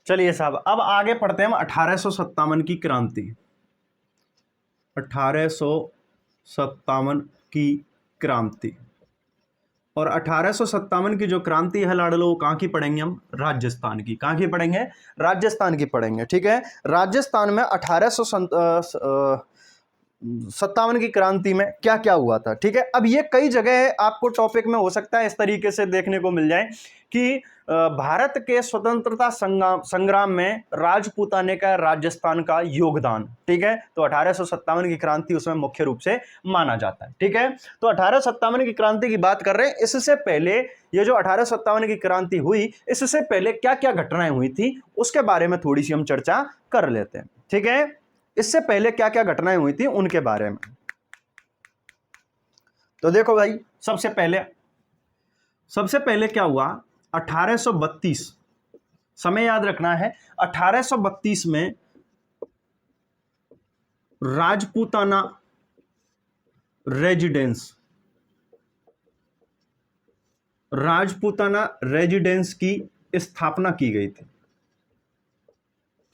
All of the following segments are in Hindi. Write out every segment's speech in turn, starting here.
चलिए साहब, अब आगे पढ़ते हैं हम 1857 की क्रांति। 1857 की क्रांति, और 1857 की जो क्रांति है लाडलो, कहाँ की पढ़ेंगे हम? राजस्थान की। कहाँ की पढ़ेंगे? राजस्थान की पढ़ेंगे। ठीक है, राजस्थान में 1857 की क्रांति में क्या क्या हुआ था। ठीक है, अब ये कई जगह आपको टॉपिक में हो सकता है इस तरीके से देखने को मिल जाए कि भारत के स्वतंत्रता संग्राम में राजपूताने का, राजस्थान का योगदान। ठीक है, तो 1857 की क्रांति उसमें मुख्य रूप से माना जाता है। ठीक है, तो 1857 की क्रांति की बात कर रहे हैं। इससे पहले ये जो 1857 की क्रांति हुई, इससे पहले क्या क्या घटनाएं हुई थी उसके बारे में थोड़ी सी हम चर्चा कर लेते हैं। ठीक है, इससे पहले क्या क्या घटनाएं हुई थी उनके बारे में। तो देखो भाई, सबसे पहले क्या हुआ? 1832, समय याद रखना है, 1832 में राजपूताना रेजिडेंस की स्थापना की गई थी।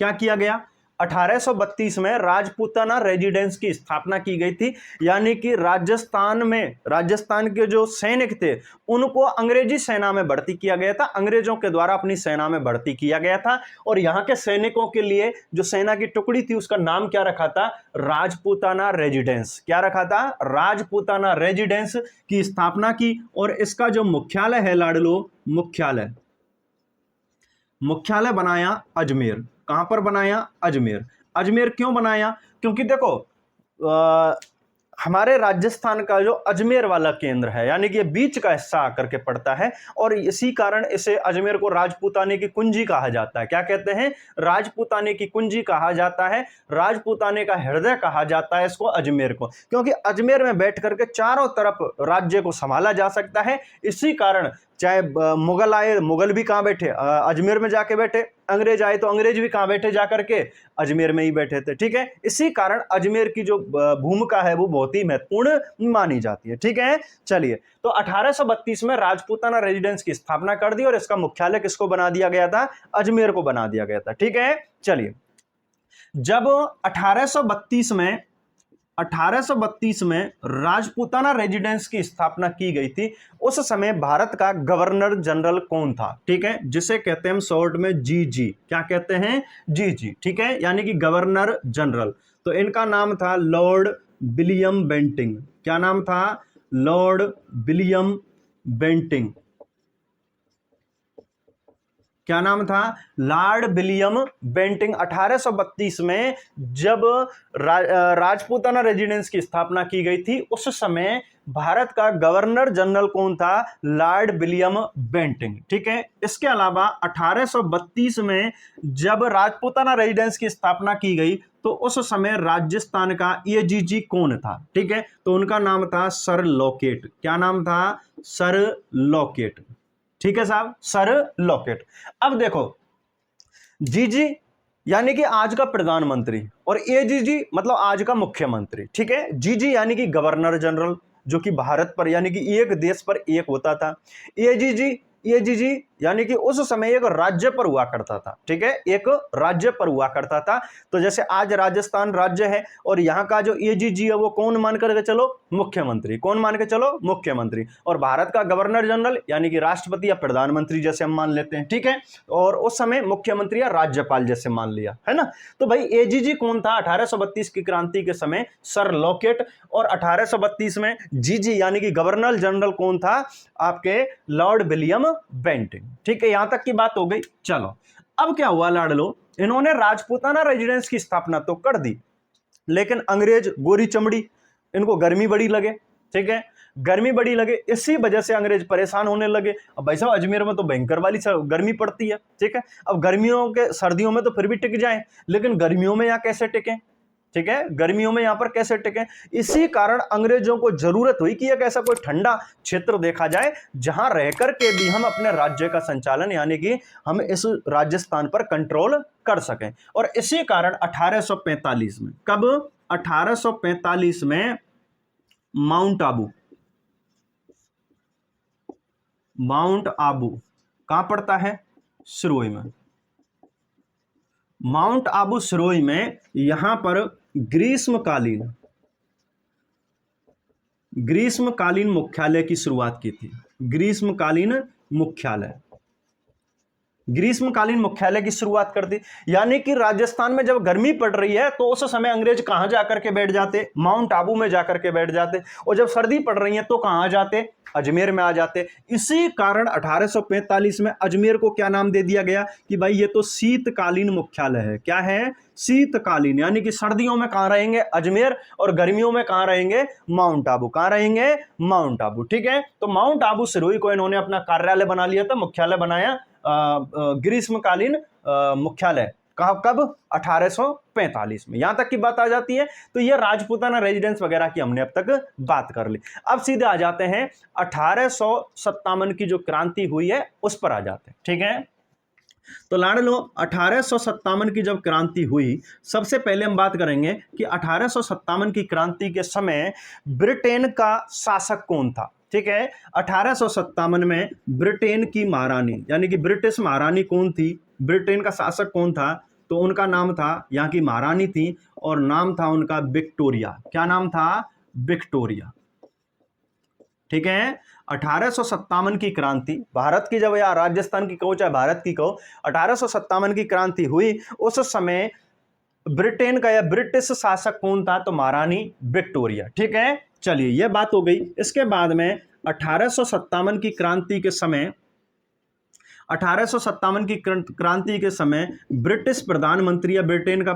क्या किया गया? 1832 में राजपूताना रेजिडेंस की स्थापना की गई थी, यानी कि राजस्थान के जो सैनिक थे उनको अंग्रेजी सेना में भर्ती किया गया था, अंग्रेजों के द्वारा अपनी सेना में भर्ती किया गया था। और यहां के सैनिकों के लिए जो सेना की टुकड़ी थी उसका नाम क्या रखा था? राजपूताना रेजिडेंस। क्या रखा था? राजपूताना रेजिडेंस की स्थापना की। और इसका जो मुख्यालय है लाडलो, मुख्यालय बनाया अजमेर। कहां पर बनाया? अजमेर। अजमेर क्यों बनाया? क्योंकि देखो हमारे राजस्थान का जो अजमेर वाला केंद्र है, यानी कि ये बीच का हिस्सा आकर के पड़ता है, और इसी कारण इसे अजमेर को राजपूताने की कुंजी कहा जाता है। क्या कहते हैं? राजपूताने की कुंजी कहा जाता है, राजपूताने का हृदय कहा जाता है इसको, अजमेर को, क्योंकि अजमेर में बैठ करके चारों तरफ राज्य को संभाला जा सकता है। इसी कारण चाहे मुगल आए, मुगल भी कहां बैठे? अजमेर में जाके बैठे। अंग्रेज आए तो अंग्रेज भी कहां बैठे? जाकर के अजमेर में ही बैठे थे। ठीक है, इसी कारण अजमेर की जो भूमिका है वो बहुत ही महत्वपूर्ण मानी जाती है। ठीक है, चलिए, तो 1832 में राजपूताना रेजिडेंस की स्थापना कर दी और इसका मुख्यालय किसको बना दिया गया था? अजमेर को बना दिया गया था। ठीक है, चलिए, जब 1832 में राजपूताना रेजिडेंस की स्थापना की गई थी, उस समय भारत का गवर्नर जनरल कौन था? ठीक है, जिसे कहते हैं हम शॉर्ट में जीजी। क्या कहते हैं? जीजी। ठीक है, यानी कि गवर्नर जनरल। तो इनका नाम था लॉर्ड विलियम बेंटिंग। क्या नाम था? Lord William Bentinck. क्या नाम था? Lord William Bentinck. 1832 में जब राजपूताना रेजिडेंस की स्थापना की गई थी, उस समय भारत का गवर्नर जनरल कौन था? Lord William Bentinck. ठीक है, इसके अलावा 1832 में जब राजपूताना रेजिडेंस की स्थापना की गई तो उस समय राजस्थान का एजीजी कौन था? ठीक है, तो उनका नाम था सर लॉकेट। क्या नाम था? Sir locket. ठीक है साहब, सर लॉकेट। अब देखो, जीजी यानी कि आज का प्रधानमंत्री, और एजीजी मतलब आज का मुख्यमंत्री। ठीक है, जीजी यानी कि गवर्नर जनरल, जो कि भारत पर यानी कि एक देश पर एक होता था। एजीजी यानी कि उस समय एक राज्य पर हुआ करता था। ठीक है, एक राज्य पर हुआ करता था। तो जैसे आज राजस्थान राज्य है और यहां का जो एजीजी है वो कौन मान करके चलो? मुख्यमंत्री। कौन मान के चलो? मुख्यमंत्री। और भारत का गवर्नर जनरल यानी कि राष्ट्रपति या प्रधानमंत्री जैसे हम मान लेते हैं। ठीक है, और उस समय मुख्यमंत्री या राज्यपाल जैसे मान लिया, है ना। तो भाई एजीजी कौन था 1832 की क्रांति के समय? Sir locket. और 1832 में जीजी यानी कि गवर्नर जनरल कौन था? आपके लॉर्ड विलियम बेंटिंग। ठीक है, यहां तक की बात हो गई। चलो, अब क्या हुआ लाडलो, इन्होंने राजपूताना रेजिडेंस की स्थापना तो कर दी, लेकिन अंग्रेज गोरी चमड़ी, इनको गर्मी बड़ी लगे। ठीक है, गर्मी बड़ी लगे, इसी वजह से अंग्रेज परेशान होने लगे। अब भाई साहब अजमेर में तो भयंकर वाली गर्मी पड़ती है। ठीक है, अब गर्मियों के सर्दियों में तो फिर भी टिक जाए, लेकिन गर्मियों में यहां कैसे टिके? ठीक है, गर्मियों में यहां पर कैसे टिके? इसी कारण अंग्रेजों को जरूरत हुई कि एक ऐसा कोई ठंडा क्षेत्र देखा जाए जहां रहकर के भी हम अपने राज्य का संचालन, यानी कि हम इस राजस्थान पर कंट्रोल कर सकें। और इसी कारण 1845 में, कब? 1845 में माउंट आबू कहां पड़ता है? सिरोही में। माउंट आबू सिरोही में यहां पर ग्रीष्मकालीन मुख्यालय की शुरुआत की थी। ग्रीष्मकालीन मुख्यालय की शुरुआत कर दी। यानी कि राजस्थान में जब गर्मी पड़ रही है तो उस समय अंग्रेज कहां जाकर के बैठ जाते? माउंट आबू में जाकर के बैठ जाते। और जब सर्दी पड़ रही है तो कहां आ जाते? अजमेर में आ जाते। इसी कारण 1845 में अजमेर को क्या नाम दे दिया गया कि भाई ये तो शीतकालीन मुख्यालय है। क्या है? शीतकालीन। यानी कि सर्दियों में कहां रहेंगे? अजमेर, और गर्मियों में कहां रहेंगे? माउंट आबू। कहां रहेंगे? माउंट आबू। ठीक है, तो माउंट आबू सिरोही को इन्होंने अपना कार्यालय बना लिया था, मुख्यालय बनाया, ग्रीष्मकालीन मुख्यालय। कब? 1845 में। यहां तक की बात आ जाती है। तो ये राजपूताना रेजिडेंस वगैरह की हमने अब तक बात कर ली। अब सीधे आ जाते हैं 1857 की जो क्रांति हुई है उस पर आ जाते हैं। ठीक है, तो लाडलो 1857 की जब क्रांति हुई, सबसे पहले हम बात करेंगे कि 1857 की क्रांति के समय ब्रिटेन का शासक कौन था। ठीक है, 1857 में ब्रिटेन की महारानी यानी कि ब्रिटिश महारानी कौन थी? ब्रिटेन का शासक कौन था? तो उनका नाम था, यहाँ की महारानी थी और नाम था उनका विक्टोरिया। क्या नाम था? विक्टोरिया। ठीक है, 1857 की क्रांति, भारत की जब या राजस्थान की कहो चाहे भारत की कहो, 1857 की क्रांति हुई। उस समय ब्रिटेन का या ब्रिटिश शासक कौन था? तो महारानी विक्टोरिया। ठीक है, चलिए यह बात हो गई। इसके बाद में 1857 की क्रांति के समय 1857 की क्रांति के समय ब्रिटिश प्रधानमंत्री या ब्रिटेन का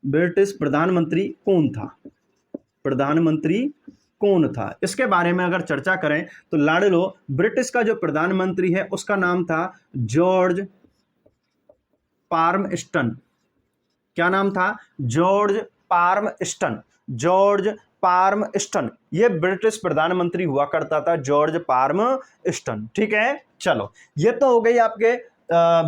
ब्रिटिश प्रधानमंत्री कौन था? प्रधानमंत्री कौन था? इसके बारे में अगर चर्चा करें तो लाडलो, ब्रिटिश का जो प्रधानमंत्री है उसका नाम था जॉर्ज पार्मस्टन। क्या नाम था? जॉर्ज पार्मस्टन। जॉर्ज पार्मस्टन, ये ब्रिटिश प्रधानमंत्री हुआ करता था, जॉर्ज पार्मस्टन। ठीक है, चलो ये तो हो गई आपके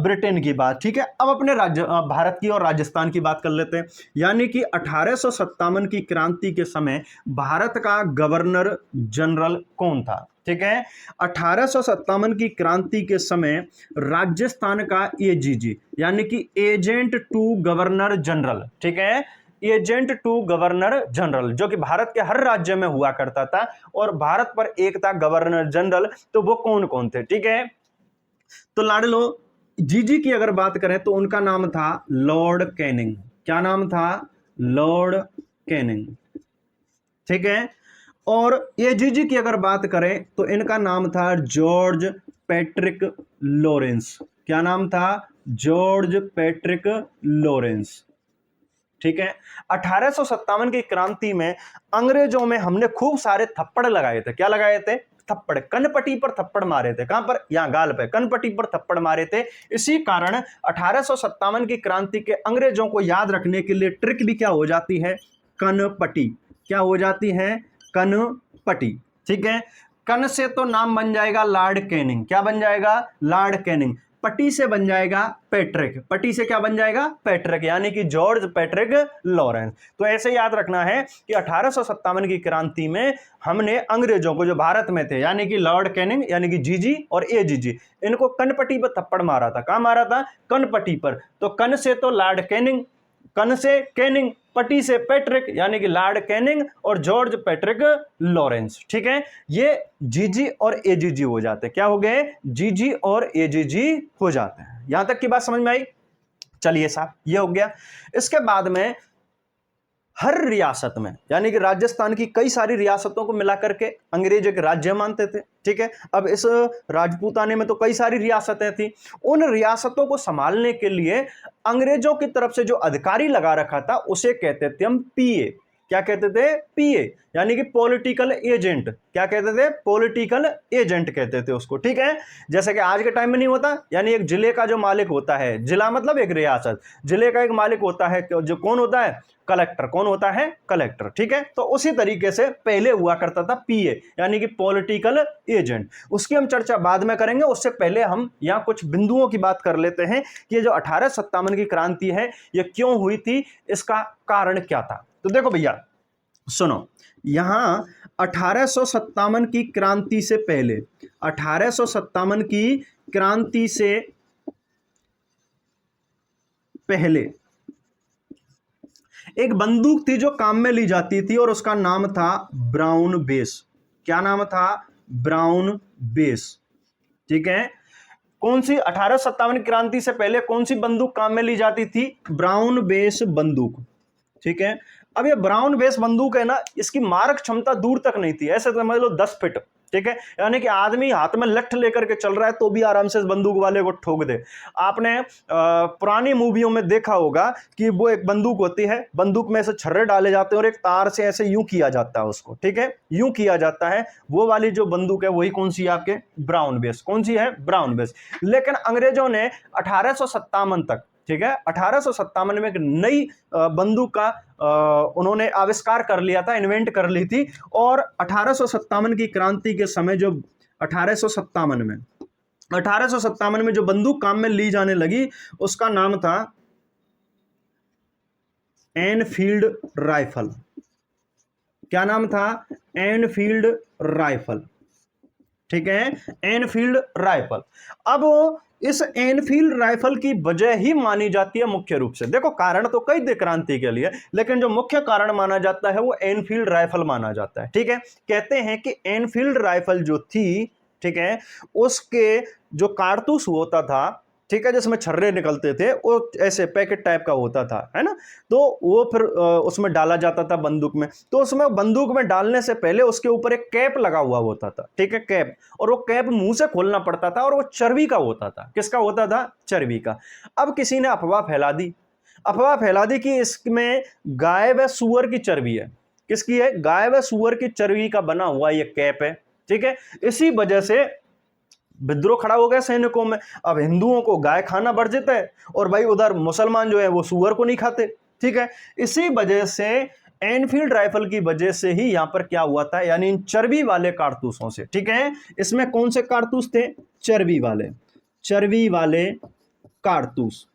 ब्रिटेन की बात। ठीक है, अब अपने भारत की और राजस्थान की बात कर लेते हैं। यानी कि 1857 की क्रांति के समय भारत का गवर्नर जनरल कौन था? ठीक है, 1857 की क्रांति के समय राजस्थान का एजीजी यानी कि एजेंट टू गवर्नर जनरल, ठीक है, एजेंट टू गवर्नर जनरल, जो कि भारत के हर राज्य में हुआ करता था और भारत पर एक था गवर्नर जनरल। तो वो कौन कौन थे? ठीक है, तो लाडलो जीजी की अगर बात करें तो उनका नाम था लॉर्ड कैनिंग। क्या नाम था? Lord Canning. ठीक है, और एजीजी की अगर बात करें तो इनका नाम था जॉर्ज पैट्रिक लॉरेंस। क्या नाम था? George Patrick Lawrence. ठीक है, 1857 की क्रांति में अंग्रेजों में हमने खूब सारे थप्पड़ लगाए थे। क्या लगाए थे? थप्पड़। कनपट्टी पर थप्पड़ मारे थे। कहां पर? यहां गाल पे, कनपट्टी पर थप्पड़ मारे थे। इसी कारण 1857 की क्रांति के अंग्रेजों को याद रखने के लिए ट्रिक भी क्या हो जाती है? कनपट्टी। क्या हो जाती है? कनपट्टी। ठीक है, कन से तो नाम बन जाएगा लॉर्ड कैनिंग। क्या बन जाएगा? Lord Canning. पट्टी से बन जाएगा पैट्रिक। पट्टी से क्या बन जाएगा? पैट्रिक, यानी कि जॉर्ज पैट्रिक लॉरेंस। तो ऐसे याद रखना है कि 1857 की क्रांति में हमने अंग्रेजों को जो भारत में थे यानी कि लॉर्ड कैनिंग यानी कि जीजी और एजीजी, इनको कनपट्टी पर थप्पड़ मारा था। कहां मारा था? कनपट्टी पर। तो कन से तो लॉर्ड कैनिंग, कन से कैनिंग, पट्टी से पैट्रिक यानी कि लॉर्ड कैनिंग और जॉर्ज पैट्रिक लॉरेंस। ठीक है, ये जीजी और एजीजी हो जाते हैं। क्या हो गए? जीजी और एजीजी हो जाते हैं। यहां तक की बात समझ में आई? चलिए साहब, ये हो गया। इसके बाद में हर रियासत में यानी कि राजस्थान की कई सारी रियासतों को मिलाकर के अंग्रेज एक राज्य मानते थे। ठीक है, अब इस राजपूताने में तो कई सारी रियासतें थी। उन रियासतों को संभालने के लिए अंग्रेजों की तरफ से जो अधिकारी लगा रखा था उसे कहते थे हम पीए। क्या कहते थे? पीए, यानी कि पॉलिटिकल एजेंट। क्या कहते थे? पॉलिटिकल एजेंट कहते थे उसको। ठीक है, जैसे कि आज के टाइम में नहीं होता, यानी एक जिले का जो मालिक होता है, जिला मतलब एक रियासत, जिले का एक मालिक होता है जो कौन होता है? कलेक्टर। कौन होता है? कलेक्टर। ठीक है, तो उसी तरीके से पहले हुआ करता था पीए यानी कि पॉलिटिकल एजेंट। उसकी हम चर्चा बाद में करेंगे, उससे पहले हम यहां कुछ बिंदुओं की बात कर लेते हैं कि ये जो 1857 की क्रांति है ये क्यों हुई थी, इसका कारण क्या था। तो देखो भैया सुनो, यहां 1857 की क्रांति से पहले, 1857 की क्रांति से पहले एक बंदूक थी जो काम में ली जाती थी और उसका नाम था ब्राउन बेस। क्या नाम था? Brown base. ठीक है, कौन सी 1857 क्रांति से पहले कौन सी बंदूक काम में ली जाती थी? ब्राउन बेस बंदूक। ठीक है, अब ये ब्राउन बेस बंदूक है ना, इसकी मारक क्षमता दूर तक नहीं थी, ऐसे समझ लो 10 फीट। ठीक है, यानी कि आदमी हाथ में लठ लेकर के चल रहा है तो भी आराम से इस बंदूक वाले को ठोक दे। आपने पुरानी मूवियों में देखा होगा कि वो एक बंदूक होती है, बंदूक में ऐसे छर्रे डाले जाते हैं और एक तार से ऐसे यूं किया जाता है उसको। ठीक है, यूं किया जाता है, वो वाली जो बंदूक है वही कौन सी है आपके? Brown base. कौन सी है? Brown base. लेकिन अंग्रेजों ने 1857 तक, ठीक है, 1857 में एक नई बंदूक का उन्होंने आविष्कार कर लिया था, इन्वेंट कर ली थी। और 1857 की क्रांति के समय जो 1857 में जो बंदूक काम में ली जाने लगी उसका नाम था एनफील्ड राइफल। क्या नाम था? Enfield rifle. ठीक है, एनफील्ड राइफल। अब इस एनफील्ड राइफल की वजह ही मानी जाती है मुख्य रूप से, देखो कारण तो कई थे क्रांति के लिए, लेकिन जो मुख्य कारण माना जाता है वो एनफील्ड राइफल माना जाता है। ठीक है, कहते हैं कि एनफील्ड राइफल जो थी, ठीक है, उसके जो कारतूस होता था, ठीक है, जिसमें छर्रे निकलते थे, वो ऐसे पैकेट टाइप का होता था, है ना, तो वो फिर उसमें डाला जाता था बंदूक में। तो उसमें बंदूक में डालने से पहले उसके ऊपर एक कैप लगा हुआ होता था। ठीक है, कैप, और वो कैप मुंह से खोलना पड़ता था और वो चर्बी का होता था। किसका होता था? चर्बी का। अब किसी ने अफवाह फैला दी, कि इसमें गाय व सूअर की चर्बी है। किसकी है? गाय व सूअर की चर्बी का बना हुआ ये कैप है। ठीक है, इसी वजह से विद्रोह खड़ा हो गया सैनिकों में। अब हिंदुओं को गाय खाना वर्जित है और भाई उधर मुसलमान जो है वो सूअर को नहीं खाते। ठीक है, इसी वजह से एनफील्ड राइफल की वजह से ही यहां पर क्या हुआ था, यानी इन चर्बी वाले कारतूसों से। ठीक है, इसमें कौन से कारतूस थे? चर्बी वाले कारतूस।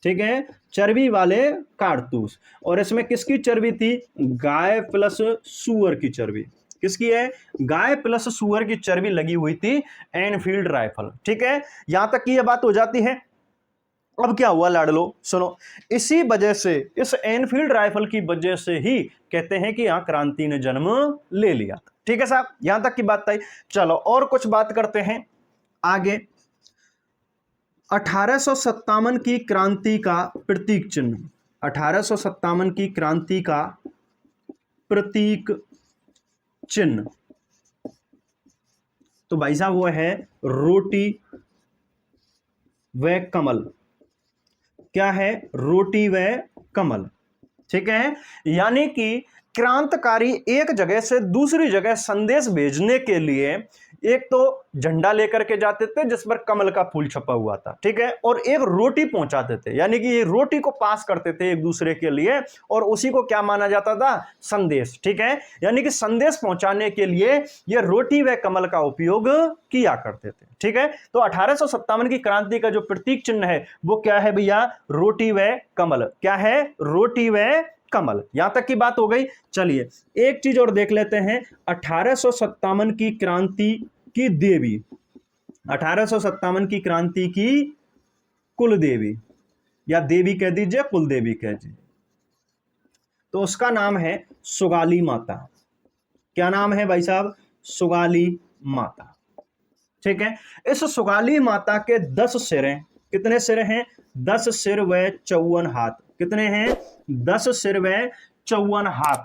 ठीक है, चर्बी वाले कारतूस। और इसमें किसकी चर्बी थी? गाय प्लस सूअर की चर्बी। किसकी है? गाय प्लस सूअर की चर्बी लगी हुई थी एनफील्ड राइफल। ठीक है, यहां तक की यह बात हो जाती है। अब क्या हुआ लाडलो, सुनो, इसी वजह से, इस एनफील्ड राइफल की वजह से ही कहते हैं कि यहां क्रांति ने जन्म ले लिया। ठीक है साहब, यहां तक की बात आई। चलो और कुछ बात करते हैं आगे। 1857 की क्रांति का प्रतीक चिन्ह, 1857 की क्रांति का प्रतीक चिन्ह, तो भाई साहब वो है रोटी व कमल। क्या है? रोटी व कमल। ठीक है, यानी कि क्रांतिकारी एक जगह से दूसरी जगह संदेश भेजने के लिए एक तो झंडा लेकर के जाते थे जिस पर कमल का फूल छपा हुआ था। ठीक है, और एक रोटी पहुंचाते थे, यानी कि ये रोटी को पास करते थे एक दूसरे के लिए, और उसी को क्या माना जाता था? संदेश। ठीक है, यानी कि संदेश पहुंचाने के लिए ये रोटी व कमल का उपयोग किया करते थे। ठीक है, तो 1857 की क्रांति का जो प्रतीक चिन्ह है वो क्या है भैया? रोटी व कमल। क्या है? रोटी व कमल। यहां तक की बात हो गई। चलिए एक चीज और देख लेते हैं, 1857 की क्रांति की देवी, 1857 की क्रांति की कुल देवी, या देवी कह दीजिए, कुल देवी कह दीजिए, तो उसका नाम है सुगाली माता। क्या नाम है भाई साहब? सुगाली माता। ठीक है, इस सुगाली माता के 10 सिर हैं। कितने सिर हैं? 10 सिर व 54 हाथ। कितने हैं? 10 सिर व 54 हाथ,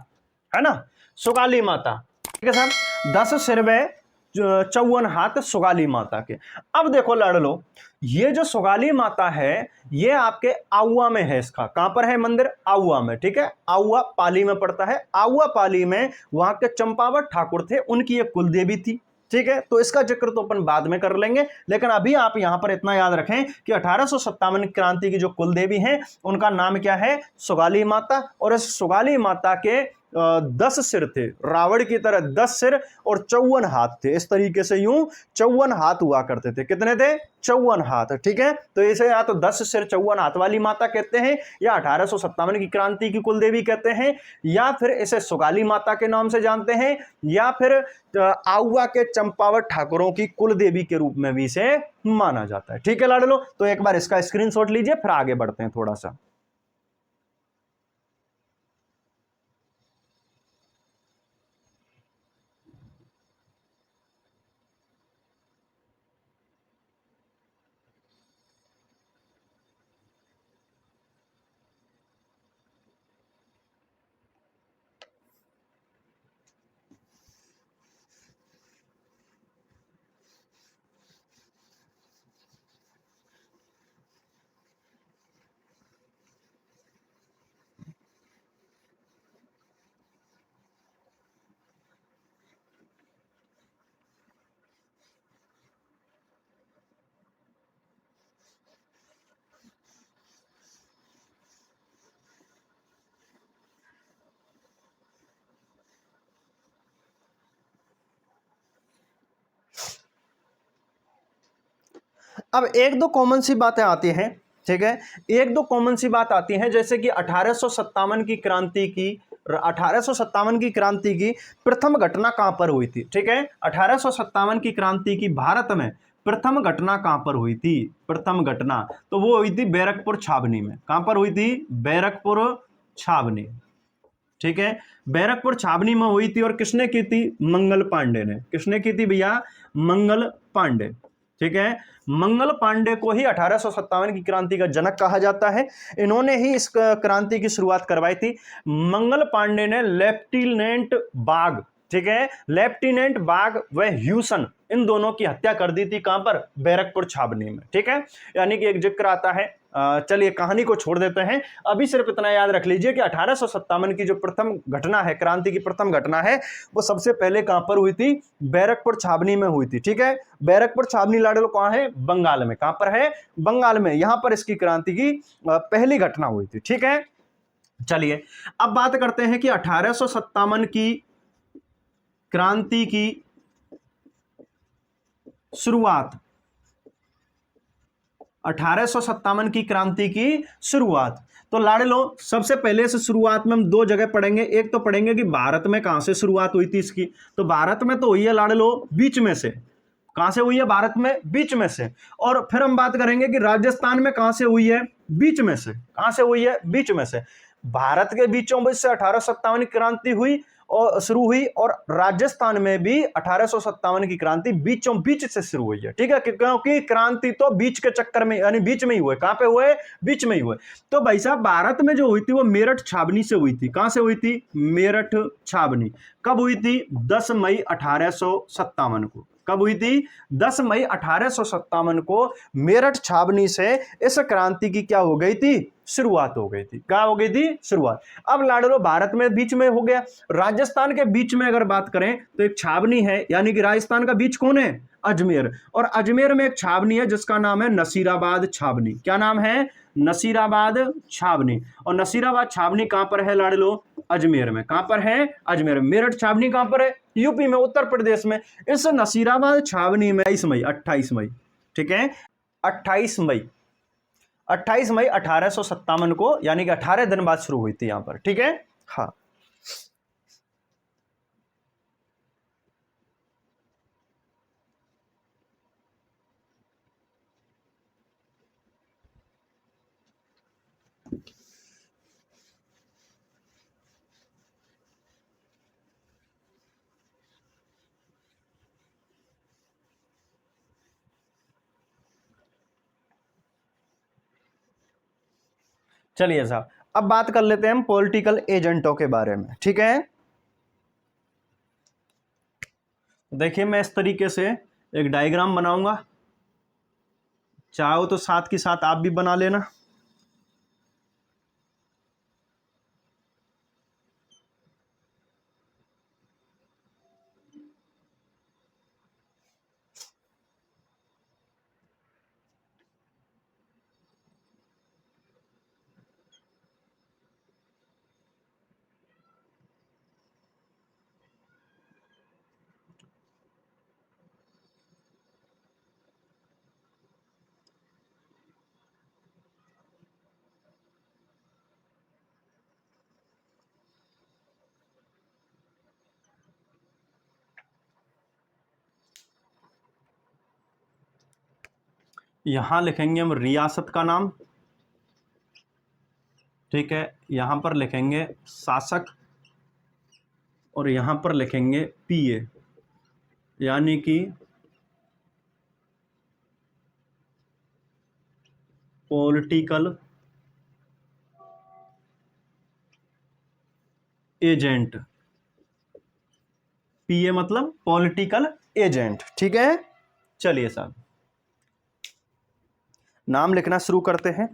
है ना, सुगाली माता। ठीक है साहब, 10 सिर व 54 हाथ सुगाली माता के। अब देखो लाडलो, ये जो सुगाली माता है ये आपके आउआ में है। इसका कहां पर है मंदिर? आउआ में। ठीक है, आउआ पाली में पड़ता है। आउआ पाली में वहां के चंपावत ठाकुर थे, उनकी एक कुल देवी थी। ठीक है, तो इसका जिक्र तो अपन बाद में कर लेंगे, लेकिन अभी आप यहां पर इतना याद रखें कि 1857 क्रांति की जो कुल देवी हैं उनका नाम क्या है? सुगाली माता। और इस सुगाली माता के 10 सिर थे, रावण की तरह 10 सिर और 54 हाथ थे। इस तरीके से यूं 54 हाथ हुआ करते थे। कितने थे? 54 हाथ। ठीक है, तो इसे या तो 10 सिर 54 हाथ वाली माता कहते हैं, या 1857 की क्रांति की कुल देवी कहते हैं, या फिर इसे सुगाली माता के नाम से जानते हैं, या फिर आउवा के चंपावत ठाकुरों की कुल देवी के रूप में भी इसे माना जाता है। ठीक है लाडलो, तो एक बार इसका स्क्रीनशॉट लीजिए, फिर आगे बढ़ते हैं थोड़ा सा। अब एक दो कॉमन सी बातें आती हैं। ठीक है, एक दो कॉमन सी बात आती हैं, जैसे कि 1857 की क्रांति की 1857 की क्रांति की प्रथम घटना कहां पर हुई थी? ठीक है, 1857 की क्रांति की भारत में प्रथम घटना कहां पर हुई थी? प्रथम घटना तो वो हुई थी बैरकपुर छावनी में। कहां पर हुई थी? बैरकपुर छावनी। ठीक है, बैरकपुर छावनी में हुई थी। और किसने की थी? मंगल पांडे ने। किसने की थी भैया? मंगल पांडे। ठीक है, मंगल पांडे को ही 1857 की क्रांति का जनक कहा जाता है। इन्होंने ही इस क्रांति की शुरुआत करवाई थी। मंगल पांडे ने लेफ्टिनेंट बाग, ठीक है, लेफ्टिनेंट बाग व ह्यूसन, इन दोनों की हत्या कर दी थी। कहां पर? बैरकपुर छावनी में। ठीक है, यानी कि एक जिक्र आता है। चलिए कहानी को छोड़ देते हैं, अभी सिर्फ इतना याद रख लीजिए कि 1857 की जो प्रथम घटना है, क्रांति की प्रथम घटना है, वो सबसे पहले कहां पर हुई थी? बैरकपुर छावनी में हुई थी। ठीक है, बैरकपुर छावनी लाडलो कहां है? बंगाल में। कहां पर है? बंगाल में। यहां पर इसकी क्रांति की पहली घटना हुई थी। ठीक है, चलिए अब बात करते हैं कि 1857 की क्रांति की शुरुआत, 1857 की क्रांति की शुरुआत, तो लाडलो सबसे पहले से शुरुआत में हम दो जगह पढ़ेंगे। एक तो पढ़ेंगे कि भारत में कहां से शुरुआत हुई थी इसकी, तो भारत में तो हुई है लाडलो बीच में से। कहां से हुई है? भारत में बीच में से। और फिर हम बात करेंगे कि राजस्थान में कहां से हुई है? बीच में से। कहां से हुई है? बीच में से। भारत के बीचों बीच से 1857 की क्रांति हुई और शुरू हुई, और राजस्थान में भी 1857 की क्रांति बीचों बीच से शुरू हुई है। ठीक है, क्योंकि क्रांति तो बीच के चक्कर में, यानी बीच में ही हुए। कहां पे हुए? बीच में ही हुए। तो भाई साहब भारत में जो हुई थी वो मेरठ छावनी से हुई थी। कहां से हुई थी? मेरठ छावनी। कब हुई थी? 10 मई 1857 को। कब हुई थी? 10 मई 1857 को मेरठ छावनी से इस क्रांति की क्या हो गई थी? शुरुआत हो गई थी। क्या हो गई थी? शुरुआत। अब लाडलो भारत में बीच में हो गया। राजस्थान के बीच में अगर बात करें तो एक छावनी है, यानी कि राजस्थान का बीच कौन है? अजमेर। और अजमेर में एक छावनी है जिसका नाम है नसीराबाद छावनी। क्या नाम है? नसीराबाद छावनी। और नसीराबाद छावनी कहां पर है लाडलो? अजमेर में। कहां पर है? अजमेर में। मेरठ छावनी कहां पर है? यूपी में, उत्तर प्रदेश में। इस नसीराबाद छावनी में 28 मई, ठीक है, 28 मई, 28 मई 1857 को, यानी कि 18 दिन बाद शुरू हुई थी यहां पर। ठीक है, हाँ। चलिए साहब, अब बात कर लेते हैं हम पॉलिटिकल एजेंटों के बारे में। ठीक है, देखिए मैं इस तरीके से एक डायग्राम बनाऊंगा, चाहो तो साथ के साथ आप भी बना लेना। यहां लिखेंगे हम रियासत का नाम, ठीक है, यहां पर लिखेंगे शासक और यहां पर लिखेंगे पीए, यानी कि पॉलिटिकल एजेंट। पीए मतलब पॉलिटिकल एजेंट, ठीक है। चलिए साहब नाम लिखना शुरू करते हैं।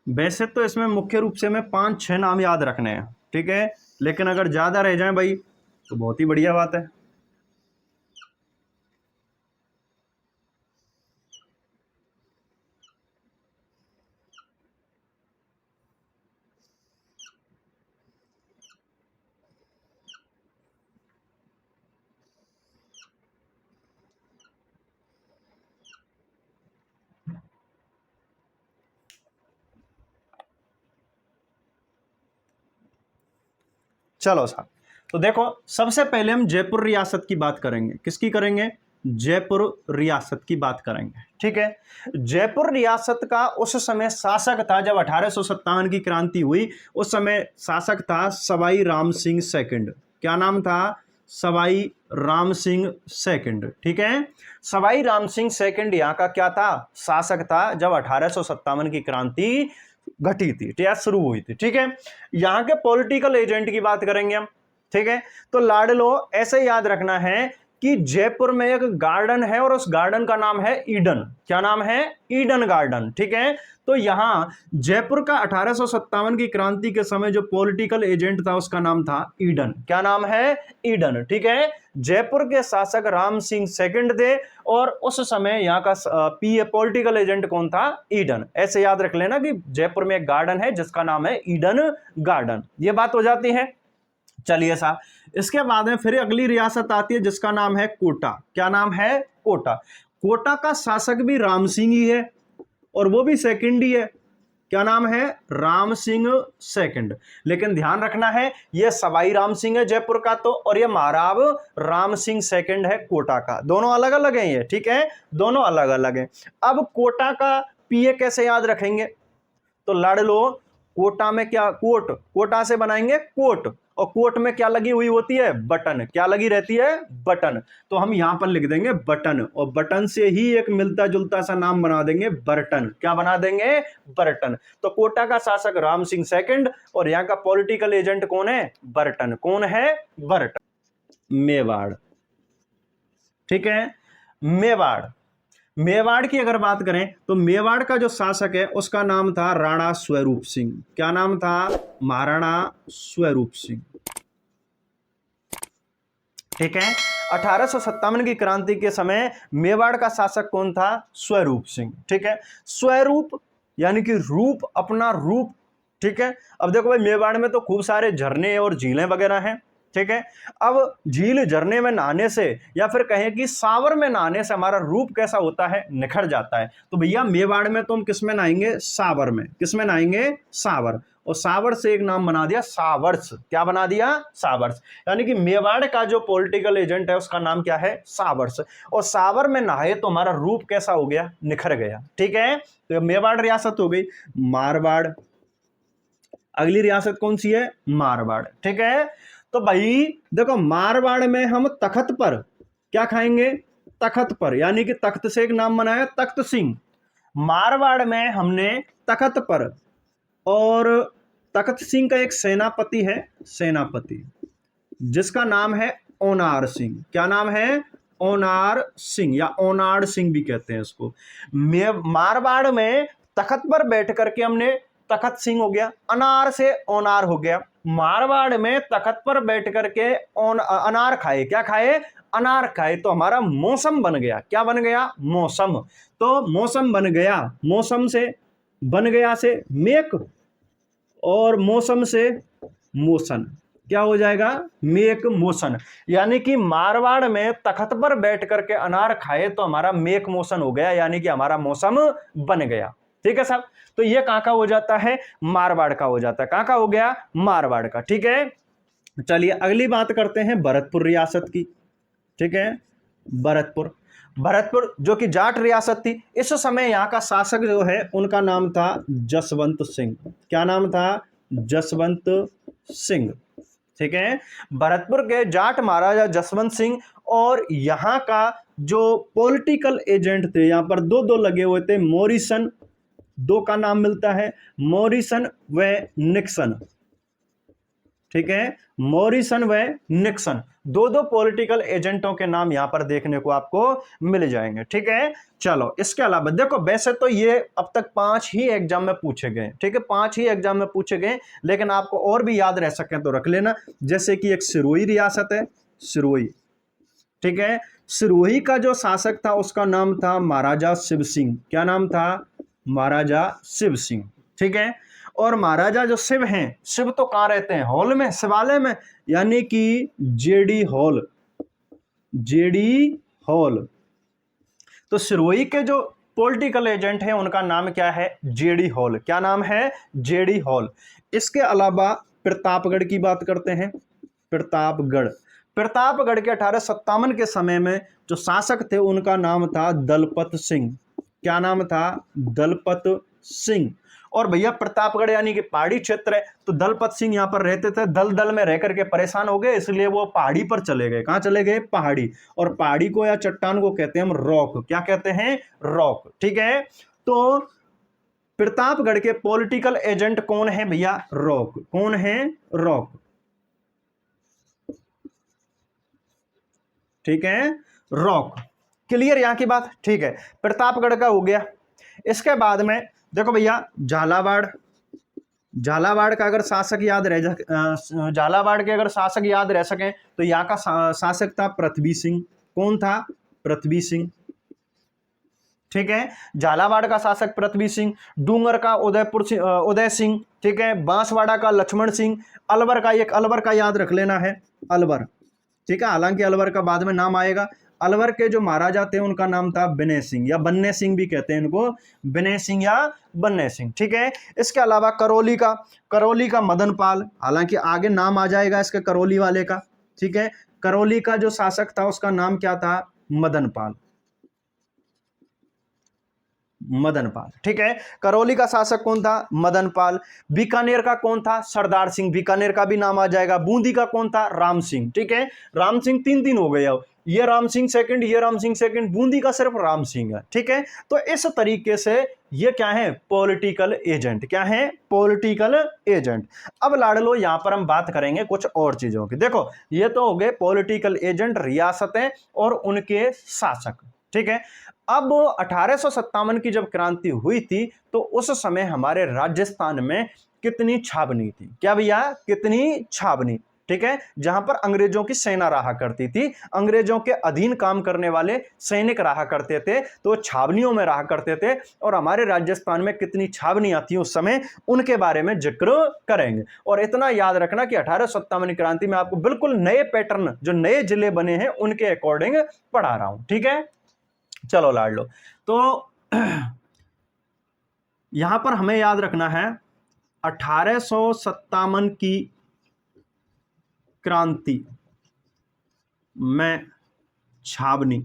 वैसे तो इसमें मुख्य रूप से हमें 5-6 नाम याद रखने हैं, ठीक है, लेकिन अगर ज्यादा रह जाए भाई तो बहुत ही बढ़िया बात है। चलो साहब, तो देखो सबसे पहले हम जयपुर रियासत की बात करेंगे। किसकी करेंगे? जयपुर रियासत की बात करेंगे, ठीक है। जयपुर रियासत का उस समय शासक था, जब 1857 की क्रांति हुई उस समय शासक था सवाई राम सिंह सेकंड। क्या नाम था? सवाई राम सिंह सेकंड, ठीक है। सवाई राम सिंह सेकंड यहाँ का क्या था? शासक था, जब 1857 की क्रांति घटी थी या शुरू हुई थी, ठीक है। यहां के पॉलिटिकल एजेंट की बात करेंगे हम, ठीक है। तो लाडलो ऐसे याद रखना है कि जयपुर में एक गार्डन है और उस गार्डन का नाम है ईडन। क्या नाम है? ईडन गार्डन, ठीक है। तो यहां जयपुर का 1857 की क्रांति के समय जो पॉलिटिकल एजेंट था उसका नाम था ईडन। क्या नाम है? ईडन, ठीक है। जयपुर के शासक राम सिंह सेकंड थे और उस समय यहाँ का पीए पॉलिटिकल एजेंट कौन था? ईडन। ऐसे याद रख लेना कि जयपुर में एक गार्डन है जिसका नाम है ईडन गार्डन। ये बात हो जाती है। चलिए साहब, इसके बाद में फिर अगली रियासत आती है जिसका नाम है कोटा। क्या नाम है? कोटा। कोटा का शासक भी राम सिंह ही है और वो भी सेकंड ही है। क्या नाम है? राम सिंह सेकंड। लेकिन ध्यान रखना है ये सवाई राम सिंह है जयपुर का तो, और ये महाराव राम सिंह सेकंड है कोटा का। दोनों अलग अलग हैं ये, ठीक है, दोनों अलग अलग हैं। अब कोटा का पीए कैसे याद रखेंगे? तो लड़ लो, कोटा में क्या? कोट, कोटा से बनाएंगे कोट, और कोट में क्या लगी हुई होती है? बटन। क्या लगी रहती है? बटन। तो हम यहां पर लिख देंगे बटन, और बटन से ही एक मिलता जुलता सा नाम बना देंगे बर्टन। क्या बना देंगे? बर्टन। तो कोटा का शासक राम सिंह सेकंड और यहां का पॉलिटिकल एजेंट कौन है? बर्टन। कौन है? बर्टन। मेवाड़, ठीक है। मेवाड़, मेवाड़ की अगर बात करें तो मेवाड़ का जो शासक है उसका नाम था राणा स्वरूप सिंह। क्या नाम था? महाराणा स्वरूप सिंह, ठीक है। 1857 की क्रांति के समय मेवाड़ का शासक कौन था? स्वरूप सिंह, ठीक है। स्वरूप यानी कि रूप, अपना रूप, ठीक है। अब देखो भाई मेवाड़ में तो खूब सारे झरने और झीलें वगैरह हैं, ठीक है। अब झील झरने में नहाने से या फिर कहें कि सावर में नहाने से हमारा रूप कैसा होता है? निखर जाता है। तो भैया मेवाड़ में तो हम किस में नहाएंगे? सावर में। किस में नहाएंगे? सावर। और सावर से एक नाम बना दिया सावर्स। क्या बना दिया? सावर्स। यानी कि मेवाड़ का जो पॉलिटिकल एजेंट है उसका नाम क्या है? सावर्स। और सावर में नहाए तो हमारा रूप कैसा हो गया? निखर गया, ठीक है। तो मेवाड़ रियासत हो गई। मारवाड़, अगली रियासत कौन सी है? मारवाड़, ठीक है। तो भाई देखो मारवाड़ में हम तखत पर क्या खाएंगे? तखत पर, यानी कि तख्त से एक नाम बनाया तख्त सिंह। मारवाड़ में हमने तखत पर, और तखत सिंह का एक सेनापति है, सेनापति, जिसका नाम है ओनार सिंह। क्या नाम है? ओनार सिंह, या ओनार सिंह भी कहते हैं इसको। मारवाड़ में तखत पर बैठ करके हमने तखत सिंह हो गया, अनार से ओनार हो गया। मारवाड़ में तखत पर बैठ करके अनार खाए। क्या खाए? अनार खाए, तो हमारा मौसम बन गया। क्या बन गया? मौसम। तो मौसम बन गया, मौसम से बन गया से मेक, और मौसम से मोशन, क्या हो जाएगा, मेक मोशन। यानी कि मारवाड़ में तख्त पर बैठ करके अनार खाए तो हमारा मेक मोशन हो गया, यानी कि हमारा मौसम बन गया। ठीक है साहब, तो ये कहां का हो जाता है, मारवाड़ का हो जाता है। कहां का हो गया, मारवाड़ का। ठीक है, चलिए अगली बात करते हैं भरतपुर रियासत की। ठीक है, भरतपुर, भरतपुर जो कि जाट रियासत थी, इस समय यहां का शासक जो है उनका नाम था जसवंत सिंह। क्या नाम था, जसवंत सिंह। ठीक है, भरतपुर के जाट महाराजा जसवंत सिंह, और यहां का जो पॉलिटिकल एजेंट थे, यहां पर दो दो लगे हुए थे, मॉरिसन, दो का नाम मिलता है, मॉरिसन व निक्सन। ठीक है, मॉरिसन व निक्सन, दो दो पॉलिटिकल एजेंटों के नाम यहां पर देखने को आपको मिल जाएंगे। ठीक है, चलो इसके अलावा देखो, वैसे तो ये अब तक 5 ही एग्जाम में पूछे गए। ठीक है, 5 ही एग्जाम में पूछे गए, लेकिन आपको और भी याद रह सके तो रख लेना। जैसे कि एक सिरोही रियासत है, सिरोही। ठीक है, सिरोही का जो शासक था उसका नाम था महाराजा शिव सिंह। क्या नाम था, महाराजा शिव सिंह। ठीक है, और महाराजा जो शिव हैं, शिव तो कहां रहते हैं, हॉल में, शिवालय में, यानी कि जेडी हॉल, जेडी हॉल। तो सिरोही के जो पॉलिटिकल एजेंट हैं उनका नाम क्या है, जेडी हॉल। क्या नाम है, जेडी हॉल। इसके अलावा प्रतापगढ़ की बात करते हैं, प्रतापगढ़। प्रतापगढ़ के 1857 के समय में जो शासक थे उनका नाम था दलपत सिंह। क्या नाम था, दलपत सिंह। और भैया प्रतापगढ़ यानी कि पहाड़ी क्षेत्र है, तो दलपत सिंह यहां पर रहते थे, दल दल में रह करके परेशान हो गए, इसलिए वो पहाड़ी पर चले गए। कहां चले गए, पहाड़ी। और पहाड़ी को या चट्टान को कहते हैं हम रॉक। क्या कहते हैं, रॉक। ठीक है, तो प्रतापगढ़ के पॉलिटिकल एजेंट कौन है भैया, रॉक। कौन है, रॉक। ठीक है, रॉक। क्लियर यहां की बात। ठीक है, प्रतापगढ़ का हो गया। इसके बाद में देखो भैया, झालावाड़, झालावाड़ का अगर शासक याद रह झालावाड़ के अगर शासक याद रह सकें तो यहाँ का शासक था पृथ्वी सिंह। कौन था, पृथ्वी सिंह। ठीक है, झालावाड़ का शासक पृथ्वी सिंह, डूंगर का उदय सिंह। ठीक है, बांसवाड़ा का लक्ष्मण सिंह, अलवर का, एक अलवर का याद रख लेना है, अलवर। ठीक है, हालांकि अलवर का बाद में नाम आएगा। अलवर के जो महाराजा थे उनका नाम था विनय सिंह, या बन्ने सिंह भी कहते हैं इनको, विनय सिंह या बन्ने सिंह। ठीक है, इसके अलावा करौली का, करौली का मदन पाल, हालांकि आगे नाम आ जाएगा इसके करौली वाले का। ठीक है, करौली का जो शासक था उसका नाम क्या था, मदन पाल, मदन पाल। ठीक है, करौली का शासक कौन था, मदन पाल। बीकानेर का कौन था, सरदार सिंह, बीकानेर का भी नाम आ जाएगा। बूंदी का कौन था, राम सिंह। ठीक है, राम सिंह तीन तीन हो गए, अब ये राम सिंह सेकंड, ये राम सिंह सेकंड, बूंदी का सिर्फ राम सिंह है। ठीक है, तो इस तरीके से ये क्या है, पॉलिटिकल एजेंट। क्या है, पॉलिटिकल एजेंट। अब लाडलो यहां पर हम बात करेंगे कुछ और चीजों की। देखो, ये तो हो गए पॉलिटिकल एजेंट, रियासतें और उनके शासक। ठीक है, अब 1857 की जब क्रांति हुई थी तो उस समय हमारे राजस्थान में कितनी छावनी थी, क्या भैया, कितनी छावनी। ठीक है, जहां पर अंग्रेजों की सेना रहा करती थी, अंग्रेजों के अधीन काम करने वाले सैनिक रहा करते थे, तो छावनियों में रहा करते थे। और हमारे राजस्थान में कितनी छावनियां थी उस समय, उनके बारे में जिक्र करेंगे। और इतना याद रखना कि 1857 क्रांति में आपको बिल्कुल नए पैटर्न, जो नए जिले बने हैं उनके अकॉर्डिंग पढ़ा रहा हूं। ठीक है, चलो लाड लो। तो यहां पर हमें याद रखना है 1857 की क्रांति में छावनी।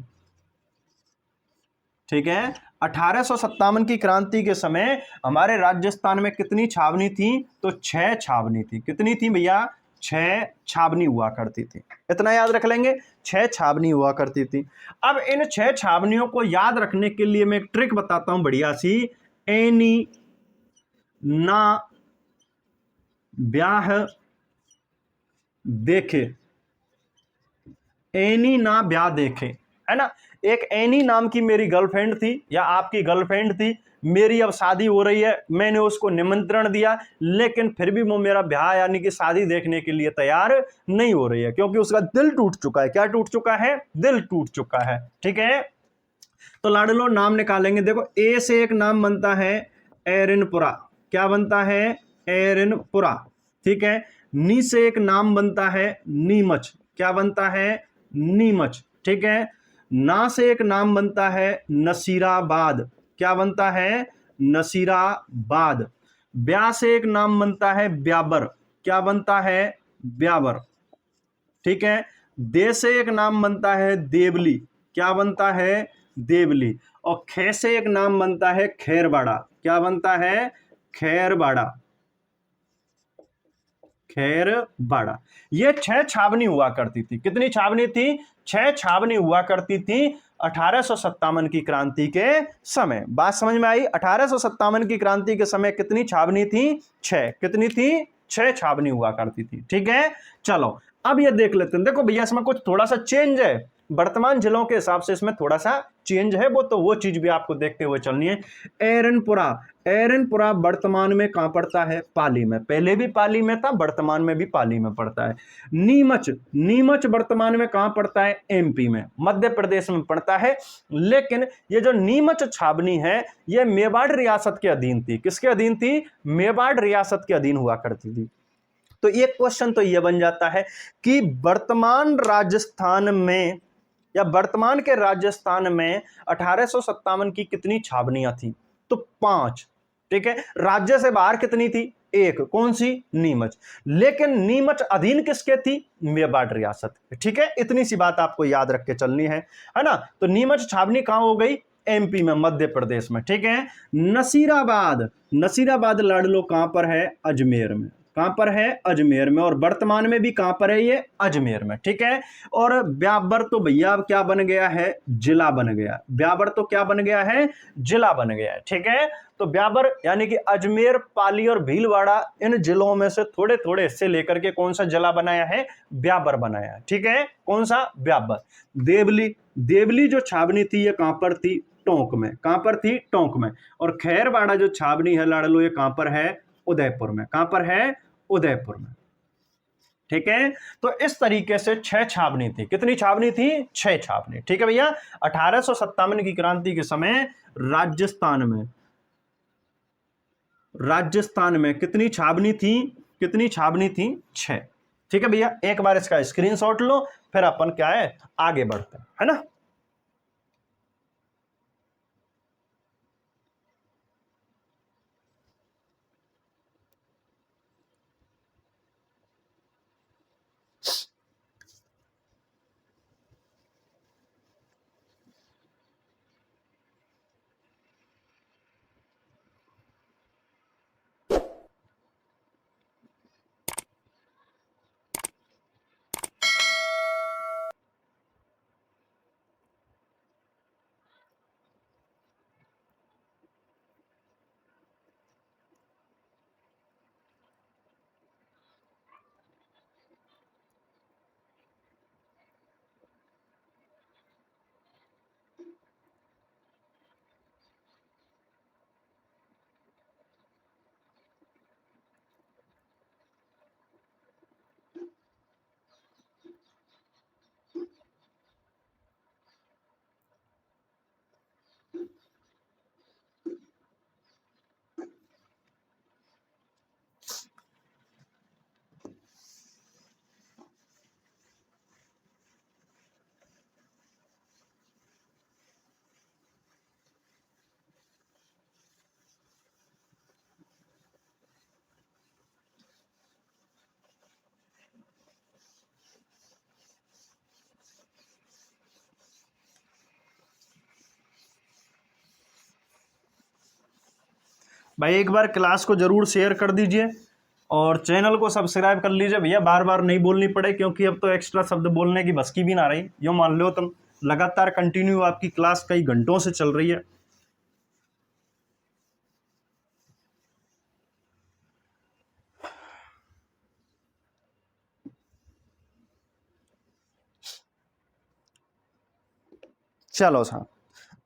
ठीक है, 1857 की क्रांति के समय हमारे राजस्थान में कितनी छावनी थी, तो 6 छावनी थी। कितनी थी भैया, 6 छावनी हुआ करती थी। इतना याद रख लेंगे, 6 छावनी हुआ करती थी। अब इन 6 छावनियों को याद रखने के लिए मैं एक ट्रिक बताता हूं बढ़िया सी। एनी ना ब्याह देखे, एनी ना ब्याह देखे, है ना। एक एनी नाम की मेरी गर्लफ्रेंड थी या आपकी गर्लफ्रेंड थी, मेरी अब शादी हो रही है, मैंने उसको निमंत्रण दिया, लेकिन फिर भी वो मेरा ब्याह यानी कि शादी देखने के लिए तैयार नहीं हो रही है, क्योंकि उसका दिल टूट चुका है। क्या टूट चुका है, दिल टूट चुका है। ठीक है, तो लाडलो नाम निकालेंगे। देखो, ए से एक नाम बनता है एरनपुरा, क्या बनता है, एरनपुरा। ठीक है, नी से एक नाम बनता है नीमच, क्या बनता है, नीमच। ठीक है, ना से एक नाम बनता है नसीराबाद, क्या बनता है, नसीराबाद। ब्या से एक नाम बनता है ब्याबर, क्या बनता है, ब्याबर। ठीक है, दे से एक नाम बनता है देवली, क्या बनता है, देवली। और खे से एक नाम बनता है खैरबाड़ा, क्या बनता है, खैरबाड़ा, खैरबाड़ा। ये 6 छावनी हुआ करती थी। कितनी छावनी थी, 6 छावनी हुआ करती थी 1857 की क्रांति के समय। बात समझ में आई, 1857 की क्रांति के समय कितनी छावनी थी, 6। कितनी थी, 6 छावनी हुआ करती थी। ठीक है, चलो अब ये देख लेते हैं। देखो भैया इसमें कुछ थोड़ा सा चेंज है, वर्तमान जिलों के हिसाब से इसमें थोड़ा सा चेंज है, वो चीज भी आपको देखते हुए चलनी है। एरनपुरा, एरनपुरा वर्तमान में कहां पड़ता है, पाली में। पहले भी पाली में था, वर्तमान में भी पाली में पड़ता है। नीमच, नीमच वर्तमान में कहां पड़ता है, एमपी में, मध्य प्रदेश में पड़ता है। लेकिन ये जो नीमच छावनी है ये मेवाड़ रियासत के अधीन थी। किसके अधीन थी, मेवाड़ रियासत के अधीन हुआ करती थी। तो एक क्वेश्चन तो यह बन जाता है कि वर्तमान राजस्थान में या वर्तमान के राजस्थान में 1857 की कितनी छावनियां थी, तो 5। ठीक है, राज्य से बाहर कितनी थी, 1, कौन सी, नीमच। लेकिन नीमच अधीन किसके थी, मेवाड़ रियासत। ठीक है, इतनी सी बात आपको याद रख के चलनी है ना। तो नीमच छावनी कहां हो गई, एमपी में, मध्य प्रदेश में। ठीक है, नसीराबाद, नसीराबाद लाडलो कहां पर है, अजमेर में। कहां पर है, अजमेर में। और वर्तमान में भी कहां पर है ये, अजमेर में। ठीक है, और ब्यावर तो भैया क्या बन गया है, जिला बन गया। ब्यावर तो क्या बन गया है, जिला बन गया है। ठीक है, तो ब्यावर यानी कि अजमेर, पाली और भीलवाड़ा, इन जिलों में से थोड़े थोड़े हिस्से लेकर के कौन सा जिला बनाया है, ब्यावर बनाया है। ठीक है, कौन सा, ब्यावर। देवली, देवली जो छावनी थी ये कहां पर थी, टोंक में। कहां पर थी, टोंक में। और खैरवाड़ा जो छावनी है लाडलो ये कहां पर है, उदयपुर में। कहां पर है, उदयपुर में। ठीक है, तो इस तरीके से 6 छावनी थी। कितनी छावनी थी, 6 छावनी। ठीक है भैया, 1857 की क्रांति के समय राजस्थान में, राजस्थान में कितनी छावनी थी, कितनी छावनी थी, 6। ठीक है भैया, एक बार इसका स्क्रीनशॉट लो, फिर अपन क्या है आगे बढ़ते हैं, है ना। भाई एक बार क्लास को जरूर शेयर कर दीजिए और चैनल को सब्सक्राइब कर लीजिए भैया, बार बार नहीं बोलनी पड़े, क्योंकि अब तो एक्स्ट्रा शब्द बोलने की बस की भी ना रही। यूँ मान लो तुम लगातार कंटिन्यू आपकी क्लास कई घंटों से चल रही है। चलो साहब,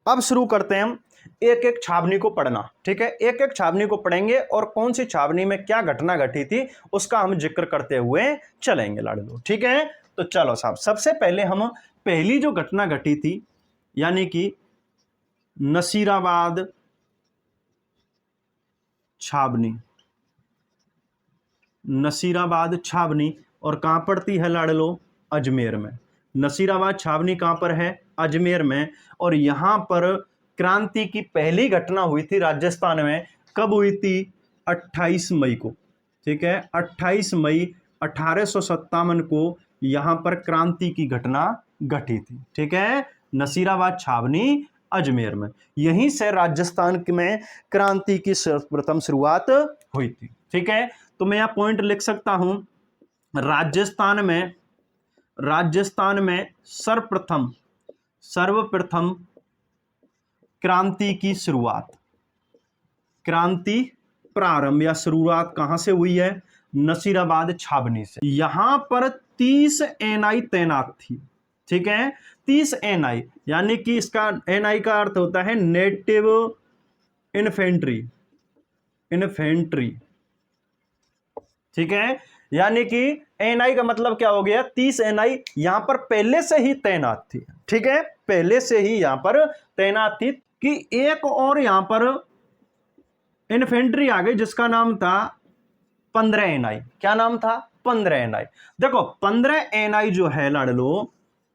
अब शुरू करते हैं हम एक एक छावनी को पढ़ना। ठीक है, एक एक छावनी को पढ़ेंगे और कौन सी छावनी में क्या घटना घटी थी उसका हम जिक्र करते हुए चलेंगे लाडलो। ठीक है, तो चलो साहब, सबसे पहले हम पहली जो घटना घटी थी यानी कि नसीराबाद छावनी, नसीराबाद छावनी। और कहां पड़ती है लाडलो? अजमेर में। नसीराबाद छावनी कहां पर है? अजमेर में। और यहां पर क्रांति की पहली घटना हुई थी राजस्थान में। कब हुई थी? 28 मई को। ठीक है, 28 मई 1857 को यहां पर क्रांति की घटना घटी थी। ठीक है, नसीराबाद छावनी अजमेर में। यहीं से राजस्थान में क्रांति की सर्वप्रथम शुरुआत हुई थी। ठीक है, तो मैं यहां पॉइंट लिख सकता हूं, राजस्थान में सर्वप्रथम क्रांति की शुरुआत, क्रांति प्रारंभ या शुरुआत कहां से हुई है? नसीराबाद छावनी से। यहां पर 30 एनआई तैनात थी। ठीक है, 30 एनआई, यानी कि इसका एनआई का अर्थ होता है नेटिव इन्फेंट्री। ठीक है, यानी कि एनआई का मतलब क्या हो गया? 30 एनआई यहां पर पहले से ही तैनात थी। ठीक है, पहले से ही यहां पर तैनात थी कि एक और यहां पर इन्फेंट्री आ गई जिसका नाम था 15 एनआई। क्या नाम था? 15 एनआई। देखो 15 एनआई जो है लाडलो,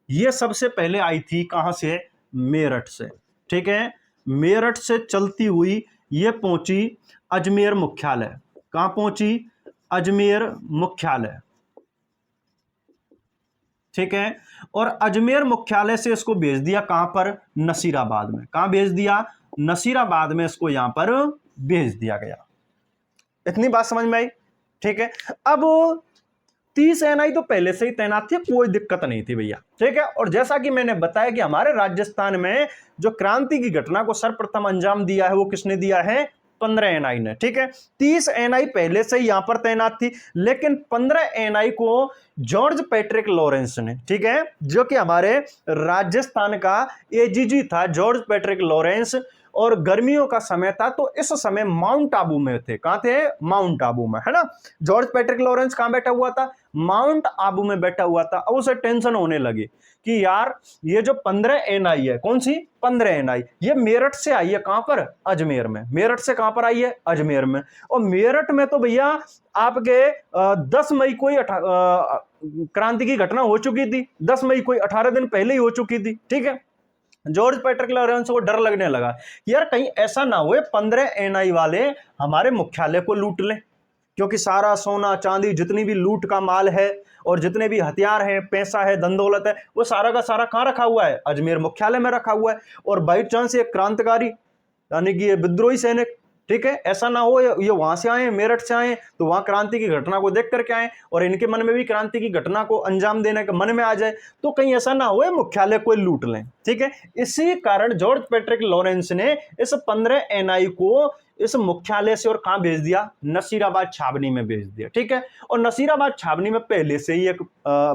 ये सबसे पहले आई थी कहां से? मेरठ से। ठीक है, मेरठ से चलती हुई ये पहुंची अजमेर मुख्यालय। कहां पहुंची? अजमेर मुख्यालय। ठीक है, और अजमेर मुख्यालय से इसको भेज दिया कहां पर? नसीराबाद में। कहां भेज दिया? नसीराबाद में इसको यहां पर भेज दिया गया। इतनी बात समझ में आई? ठीक है, अब 30 एनआई तो पहले से ही तैनात थी, कोई दिक्कत नहीं थी भैया। ठीक है, और जैसा कि मैंने बताया कि हमारे राजस्थान में जो क्रांति की घटना को सर्वप्रथम अंजाम दिया है वो किसने दिया है? 15 एनआई ने। ठीक है, 30 एनआई पहले से ही यहां पर तैनात थी, लेकिन 15 एनआई को जॉर्ज पैट्रिक लॉरेंस ने, ठीक है, जो कि हमारे राजस्थान का एजीजी था, जॉर्ज पैट्रिक लॉरेंस, और गर्मियों का समय था, तो इस समय माउंट आबू में थे। कहां थे? माउंट आबू में, है ना। जॉर्ज पैट्रिक लॉरेंस कहां बैठा हुआ था? माउंट आबू में बैठा हुआ था। अब उसे टेंशन होने लगी कि यार ये जो 15 एनआई है, कौन सी 15 एनआई, ये मेरठ से आई है। कहां पर? अजमेर में। मेरठ से कहां पर आई है? अजमेर में। और मेरठ में तो भैया आपके 10 मई को ही क्रांति की घटना हो चुकी थी। 10 मई को 18 दिन पहले ही हो चुकी थी। ठीक है, जॉर्ज पैट्रिक लॉरेंस को डर लगने लगा, यार कहीं ऐसा ना हुए 15 एनआई वाले हमारे मुख्यालय को लूट लें, क्योंकि सारा सोना चांदी जितनी भी लूट का माल है और जितने भी हथियार हैं, पैसा है, धन दौलत है, वो सारा का सारा कहां रखा हुआ है? अजमेर मुख्यालय में रखा हुआ है। और बाई चांस ये क्रांतिकारी यानी कि ये विद्रोही सैनिक, ठीक है, ऐसा ना हो ये वहां से आए, मेरठ से आए, तो वहां क्रांति की घटना को देख करके आए और इनके मन में भी क्रांति की घटना को अंजाम देने का मन में आ जाए, तो कहीं ऐसा ना हो मुख्यालय को लूट लें। ठीक है, इसी कारण जॉर्ज पैट्रिक लॉरेंस ने इस 15 एनआई को इस मुख्यालय से और कहां भेज दिया? नसीराबाद छावनी में भेज दिया। ठीक है, और नसीराबाद छावनी में पहले से ही एक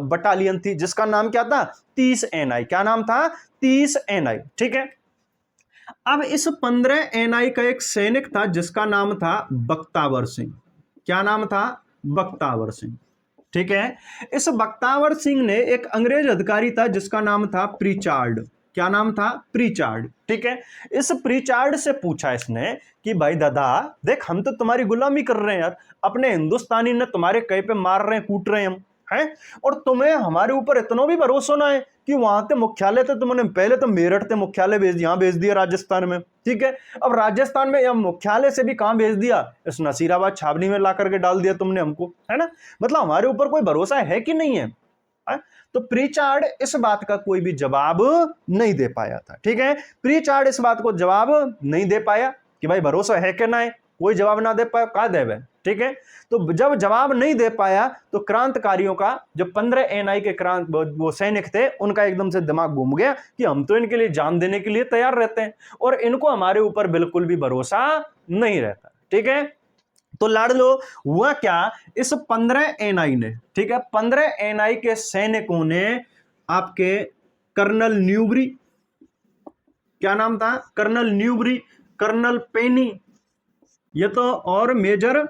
बटालियन थी जिसका नाम क्या था? 30 एनआई। क्या नाम था? 30 एनआई। ठीक है, अब इस 15 एनआई का एक सैनिक था जिसका नाम था बख्तावर सिंह। क्या नाम था? बख्तावर सिंह। ठीक है, इस बख्तावर सिंह ने एक अंग्रेज अधिकारी था जिसका नाम था प्रीचार्ड। क्या नाम था? प्रीचार्ड। ठीक है, इस प्रीचार्ड से पूछा इसने कि भाई दादा देख, हम तो तुम्हारी गुलामी कर रहे हैं यार, अपने हिंदुस्तानी ने तुम्हारे कई पे मार रहे हैं, कूट रहे हैं हम, हैं, और तुम्हें हमारे ऊपर इतना भी भरोसा ना है कि वहां ते मुख्यालय थे, तुमने पहले तो मेरठ ते मुख्यालय यहां भेज दिया राजस्थान में। ठीक है, अब राजस्थान में मुख्यालय से भी कहां भेज दिया? इस नसीराबाद छावनी में ला करके डाल दिया तुमने हमको, है ना। मतलब हमारे ऊपर कोई भरोसा है कि नहीं है? तो प्रीचार्ड इस बात का कोई भी जवाब नहीं दे पाया था। ठीक है, प्रीचार्ड इस बात को जवाब नहीं दे पाया कि भाई भरोसा है कि ना है, कोई जवाब ना दे पाया, कहा देवे। ठीक है, तो जब जवाब नहीं दे पाया तो क्रांतिकारियों का जो 15 एनआई के वो सैनिक थे, उनका एकदम से दिमाग घूम गया कि हम तो इनके लिए जान देने के लिए तैयार रहते हैं और इनको हमारे ऊपर बिल्कुल भी भरोसा नहीं रहता। ठीक है, तो लाडलो हुआ क्या, इस 15 एनआई ने, ठीक है, 15 एनआई के सैनिकों ने आपके कर्नल न्यूबरी, क्या नाम था? कर्नल न्यूबरी, कर्नल पेनी, ये तो, और मेजर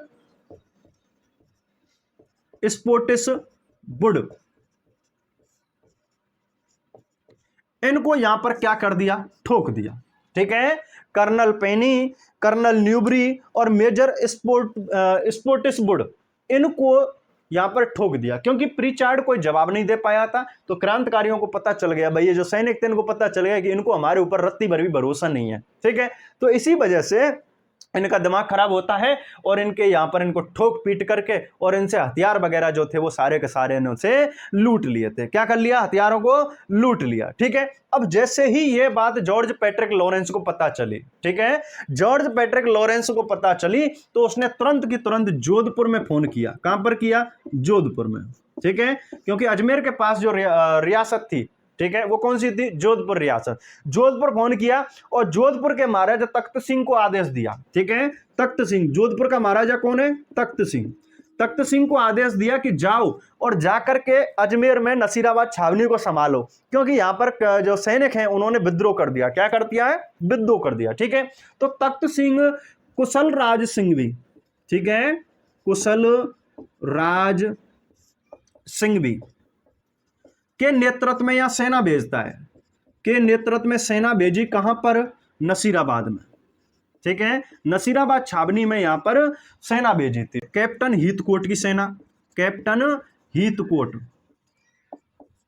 स्पोर्टिस वुड, इनको यहां पर क्या कर दिया? ठोक दिया। ठीक है। कर्नल पेनी, कर्नल न्यूबरी और मेजर स्पोर्टिसवुड, इनको यहां पर ठोक दिया, क्योंकि प्रीचार्ड कोई जवाब नहीं दे पाया था। तो क्रांतिकारियों को पता चल गया, भाई ये जो सैनिक थे इनको पता चल गया कि इनको हमारे ऊपर रत्ती भर भी भरोसा नहीं है, ठीक है। तो इसी वजह से इनका दिमाग खराब होता है और इनके यहां पर इनको ठोक पीट करके और इनसे हथियार वगैरह जो थे वो सारे के सारे इनसे लूट लिए थे। क्या कर लिया? हथियारों को लूट लिया, ठीक है। अब जैसे ही ये बात जॉर्ज पैट्रिक लॉरेंस को पता चली, ठीक है, जॉर्ज पैट्रिक लॉरेंस को पता चली तो उसने तुरंत की तुरंत जोधपुर में फोन किया। कहां पर किया? जोधपुर में, ठीक है, क्योंकि अजमेर के पास जो रियासत थी, ठीक है, वो कौन सी थी? जोधपुर रियासत। जोधपुर फोन किया और जोधपुर के महाराजा तख्त सिंह को आदेश दिया, ठीक है। तख्त सिंह, जोधपुर का महाराजा कौन है? तख्त सिंह। तख्त सिंह को आदेश दिया कि जाओ और जाकर के अजमेर में नसीराबाद छावनी को संभालो, क्योंकि यहां पर जो सैनिक हैं उन्होंने विद्रोह कर दिया। क्या कर दिया है? विद्रोह कर दिया, ठीक है। तो तख्त सिंह कुशल राज सिंघवी, ठीक है, कुशल राज सिंघवी के नेतृत्व में यहां सेना भेजता है, के नेतृत्व में सेना भेजी। कहां पर? नसीराबाद में, ठीक है, नसीराबाद छावनी में यहां पर सेना भेजी थी। कैप्टन हीथकोट की सेना, कैप्टन हीथकोट,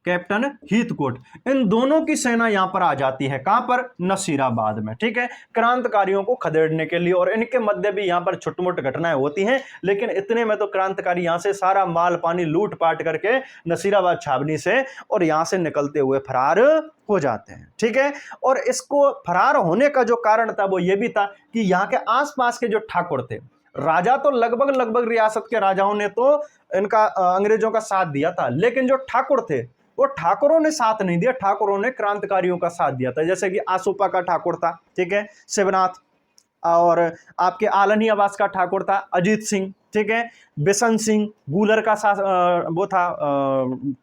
कैप्टन हीथकोट, इन दोनों की सेना यहां पर आ जाती है। कहां पर? नसीराबाद में, ठीक है, क्रांतिकारियों को खदेड़ने के लिए। और इनके मध्य भी यहां पर छोटी-मोटी घटनाएं होती हैं, लेकिन इतने में तो क्रांतिकारी यहां से सारा माल पानी लूट पाट करके नसीराबाद छावनी से और यहां से निकलते हुए फरार हो जाते हैं, ठीक है। और इसको फरार होने का जो कारण था वो ये भी था कि यहां के आसपास के जो ठाकुर थे, राजा तो लगभग रियासत के राजाओं ने तो इनका अंग्रेजों का साथ दिया था, लेकिन जो ठाकुर थे वो ठाकुरों ने साथ नहीं दिया, ठाकुरों ने क्रांतिकारियों का साथ दिया था। जैसे कि आसोपा का ठाकुर था, ठीक है, शिवनाथ, और आपके आलनी आवास का ठाकुर था अजीत सिंह, ठीक है, बिशन सिंह गूलर का वो था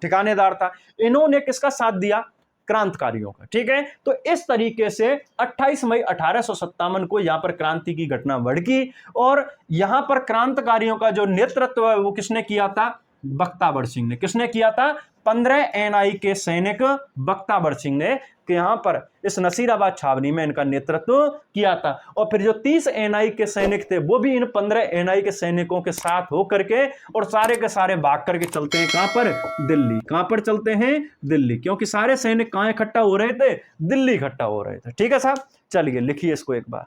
ठिकानेदार था। इन्होंने किसका साथ दिया? क्रांतिकारियों का, ठीक है। तो इस तरीके से 28 मई 1857 को यहां पर क्रांति की घटना भड़की और यहां पर क्रांतिकारियों का जो नेतृत्व है वो किसने किया था? बख्तावर सिंह ने। किसने किया था? 15 एनआई के सैनिक बख्तावर सिंह ने यहां पर इस नसीराबाद छावनी में इनका नेतृत्व किया था। और फिर जो 30 एनआई के सैनिक थे वो भी इन 15 एनआई के सैनिकों के साथ होकर के और सारे के सारे भाग करके चलते हैं। कहां पर? दिल्ली। कहां पर चलते हैं? दिल्ली, क्योंकि सारे सैनिक कहां इकट्ठा हो रहे थे? दिल्ली इकट्ठा हो रहे थे, ठीक है साहब। चलिए लिखिए इसको एक बार।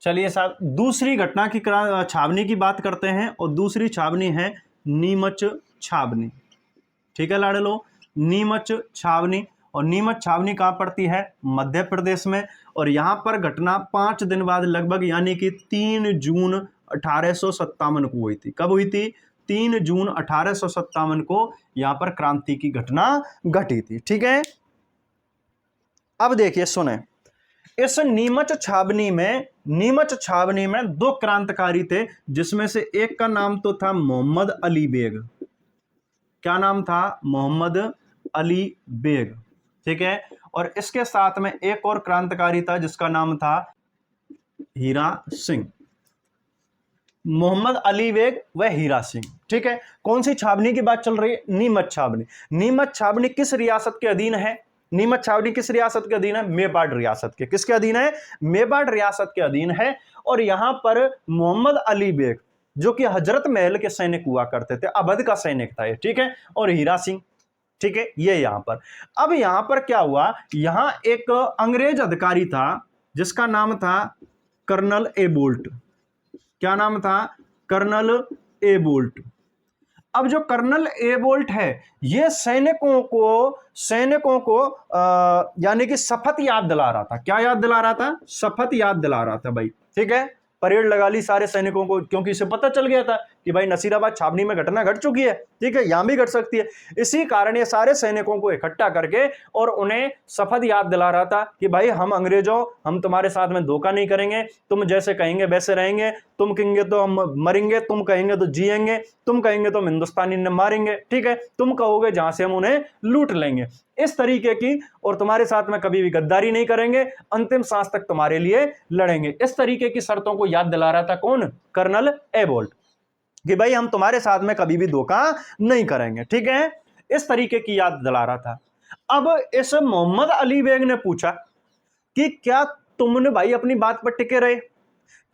चलिए साहब दूसरी घटना की छावनी की बात करते हैं और दूसरी छावनी है नीमच छावनी, ठीक है लाड़े लो, नीमच छावनी। और नीमच छावनी कहां पड़ती है? मध्य प्रदेश में। और यहां पर घटना 5 दिन बाद लगभग यानी कि 3 जून 1857 को हुई थी। कब हुई थी? 3 जून 1857 को यहां पर क्रांति की घटना घटी थी, ठीक है। अब देखिए सुने, इस नीमच छावनी में 2 क्रांतिकारी थे, जिसमें से एक का नाम तो था मोहम्मद अली बेग, क्या नाम था? मोहम्मद अली बेग। ठीक है, और इसके साथ में एक और क्रांतिकारी था जिसका नाम था हीरा सिंह। मोहम्मद अली बेग व हीरा सिंह। ठीक है, कौन सी छावनी की बात चल रही है? नीमच छावनी। नीमच छावनी किस रियासत के अधीन है? नीमच छावनी किस रियासत के अधीन है? मेवाड़ रियासत के। किसके अधीन है? मेवाड़ रियासत के अधीन है। और यहां पर मोहम्मद अली बेग जो कि हजरत महल के सैनिक हुआ करते थे, अवध का सैनिक था ये। ठीक है, और हीरा सिंह, ठीक है, ये यहां पर। अब यहां पर क्या हुआ, यहां एक अंग्रेज अधिकारी था जिसका नाम था कर्नल एबोल्ट। क्या नाम था? कर्नल एबोल्ट। अब जो कर्नल एबोल्ट है, ये सैनिकों को यानी कि शपथ याद दिला रहा था। क्या याद दिला रहा था? शपथ याद दिला रहा था भाई। ठीक है, परेड लगा ली सारे सैनिकों को, क्योंकि इसे पता चल गया था कि भाई नसीराबाद छावनी में घटना घट चुकी है। ठीक है, यहां भी घट सकती है। इसी कारण ये सारे सैनिकों को इकट्ठा करके और उन्हें शपथ याद दिला रहा था कि भाई हम अंग्रेजों, हम तुम्हारे साथ में धोखा नहीं करेंगे, तुम जैसे कहेंगे वैसे रहेंगे, तुम कहेंगे तो हम मरेंगे, तुम कहेंगे तो जिएंगे, तुम कहेंगे तो हम हिंदुस्तानी ने मारेंगे, ठीक है, तुम कहोगे जहां से हम उन्हें लूट लेंगे, इस तरीके की, और तुम्हारे साथ में कभी भी गद्दारी नहीं करेंगे, अंतिम सांस तक तुम्हारे लिए लड़ेंगे। इस तरीके की शर्तों को याद दिला रहा था कौन? कर्नल एबोल्ट, कि भाई हम तुम्हारे साथ में कभी भी धोखा नहीं करेंगे। ठीक है, इस तरीके की याद दिला रहा था। अब इस मोहम्मद अली बेग ने पूछा कि क्या तुमने भाई अपनी बात पर टिके रहे?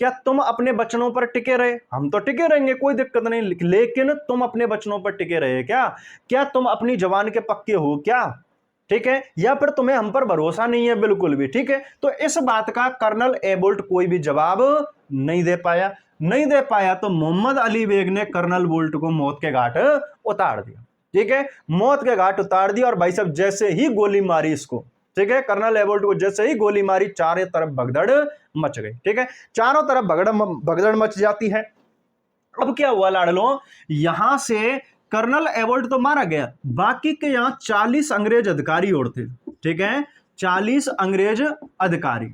क्या तुम अपने वचनों पर टिके रहे? हम तो टिके रहेंगे, कोई दिक्कत नहीं, लेकिन तुम अपने वचनों पर टिके रहे क्या? क्या तुम अपनी जवान के पक्के हो क्या? ठीक है, या फिर तुम्हें हम पर भरोसा नहीं है बिल्कुल भी? ठीक है, तो इस बात का कर्नल एबोल्ट कोई भी जवाब नहीं दे पाया। तो मोहम्मद अली बेग ने कर्नल बोल्ट को मौत के घाट उतार दिया। ठीक है, मौत के घाट उतार दिया, और भाई साहब जैसे ही गोली मारी इसको, ठीक है, कर्नल एबोल्ट को जैसे ही गोली मारी, चारों तरफ भगदड़ मच गई। ठीक है, चारों तरफ भगदड़ मच जाती है। अब क्या हुआ लाडलो, यहां से कर्नल एबोल्ट तो मारा गया, बाकी के यहां 40 अंग्रेज अधिकारी और थे। ठीक है, 40 अंग्रेज अधिकारी,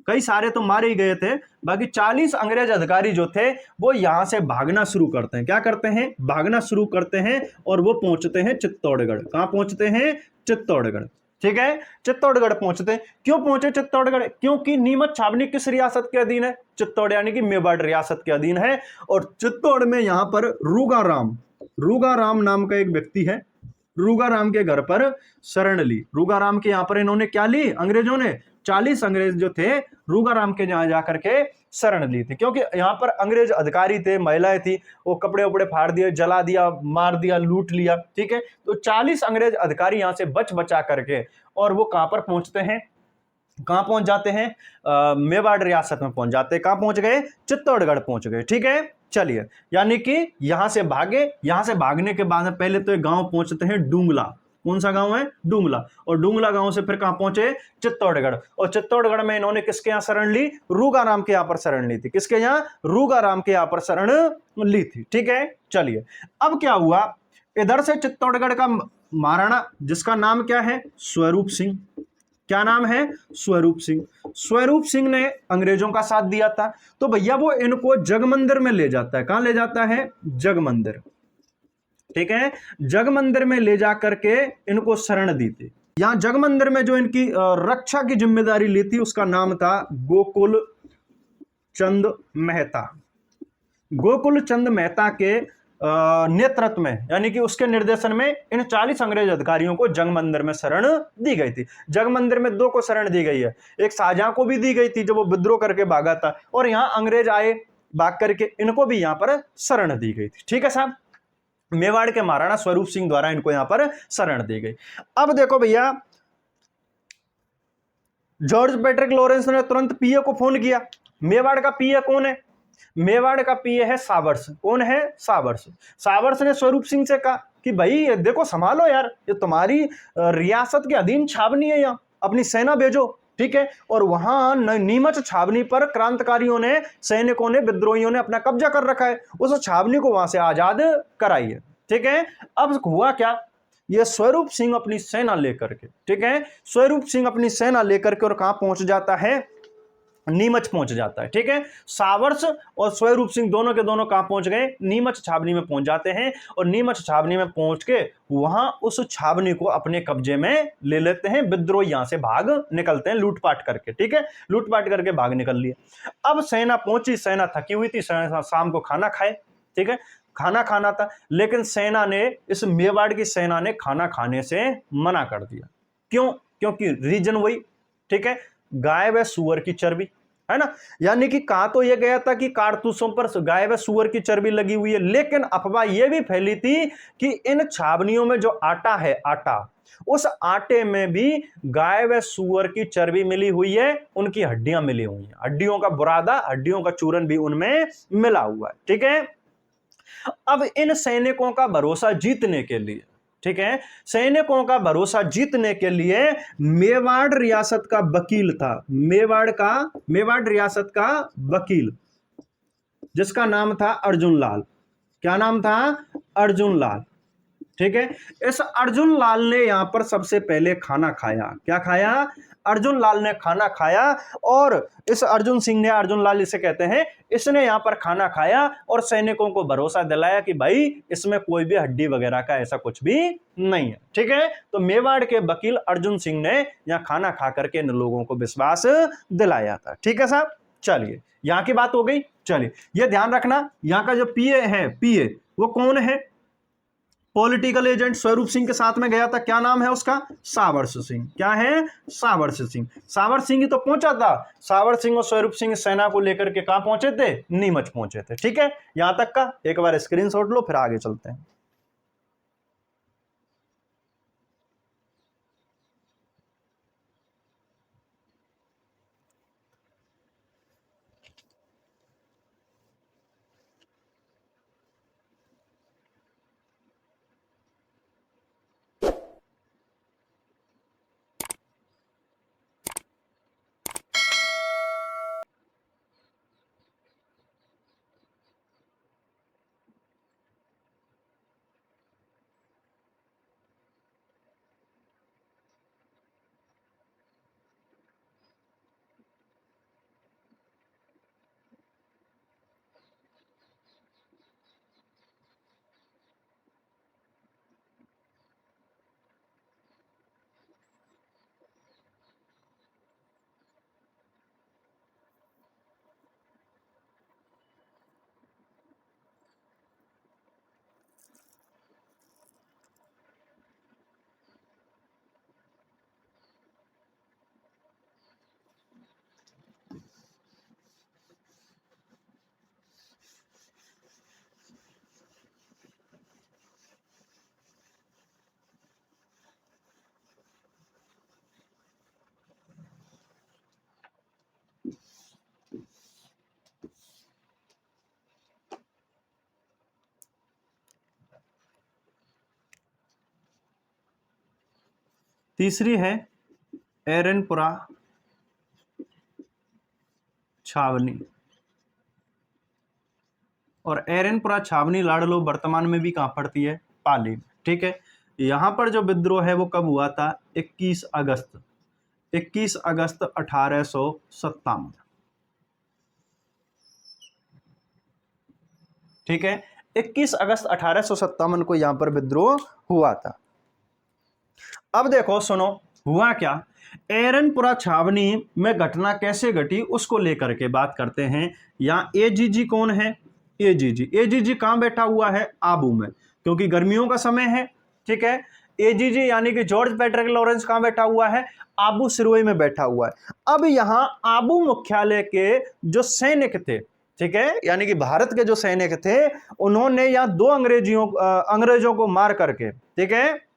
कई सारे तो मारे ही गए थे, बाकी 40 अंग्रेज अधिकारी जो थे वो यहां से भागना शुरू करते हैं। क्या करते हैं? भागना शुरू करते हैं, और वो पहुंचते हैं चित्तौड़गढ़। कहां पहुंचते हैं? चित्तौड़गढ़। ठीक है, चित्तौड़गढ़ पहुंचते हैं। क्यों पहुंचे चित्तौड़गढ़? क्योंकि नीमच छावनी किस रियासत के अधीन है? चित्तौड़ यानी कि मेवाड़ रियासत के अधीन है। और चित्तौड़ में यहां पर रूगाराम नाम का एक व्यक्ति है, रूगाराम के घर पर शरण ली। रूगाराम के यहां पर इन्होंने क्या ली? अंग्रेजों ने 40 अंग्रेज जो थे रूगाराम के यहां जाकर के शरण ली थी, क्योंकि यहां पर अंग्रेज अधिकारी थे, महिलाएं थी, वो कपड़े उपड़े फाड़ दिए, जला दिया, मार दिया, लूट लिया। ठीक है, तो 40 अंग्रेज अधिकारी यहां से बच बचा करके, और वो कहां पर पहुंचते हैं? कहां पहुंच जाते हैं? मेवाड़ रियासत में पहुंच जाते हैं। कहां पहुंच गए? चित्तौड़गढ़ पहुंच गए। ठीक है, चलिए, यानी कि यहां से भागे, यहां से भागने के बाद पहले तो एक गांव पहुंचते हैं डूंगला। कौन सा गांव है? डूंगला। और डूंगला गांव से फिर कहां पहुंचे? चित्तौड़गढ़। और चित्तौड़गढ़ में इन्होंने किसके यहां शरण ली? रूगाराम के यहां पर शरण ली थी। किसके यहां? रूगाराम के यहां पर शरण ली थी। ठीक है, चलिए, अब क्या हुआ, इधर से चित्तौड़गढ़ का महाराणा जिसका नाम क्या है? स्वरूप सिंह। क्या नाम है? स्वरूप सिंह। स्वरूप सिंह ने अंग्रेजों का साथ दिया था, तो भैया वो इनको जगमंदिर में ले जाता है। कहां ले जाता है? जगमंदिर। ठीक है, जगमंदिर में ले जाकर के इनको शरण दी थी। यहां जगमंदिर में जो इनकी रक्षा की जिम्मेदारी ली थी उसका नाम था गोकुल चंद मेहता। गोकुल चंद मेहता के नेतृत्व में, यानी कि उसके निर्देशन में, इन 40 अंग्रेज अधिकारियों को जगमंदिर में शरण दी गई थी। जगमंदिर में 2 को शरण दी गई है, एक शाहजहां को भी दी गई थी जब वो विद्रोह करके भागा था, और यहां अंग्रेज आए भाग करके, इनको भी यहां पर शरण दी गई थी। ठीक है साहब, मेवाड़ के महाराणा स्वरूप सिंह द्वारा इनको यहां पर शरण दी गई। अब देखो भैया, जॉर्ज पैट्रिक लॉरेंस ने तुरंत पीए को फोन किया। मेवाड़ का पीए कौन है? मेवाड़ का पीए है साबर्स। कौन है? साबर्स। साबर्स ने स्वरूप सिंह से कहा कि भाई देखो, संभालो यार, ये तुम्हारी रियासत के अधीन छावनी है, यहाँ अपनी सेना भेजो। ठीक है, और वहां नीमच छावनी पर क्रांतिकारियों ने, सैनिकों ने, विद्रोहियों ने अपना कब्जा कर रखा है, उस छावनी को वहां से आजाद कराइए। ठीक है, अब हुआ क्या, ये स्वरूप सिंह अपनी सेना लेकर के, ठीक है, स्वरूप सिंह अपनी सेना लेकर के और कहां पहुंच जाता है? नीमच पहुंच जाता है। ठीक है, सावर्स और स्वरूप सिंह दोनों के दोनों कहां पहुंच गए, नीमच छावनी में पहुंच जाते हैं और नीमच छावनी में पहुंच के वहां उस छावनी को अपने कब्जे में ले लेते हैं। विद्रोही यहां से भाग निकलते हैं लूटपाट करके। ठीक है, लूटपाट करके भाग निकल लिए। अब सेना पहुंची, सेना थकी हुई थी, सेना शाम को खाना खाए। ठीक है, खाना खाना था, लेकिन सेना ने, इस मेवाड़ की सेना ने खाना खाने से मना कर दिया। क्यों? क्योंकि रीजन वही, ठीक है, गाय व सुअर की चर्बी, है ना। यानी कि कहा तो यह गया था कि कारतूसों पर गाय व सुअर की चर्बी लगी हुई है, लेकिन अफवाह यह भी फैली थी कि इन छावनियों में जो आटा है, आटा, उस आटे में भी गाय व सुअर की चर्बी मिली हुई है, उनकी हड्डियां मिली हुई हैं, हड्डियों का बुरादा, हड्डियों का चूरन भी उनमें मिला हुआ है। ठीक है, अब इन सैनिकों का भरोसा जीतने के लिए, ठीक है, सैनिकों का भरोसा जीतने के लिए मेवाड़ रियासत का वकील था, मेवाड़ रियासत का वकील, जिसका नाम था अर्जुन लाल। क्या नाम था? अर्जुन लाल। ठीक है, इस अर्जुन लाल ने यहां पर सबसे पहले खाना खाया। क्या खाया? अर्जुन लाल ने खाना खाया, और इस अर्जुन सिंह ने, अर्जुन लाल इसे कहते हैं, इसने यहां पर खाना खाया और सैनिकों को भरोसा दिलाया कि भाई इसमें कोई भी हड्डी वगैरह का ऐसा कुछ भी नहीं है। ठीक है, तो मेवाड़ के वकील अर्जुन सिंह ने यहां खाना खा करके इन लोगों को विश्वास दिलाया था। ठीक है साहब, चलिए यहां की बात हो गई। चलिए यह ध्यान रखना, यहां का जो पीए है, पीए वो कौन है? पॉलिटिकल एजेंट स्वरूप सिंह के साथ में गया था, क्या नाम है उसका? सावर्स सिंह। क्या है? सावर्स सिंह। सावर्स सिंह ही तो पहुंचा था। सावर्स सिंह और स्वरूप सिंह सेना को लेकर के कहां पहुंचे थे? नीमच पहुंचे थे। ठीक है, यहां तक का एक बार स्क्रीनशॉट लो, फिर आगे चलते हैं। तीसरी है एरनपुरा छावनी, और एरनपुरा छावनी लाडलो वर्तमान में भी कहां पड़ती है? पाली। ठीक है, यहां पर जो विद्रोह है वो कब हुआ था? 21 अगस्त 1857। ठीक है, 21 अगस्त 1857 को यहां पर विद्रोह हुआ था। अब देखो, सुनो हुआ क्या। एरनपुरा छावनी में घटना कैसे घटी उसको लेकर के बात करते हैं। यहां एजीजी कौन है? एजीजी कहां बैठा हुआ है? आबू में, क्योंकि गर्मियों का समय है। ठीक है, एजीजी यानी कि जॉर्ज पैट्रिक लॉरेंस कहां बैठा हुआ है? आबू सिरोही में बैठा हुआ है। अब यहां आबू मुख्यालय के जो सैनिक थे, ठीक है, यानी कि भारत के जो सैनिक थे, उन्होंने यहां दो अंग्रेजों को मार करके, ठीक है,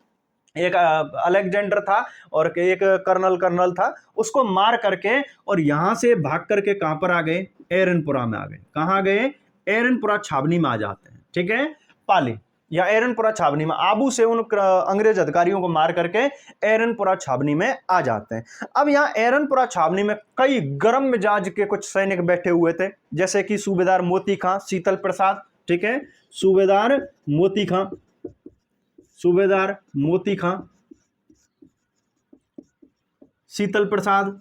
एक अलेक्जेंडर था और एक कर्नल था, उसको मार करके और यहां से भाग करके कहां पर आ गए? एरनपुरा में आ गए। कहां गए? एरनपुरा छावनी में आ जाते हैं। ठीक है, पाली या एरनपुरा छावनी में आबू से उन अंग्रेज अधिकारियों को मार करके एरनपुरा छावनी में आ जाते हैं। अब यहां एरनपुरा छावनी में कई गर्म मिजाज के कुछ सैनिक बैठे हुए थे, जैसे कि सूबेदार मोती खां, शीतल प्रसाद। ठीक है, सूबेदार मोती खां, शीतल प्रसाद,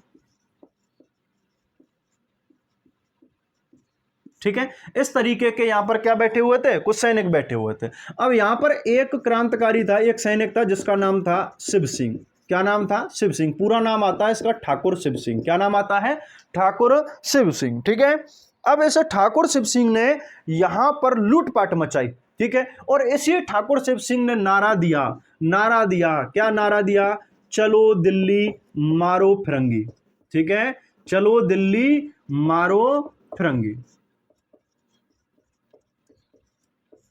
ठीक है, इस तरीके के यहां पर क्या बैठे हुए थे, कुछ सैनिक बैठे हुए थे। अब यहां पर एक क्रांतिकारी था, एक सैनिक था जिसका नाम था शिव सिंह। क्या नाम था? शिव सिंह। पूरा नाम आता है इसका ठाकुर शिव सिंह। क्या नाम आता है? ठाकुर शिव सिंह। ठीक है, अब ऐसे ठाकुर शिव सिंह ने यहां पर लूटपाट मचाई। ठीक है, और इसी ठाकुर शिव सिंह ने नारा दिया। क्या नारा दिया? चलो दिल्ली मारो फिरंगी। ठीक है, चलो दिल्ली मारो फिरंगी।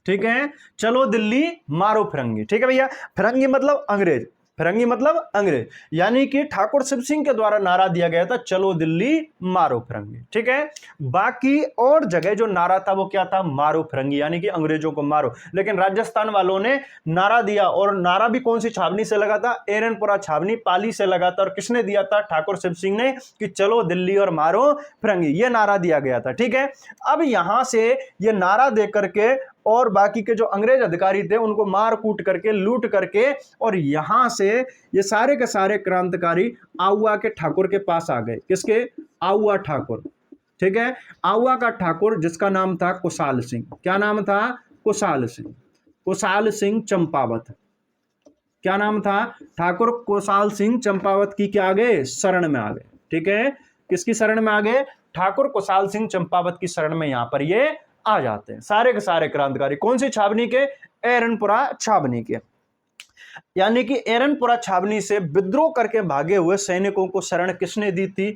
ठीक है, चलो दिल्ली मारो फिरंगी। ठीक है भैया, फिरंगी मतलब अंग्रेज, फिरंगी मतलब अंग्रेज, यानी कि ठाकुर शिव सिंह के द्वारा नारा दिया गया था चलो दिल्ली मारो फिरंगी। ठीक है, बाकी और जगह जो नारा था वो क्या था? मारो फिरंगी, यानी कि अंग्रेजों को मारो। लेकिन राजस्थान वालों ने नारा दिया, और नारा भी कौन सी छावनी से लगा था? एरनपुरा छावनी, पाली से लगा था। और किसने दिया था? ठाकुर शिव सिंह ने, कि चलो दिल्ली और मारो फिरंगी, ये नारा दिया गया था। ठीक है, अब यहां से ये नारा दे करके और बाकी के जो अंग्रेज अधिकारी थे उनको मार कूट करके, लूट करके, और यहां से ये सारे के सारे क्रांतिकारी आउआ के ठाकुर के पास आ गए। किसके? आउआ ठाकुर। ठीक है, आउआ का ठाकुर जिसका नाम था कुशाल सिंह। क्या नाम था? कुशाल सिंह। कुशाल सिंह चंपावत। क्या नाम था? ठाकुर कुशाल सिंह चंपावत की क्या आ गए? शरण में आ गए। ठीक है, किसकी शरण में आ गए? ठाकुर कुशाल सिंह चंपावत की शरण में यहां पर ये आ जाते हैं सारे के सारे क्रांतिकारी। कौन सी छावनी के? एरनपुरा छावनी के। यानी कि एरनपुरा छावनी से विद्रोह करके भागे हुए सैनिकों को शरण किसने दी थी?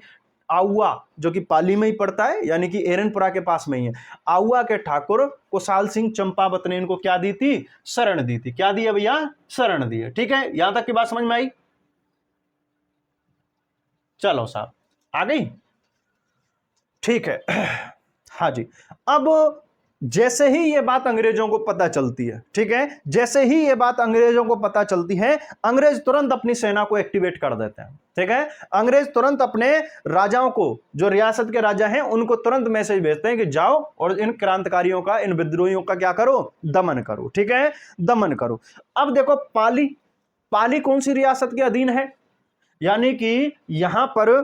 आउआ, जो कि पाली में ही पड़ता है, यानी कि एरनपुरा के पास में ही है। आउआ के ठाकुर कुशाल सिंह चंपावत ने इनको क्या दी थी? शरण दी थी। क्या दिया भैया? शरण दी है। ठीक है, यहां तक की बात समझ में आई? चलो साहब, आ गई? ठीक है। हाँ जी, अब जैसे ही ये बात अंग्रेजों को पता चलती है, ठीक है, जैसे ही ये बात अंग्रेजों को पता चलती है, अंग्रेज तुरंत अपनी सेना को एक्टिवेट कर देते हैं। ठीक है, अंग्रेज तुरंत अपने राजाओं को, जो रियासत के राजा हैं, उनको तुरंत मैसेज भेजते हैं कि जाओ और इन क्रांतिकारियों का, इन विद्रोहियों का क्या करो? दमन करो। ठीक है, दमन करो। अब देखो, पाली, पाली कौन सी रियासत के अधीन है? यानी कि यहां पर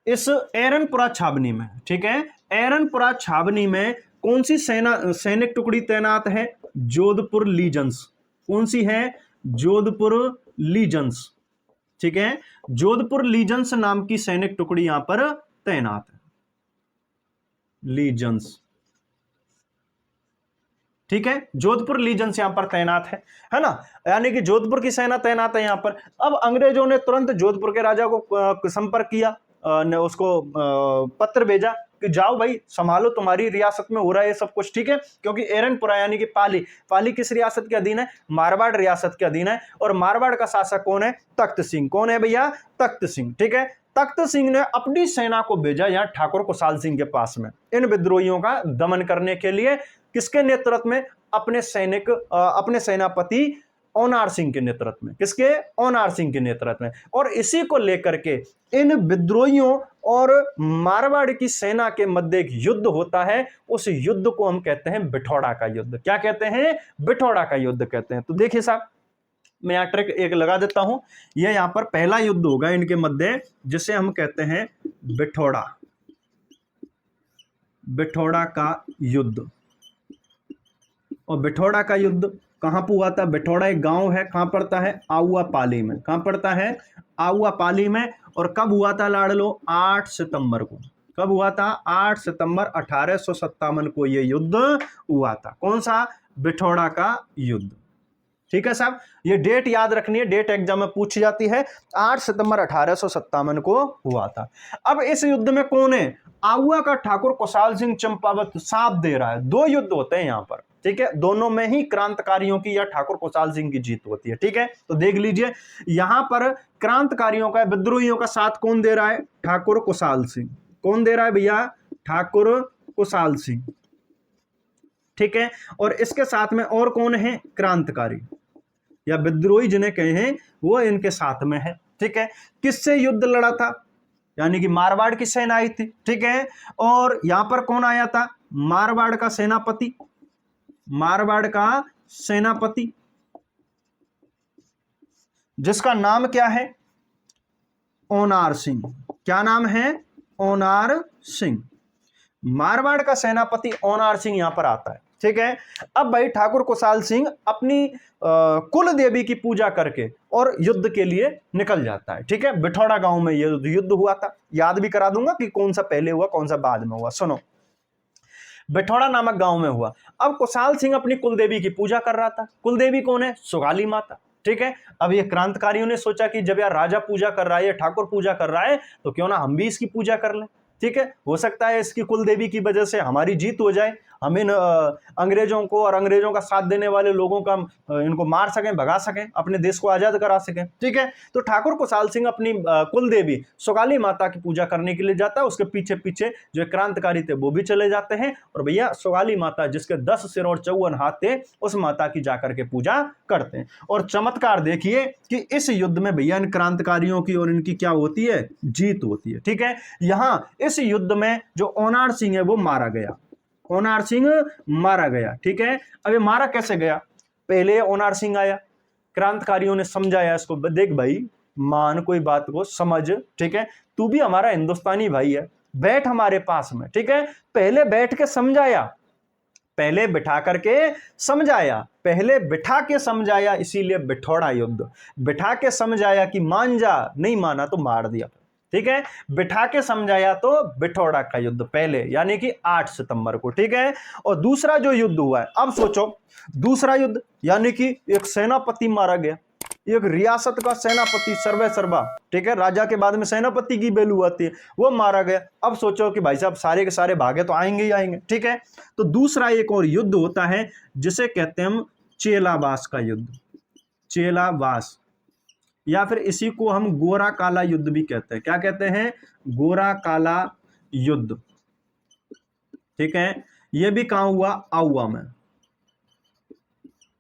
इस एरनपुरा छावनी में, ठीक है, एरनपुरा छावनी में कौन सी सेना, सैनिक टुकड़ी तैनात है? जोधपुर लीजेंस। कौन सी है? जोधपुर लीजेंस। ठीक है, जोधपुर लीजेंस नाम की सैनिक टुकड़ी यहां पर तैनात है। लीजेंस। ठीक है, जोधपुर लीजेंस यहां पर तैनात है ना, यानी कि जोधपुर की सेना तैनात है यहां पर। अब अंग्रेजों ने तुरंत जोधपुर के राजा को संपर्क किया, ने उसको पत्र भेजा कि जाओ भाई, संभालो, तुम्हारी रियासत में हो रहा है ये सब कुछ। ठीक है, क्योंकि एरनपुरा यानी कि पाली, पाली किस रियासत के अधीन है? मारवाड़ रियासत के अधीन है। और मारवाड़ का शासक कौन है? तख्त सिंह। कौन है भैया? तख्त सिंह। ठीक है, तख्त सिंह ने अपनी सेना को भेजा यहां ठाकुर कुशाल सिंह के पास में, इन विद्रोहियों का दमन करने के लिए। किसके नेतृत्व में? अपने सैनिक, अपने सेनापति ओनार सिंह के नेतृत्व में। किसके? ओनार सिंह के नेतृत्व में। और इसी को लेकर के इन विद्रोहियों और मारवाड़ की सेना के मध्य एक युद्ध होता है। उस युद्ध को हम कहते हैं बिठौड़ा का युद्ध। क्या कहते हैं? बिठौड़ा का युद्ध कहते हैं। तो देखिए साहब, मैं यहां ट्रिक एक लगा देता हूं। यह यहां पर पहला युद्ध होगा इनके मध्य, जिसे हम कहते हैं बिठौड़ा, बिठौड़ा का युद्ध। और बिठौड़ा का युद्ध कहां पर हुआ था? बिठौड़ा एक गांव है, कहां पड़ता है? आउआ पाली में। कहां पड़ता है? आउआ पाली में। और कब हुआ था लाडलो? 8 सितंबर को। कब हुआ था? 8 सितंबर 1857 को यह युद्ध हुआ था। कौन सा? बिठौड़ा का युद्ध। ठीक है साहब, ये डेट याद रखनी है, डेट एग्जाम में पूछी जाती है। 8 सितंबर 1857 को हुआ था। अब इस युद्ध में कौन है? आउआ का ठाकुर कुशाल सिंह चंपावत साथ दे रहा है। दो युद्ध होते हैं यहां पर। ठीक है, दोनों में ही क्रांतिकारियों की या ठाकुर कुशाल सिंह की जीत होती है। ठीक है, तो देख लीजिए, यहां पर क्रांतिकारियों का, विद्रोहियों का साथ कौन दे रहा है? ठाकुर कुशाल सिंह। कौन दे रहा है भैया? ठाकुर कुशाल सिंह। ठीक है, और इसके साथ में और कौन है? क्रांतिकारी या विद्रोही जिन्हें कहे हैं, वो इनके साथ में है। ठीक है, किससे युद्ध लड़ा था? यानी कि मारवाड़ की सेना आई थी। ठीक है, और यहां पर कौन आया था? मारवाड़ का सेनापति, मारवाड़ का सेनापति, जिसका नाम क्या है? ओनार सिंह। क्या नाम है? ओनार सिंह, मारवाड़ का सेनापति ओनार सिंह यहां पर आता है। ठीक है, अब भाई ठाकुर कुशाल सिंह अपनी कुल देवी की पूजा करके और युद्ध के लिए निकल जाता है। ठीक है, बिठौड़ा गांव में ये युद्ध हुआ था, याद भी करा दूंगा कि कौन सा पहले हुआ कौन सा बाद में हुआ। सुनो, बिठौड़ा नामक गांव में हुआ। अब कुशाल सिंह अपनी कुलदेवी की पूजा कर रहा था। कुलदेवी कौन है? सुगाली माता। ठीक है, अब ये क्रांतिकारियों ने सोचा कि जब यार राजा पूजा कर रहा है, ये ठाकुर पूजा कर रहा है, तो क्यों ना हम भी इसकी पूजा कर लें। ठीक है, हो सकता है इसकी कुलदेवी की वजह से हमारी जीत हो जाए, हम इन अंग्रेजों को और अंग्रेजों का साथ देने वाले लोगों का इनको मार सकें, भगा सकें, अपने देश को आजाद करा सकें। ठीक है, तो ठाकुर कुशाल सिंह अपनी कुलदेवी सुगाली माता की पूजा करने के लिए जाता है। उसके पीछे पीछे जो क्रांतिकारी थे वो भी चले जाते हैं, और भैया सुगाली माता जिसके 10 सिर और 54 हाथ थे, उस माता की जाकर के पूजा करते हैं। और चमत्कार देखिए कि इस युद्ध में भैया इन क्रांतिकारियों की और इनकी क्या होती है? जीत होती है। ठीक है, यहां इस युद्ध में जो ओनार सिंह है वो मारा गया, ओनार सिंह मारा गया। ठीक है, अब ये मारा कैसे गया? पहले ओनार सिंह आया, क्रांतिकारियों ने समझाया इसको, देख भाई मान कोई बात को समझ, ठीक है, तू भी हमारा हिंदुस्तानी भाई है, बैठ हमारे पास में। ठीक है, पहले बैठ के समझाया, पहले बिठा करके समझाया, पहले बिठा के समझाया, इसीलिए बिठौड़ा युद्ध। बिठा के समझाया कि मान जा, नहीं माना तो मार दिया। ठीक है, बिठा के समझाया तो बिठौड़ा का युद्ध पहले, यानी कि 8 सितंबर को। ठीक है, और दूसरा जो युद्ध हुआ है, अब सोचो दूसरा युद्ध, यानी कि एक सेनापति मारा गया, एक रियासत का सेनापति सर्वे सर्वा, ठीक है, राजा के बाद में सेनापति की वैल्यू आती है, वो मारा गया। अब सोचो कि भाई साहब सारे के सारे भागे तो आएंगे ही आएंगे। ठीक है, तो दूसरा एक और युद्ध होता है जिसे कहते हैं हम चेलावास का युद्ध, चेलावास, या फिर इसी को हम गोरा काला युद्ध भी कहते हैं। क्या कहते हैं? गोरा काला युद्ध। ठीक है, यह भी कहां हुआ? आउवा में,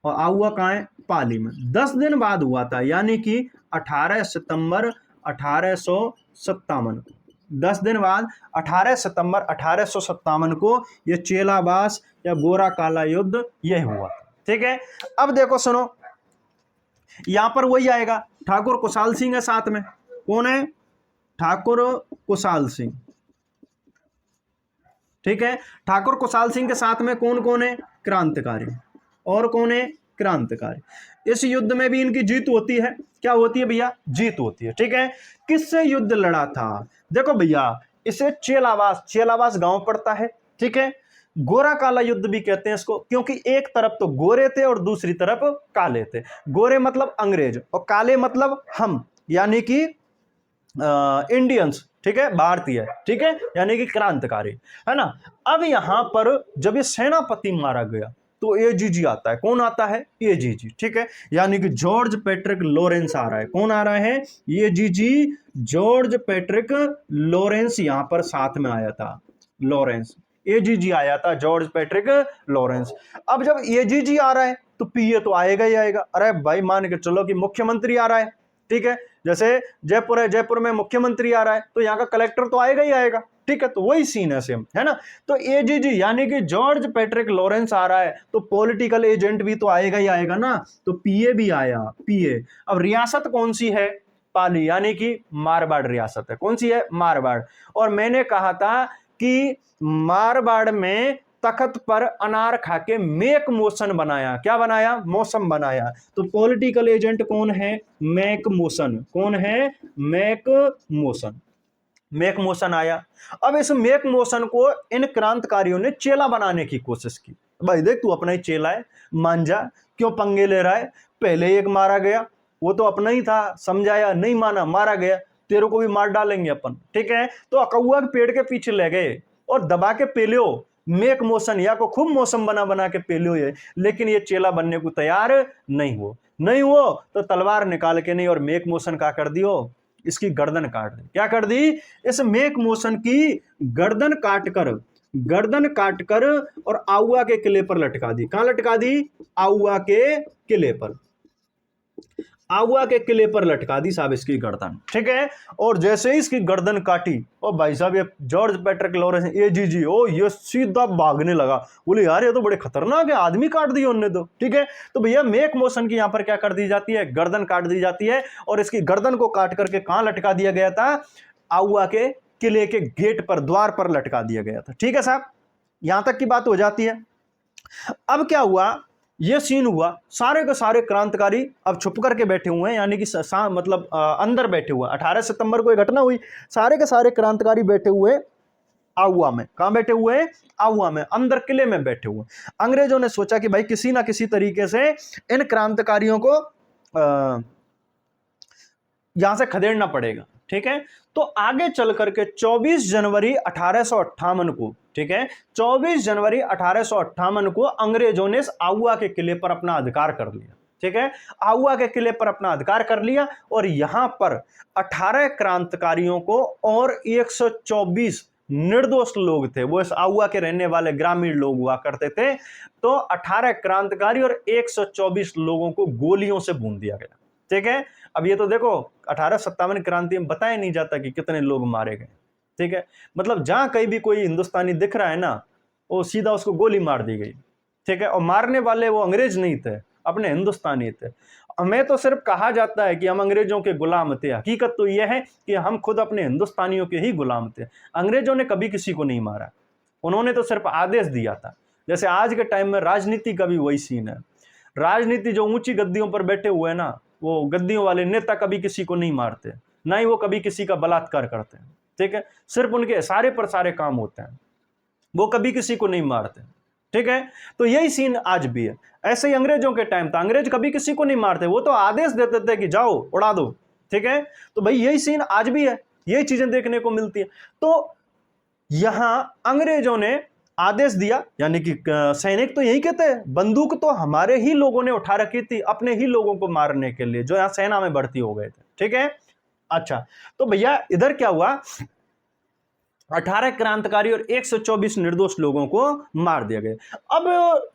और आउवा कहां है? पाली में। 10 दिन बाद हुआ था, यानी कि 18 सितंबर 1857, 10 दिन बाद 18 सितंबर 1857 को यह चेलावास या गोरा काला युद्ध यह हुआ। ठीक है, अब देखो सुनो, यहां पर वही आएगा, ठाकुर कुशाल सिंह है साथ में। कौन है? ठाकुर कुशाल सिंह। ठीक है, ठाकुर कुशाल सिंह के साथ में कौन कौन है? क्रांतिकारी। और कौन है? क्रांतिकारी। इस युद्ध में भी इनकी जीत होती है। क्या होती है भैया? जीत होती है। ठीक है, किससे युद्ध लड़ा था? देखो भैया, इसे चेलावास, चेलावास गांव पड़ता है। ठीक है, गोरा काला युद्ध भी कहते हैं इसको, क्योंकि एक तरफ तो गोरे थे और दूसरी तरफ काले थे। गोरे मतलब अंग्रेज और काले मतलब हम, यानी कि इंडियंस। ठीक है, भारतीय। ठीक है, यानी कि क्रांतिकारी, है ना। अब यहां पर जब ये सेनापति मारा गया तो एजीजी आता है। कौन आता है? एजीजी। ठीक है, यानी कि जॉर्ज पैट्रिक लॉरेंस आ रहा है। कौन आ रहा है? एजीजी जॉर्ज पैट्रिक लॉरेंस यहां पर साथ में आया था। लॉरेंस, एजीजी आया था, जॉर्ज पैट्रिक लॉरेंस। अब जब एजीजी आ रहा है तो पीए तो आएगा ही आएगा। अरे भाई मान के चलो कि मुख्यमंत्री आ रहा है, ठीक है, जैसे जयपुर है, जयपुर में मुख्यमंत्री आ रहा है तो यहाँ का कलेक्टर तो आएगा ही आएगा। ठीक है, तो वही सीन है सेम, है ना। तो एजीजी यानी कि जॉर्ज पैट्रिक लॉरेंस आ रहा है तो पॉलिटिकल एजेंट भी तो आएगा ही आएगा ना, तो पीए भी आया, पीए। अब रियासत कौन सी है? पाली, यानी कि मारवाड़ रियासत है। कौन सी है? मारवाड़। और मैंने कहा था कि मारवाड़ में तख्त पर अनार खा के मेक मोशन बनाया। क्या बनाया? मौसम बनाया। तो पॉलिटिकल एजेंट कौन है? McMahon. कौन है? Mac motion. मैक मोशन आया। अब इस मैक मोशन को इन क्रांतिकारियों ने चेला बनाने की कोशिश की। भाई देख, तू अपना ही चेला है, मान जा, क्यों पंगे ले रहा है? पहले एक मारा गया, वो तो अपना ही था, समझाया, नहीं माना, मारा गया, तेरे को भी मार डालेंगे अपन। ठीक है, तो अकौआ के पेड़ के पीछे ले गए और दबा के पेलियो, मेक मोशन या को खूब मौसम बना बना के पेलियो ये, लेकिन ये चेला बनने को तैयार नहीं हो तो तलवार निकाल के नहीं, और मेक मोशन का कर दियो, इसकी गर्दन काट दी। क्या कर दी? इस मेक मोशन की गर्दन काट कर और आउआ के किले पर लटका दी। कहां लटका दी? आउआ के किले पर, आउआ के किले पर लटका दी साहब इसकी गर्दन। ठीक है, और जैसे ही इसकी गर्दन काटी, और भाई साहब ये जॉर्ज पैट्रिक लॉरेंस एजीजी, ओ ये सीधा भागने लगा। बोले यार ये तो बड़े खतरनाक है, आदमी काट दिए उनने तो। ठीक है, तो भैया मेक मोशन की यहां पर क्या कर दी जाती है? गर्दन काट दी जाती है, और इसकी गर्दन को काट करके कहां लटका दिया गया था? आउआ के किले के गेट पर, द्वार पर लटका दिया गया था। ठीक है साहब, यहां तक की बात हो जाती है। अब क्या हुआ, ये सीन हुआ, सारे के सारे क्रांतिकारी अब छुप करके बैठे हुए हैं, यानी कि मतलब अंदर बैठे हुए हैं। 18 सितंबर को ये घटना हुई, सारे के सारे क्रांतिकारी बैठे हुए आहुआ में। कहां बैठे हुए हैं? आहुआ में, अंदर किले में बैठे हुए। अंग्रेजों ने सोचा कि भाई किसी ना किसी तरीके से इन क्रांतिकारियों को यहां से खदेड़ना पड़ेगा। ठीक है, तो आगे चल करके 24 जनवरी 1858 को, ठीक है, 24 जनवरी 1858 को अंग्रेजों ने इस आहुआ के किले पर अपना अधिकार कर लिया। ठीक है, आहुआ के किले पर अपना अधिकार कर लिया और यहां पर 18 क्रांतिकारियों को और 124 निर्दोष लोग थे, वो इस आहुआ के रहने वाले ग्रामीण लोग हुआ करते थे। तो 18 क्रांतिकारी और 124 लोगों को गोलियों से भून दिया गया। ठीक है, अब ये तो देखो 1857 क्रांति में बताया नहीं जाता कि कितने लोग मारे गए। ठीक है, मतलब जहां कहीं भी कोई हिंदुस्तानी दिख रहा है ना, वो सीधा उसको गोली मार दी गई। ठीक है, और मारने वाले वो अंग्रेज नहीं थे, अपने हिंदुस्तानी थे। हमें तो सिर्फ कहा जाता है कि हम अंग्रेजों के गुलाम थे, हकीकत तो यह है कि हम खुद अपने हिंदुस्तानियों के ही गुलाम थे। अंग्रेजों ने कभी किसी को नहीं मारा, उन्होंने तो सिर्फ आदेश दिया था। जैसे आज के टाइम में राजनीति का भी वही सीन है। राजनीति जो ऊंची गद्दियों पर बैठे हुए हैं ना, वो गद्दियों वाले नेता कभी किसी को नहीं मारते, ना ही वो कभी किसी का बलात्कार करते हैं। ठीक है, सिर्फ उनके सारे पर सारे काम होते हैं, वो कभी किसी को नहीं मारते। ठीक है, तो यही सीन आज भी है। ऐसे ही अंग्रेजों के टाइम था, अंग्रेज कभी किसी को नहीं मारते, वो तो आदेश देते थे कि जाओ उड़ा दो। ठीक है, तो भाई यही सीन आज भी है, यही चीजें देखने को मिलती है। तो यहां अंग्रेजों ने आदेश दिया, यानी कि सैनिक तो यही कहते हैं, बंदूक तो हमारे ही लोगों ने उठा रखी थी अपने ही लोगों को मारने के लिए, जो यहां सेना में भर्ती हो गए थे। ठीक है, अच्छा, तो भैया इधर क्या हुआ, 18 क्रांतिकारी और 124 निर्दोष लोगों को मार दिया गया। अब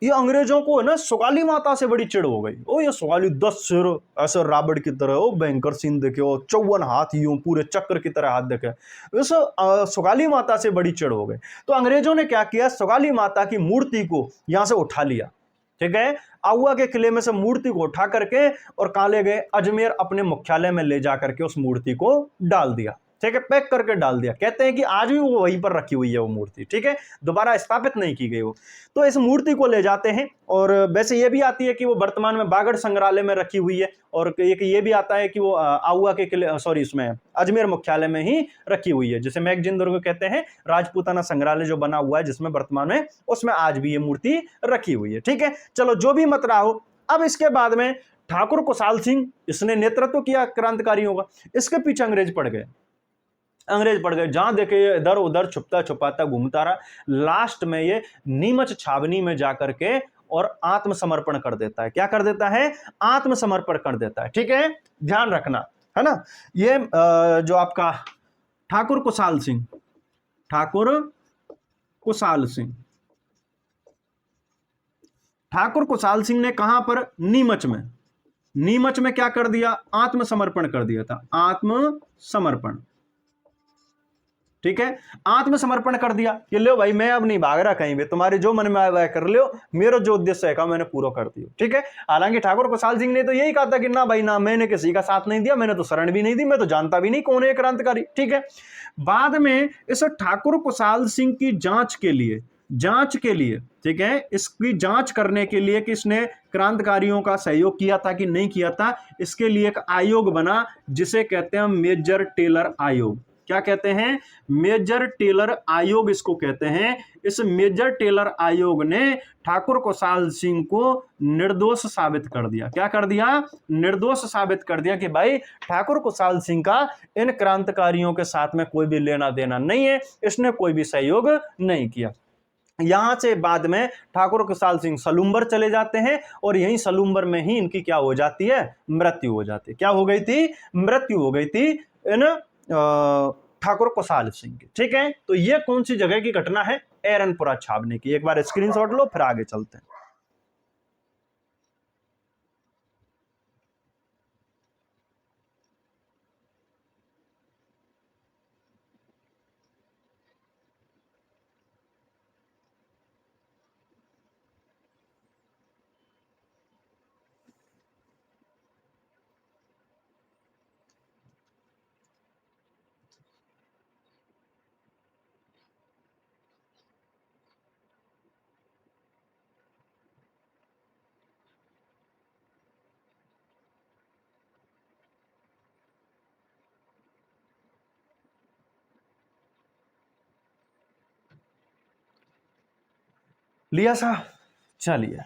ये अंग्रेजों को है ना सुगाली माता से बड़ी चिढ़ हो गई। ओ ये सुगाली 10 सिर ऐसे रावण की तरह, ओ भयंकर सीन देखे, ओ 54 हाथ यूं पूरे चक्र की तरह हाथ देखे, इस सुगाली माता से बड़ी चिढ़ हो गई। तो अंग्रेजों ने क्या किया, सुगाली माता की मूर्ति को यहां से उठा लिया। ठीक है, आहुआ के किले में से मूर्ति को उठा करके और कहां ले गए, अजमेर अपने मुख्यालय में ले जाकर के उस मूर्ति को डाल दिया। ठीक है, पैक करके डाल दिया। कहते हैं कि आज भी वो वहीं पर रखी हुई है वो मूर्ति। ठीक है, दोबारा स्थापित नहीं की गई वो। तो इस मूर्ति को ले जाते हैं, और वैसे ये भी आती है कि वो वर्तमान में बागड़ संग्रहालय में रखी हुई है, और एक ये भी आता है कि वो आहुआ के किले, सॉरी, इसमें अजमेर मुख्यालय में ही रखी हुई है, जिसे मैगजीन दुर्ग कहते हैं, राजपूताना संग्रहालय जो बना हुआ है जिसमें वर्तमान में, उसमें आज भी ये मूर्ति रखी हुई है। ठीक है, चलो जो भी मत रहा हो। अब इसके बाद में ठाकुर कुशाल सिंह, इसने नेतृत्व किया क्रांतिकारियों का, इसके पीछे अंग्रेज पड़ गए। अंग्रेज पड़ गए, जहां देखे इधर उधर छुपता छुपाता घूमता रहा। लास्ट में ये नीमच छावनी में जाकर के और आत्मसमर्पण कर देता है। क्या कर देता है? आत्मसमर्पण कर देता है। ठीक है, ध्यान रखना है ना। ये जो आपका ठाकुर कुशाल सिंह, ठाकुर कुशाल सिंह, ठाकुर कुशाल सिंह ने कहां पर? नीमच में। नीमच में क्या कर दिया? आत्मसमर्पण कर दिया था, आत्मसमर्पण। ठीक है, आत्मसमर्पण कर दिया कि लो भाई मैं अब नहीं भाग रहा कहीं भी, तुम्हारे जो मन में आया वह कर लो, मेरा जो उद्देश्य है मैंने पूरा कर दिया। ठीक है, हालांकि ठाकुर कुशाल सिंह ने तो यही कहा था कि ना भाई ना, मैंने किसी का साथ नहीं दिया, मैंने तो शरण भी नहीं दी, मैं तो जानता भी नहीं कौन है क्रांतिकारी। ठीक है, बाद में इस ठाकुर कुशाल सिंह की जांच के लिए, ठीक है, इसकी जांच करने के लिए कि इसने क्रांतिकारियों का सहयोग किया था कि नहीं किया था, इसके लिए एक आयोग बना जिसे कहते हैं मेजर टेलर आयोग। क्या कहते हैं? मेजर टेलर आयोग इसको कहते हैं। इस मेजर टेलर आयोग ने ठाकुर कुशाल सिंह को निर्दोष साबित कर दिया। क्या कर दिया? निर्दोष साबित कर दिया कि भाई ठाकुर कुशाल सिंह का इन क्रांतिकारियों के साथ में कोई भी लेना देना नहीं है, इसने कोई भी सहयोग नहीं किया। यहां से बाद में ठाकुर कुशाल सिंह सलूम्बर चले जाते हैं, और यहीं सलूम्बर में ही इनकी क्या हो जाती है? मृत्यु हो जाती है। क्या हो गई थी? मृत्यु हो गई थी इन ठाकुर कुशाल सिंह की। ठीक है, तो ये कौन सी जगह की घटना है? एरनपुरा छावनी की। एक बार स्क्रीनशॉट लो, फिर आगे चलते हैं। लिया सा, चलिए।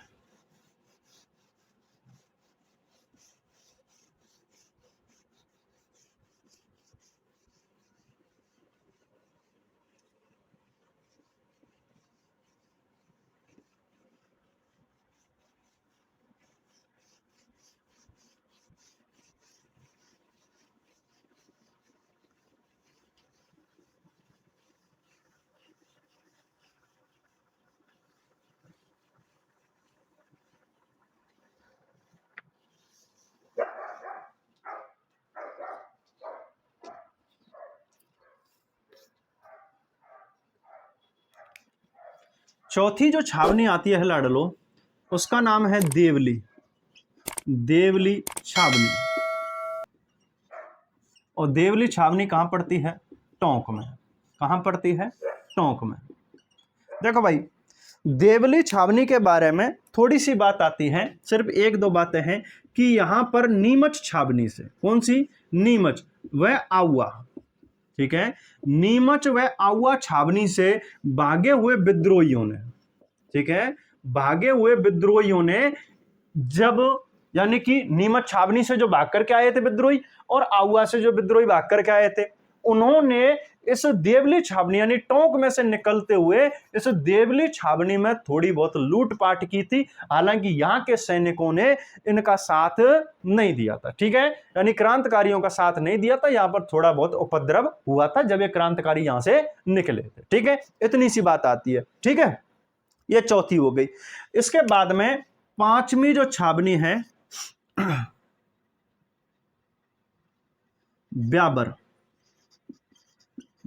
चौथी जो छावनी आती है लाडलो, उसका नाम है देवली, देवली छावनी। और देवली छावनी कहां पड़ती है? टोंक में। कहां पड़ती है? टोंक में। देखो भाई, देवली छावनी के बारे में थोड़ी सी बात आती है, सिर्फ एक दो बातें हैं कि यहां पर नीमच छावनी से, कौन सी? नीमच व आउआ, ठीक है, नीमच व आउआ छावनी से भागे हुए विद्रोहियों ने, ठीक है, भागे हुए विद्रोहियों ने जब, यानी कि नीमच छावनी से जो भाग करके आए थे विद्रोही और आउआ से जो विद्रोही भाग करके आए थे, उन्होंने इस देवली छावनी यानी टोंक में से निकलते हुए इस देवली छावनी में थोड़ी बहुत लूटपाट की थी। हालांकि यहां के सैनिकों ने इनका साथ नहीं दिया था, ठीक है, यानी क्रांतिकारियों का साथ नहीं दिया था। यहां पर थोड़ा बहुत उपद्रव हुआ था जब ये क्रांतिकारी यहां से निकले थे, ठीक है, इतनी सी बात आती है, ठीक है। ये चौथी हो गई। इसके बाद में पांचवी जो छावनी है ब्याबर,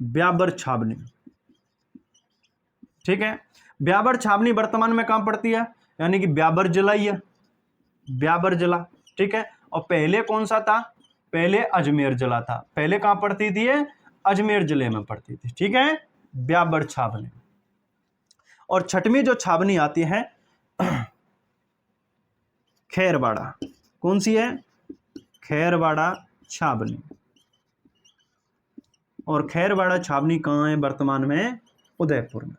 ब्याबर छावनी, ठीक है। ब्याबर छावनी वर्तमान में कहां पड़ती है? यानी कि ब्याबर जिला ही है, ब्याबर जिला, ठीक है। और पहले कौन सा था? पहले अजमेर जिला था। पहले कहां पड़ती थी? अजमेर जिले में पड़ती थी, ठीक है, ब्याबर छावनी। और छठवीं जो छावनी आती है खैरवाड़ा, कौन सी है? खैरवाड़ा छावनी। और खैरवाड़ा छावनी कहां है वर्तमान में? उदयपुर में,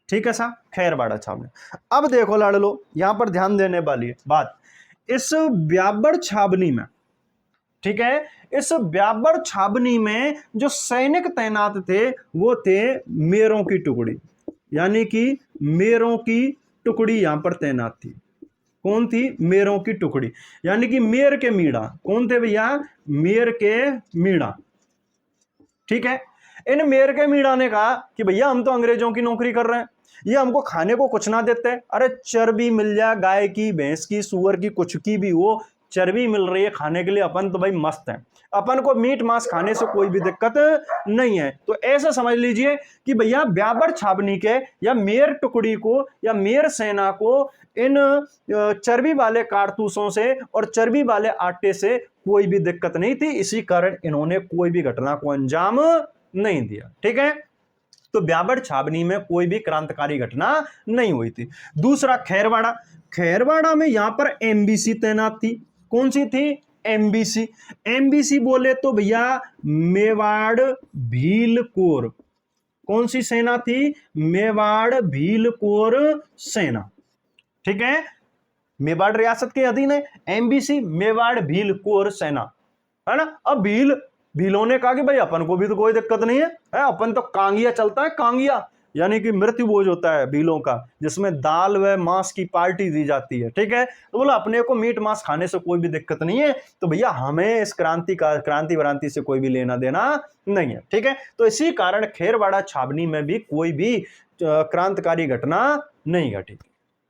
ठीक है साहब, खैरवाड़ा छावनी। अब देखो लाडलो, यहां पर ध्यान देने वाली बात, इस ब्याबर छावनी में, ठीक है, इस ब्याबर छावनी में जो सैनिक तैनात थे वो थे मेरों की टुकड़ी, यानी कि मेरों की टुकड़ी यहां पर तैनात थी। कौन थी? मेरों की टुकड़ी, यानी कि मेर के मीणा। कौन थे भैया? मेर के मीणा, ठीक है। इन मेर के मीणा ने कहा कि भैया हम तो अंग्रेजों की नौकरी कर रहे हैं, ये हमको खाने को कुछ ना देते, अरे चर्बी मिल जाए, गाय की, भैंस की, सुअर की, कुछ की भी हो, चर्बी मिल रही है खाने के लिए, अपन तो भाई मस्त हैं, अपन को मीट मांस खाने से कोई भी दिक्कत नहीं है। तो ऐसा समझ लीजिए कि भैया ब्याबर छावनी के या मेर टुकड़ी को या मेर सेना को इन चर्बी वाले कारतूसों से और चर्बी वाले आटे से कोई भी दिक्कत नहीं थी, इसी कारण इन्होंने कोई भी घटना को अंजाम नहीं दिया, ठीक है। तो ब्याबर छावनी में कोई भी क्रांतिकारी घटना नहीं हुई थी। दूसरा खैरवाड़ा, खैरवाड़ा में यहां पर एमबीसी तैनात थी। कौन सी थी? एमबीसी। एमबीसी बोले तो भैया मेवाड़ भील कोर। कौन सी सेना थी? मेवाड़ भील कोर सेना, ठीक है, मेवाड़ रियासत के अधीन है। एमबीसी मेवाड़ भील कोर सेना, है ना। अब भीलों ने कहा कि भाई अपन को भी तो कोई दिक्कत नहीं है, अपन तो कांगिया चलता है, कांगिया यानी कि मृत्यु भोज होता है भीलों का, जिसमें दाल व मांस की पार्टी दी जाती है, ठीक है। तो बोला अपने को मीट मांस खाने से कोई भी दिक्कत नहीं है, तो भैया हमें इस क्रांति व्रांति से कोई भी लेना देना नहीं है, ठीक है। तो इसी कारण खैरवाड़ा छावनी में भी कोई भी क्रांतिकारी घटना नहीं घटी।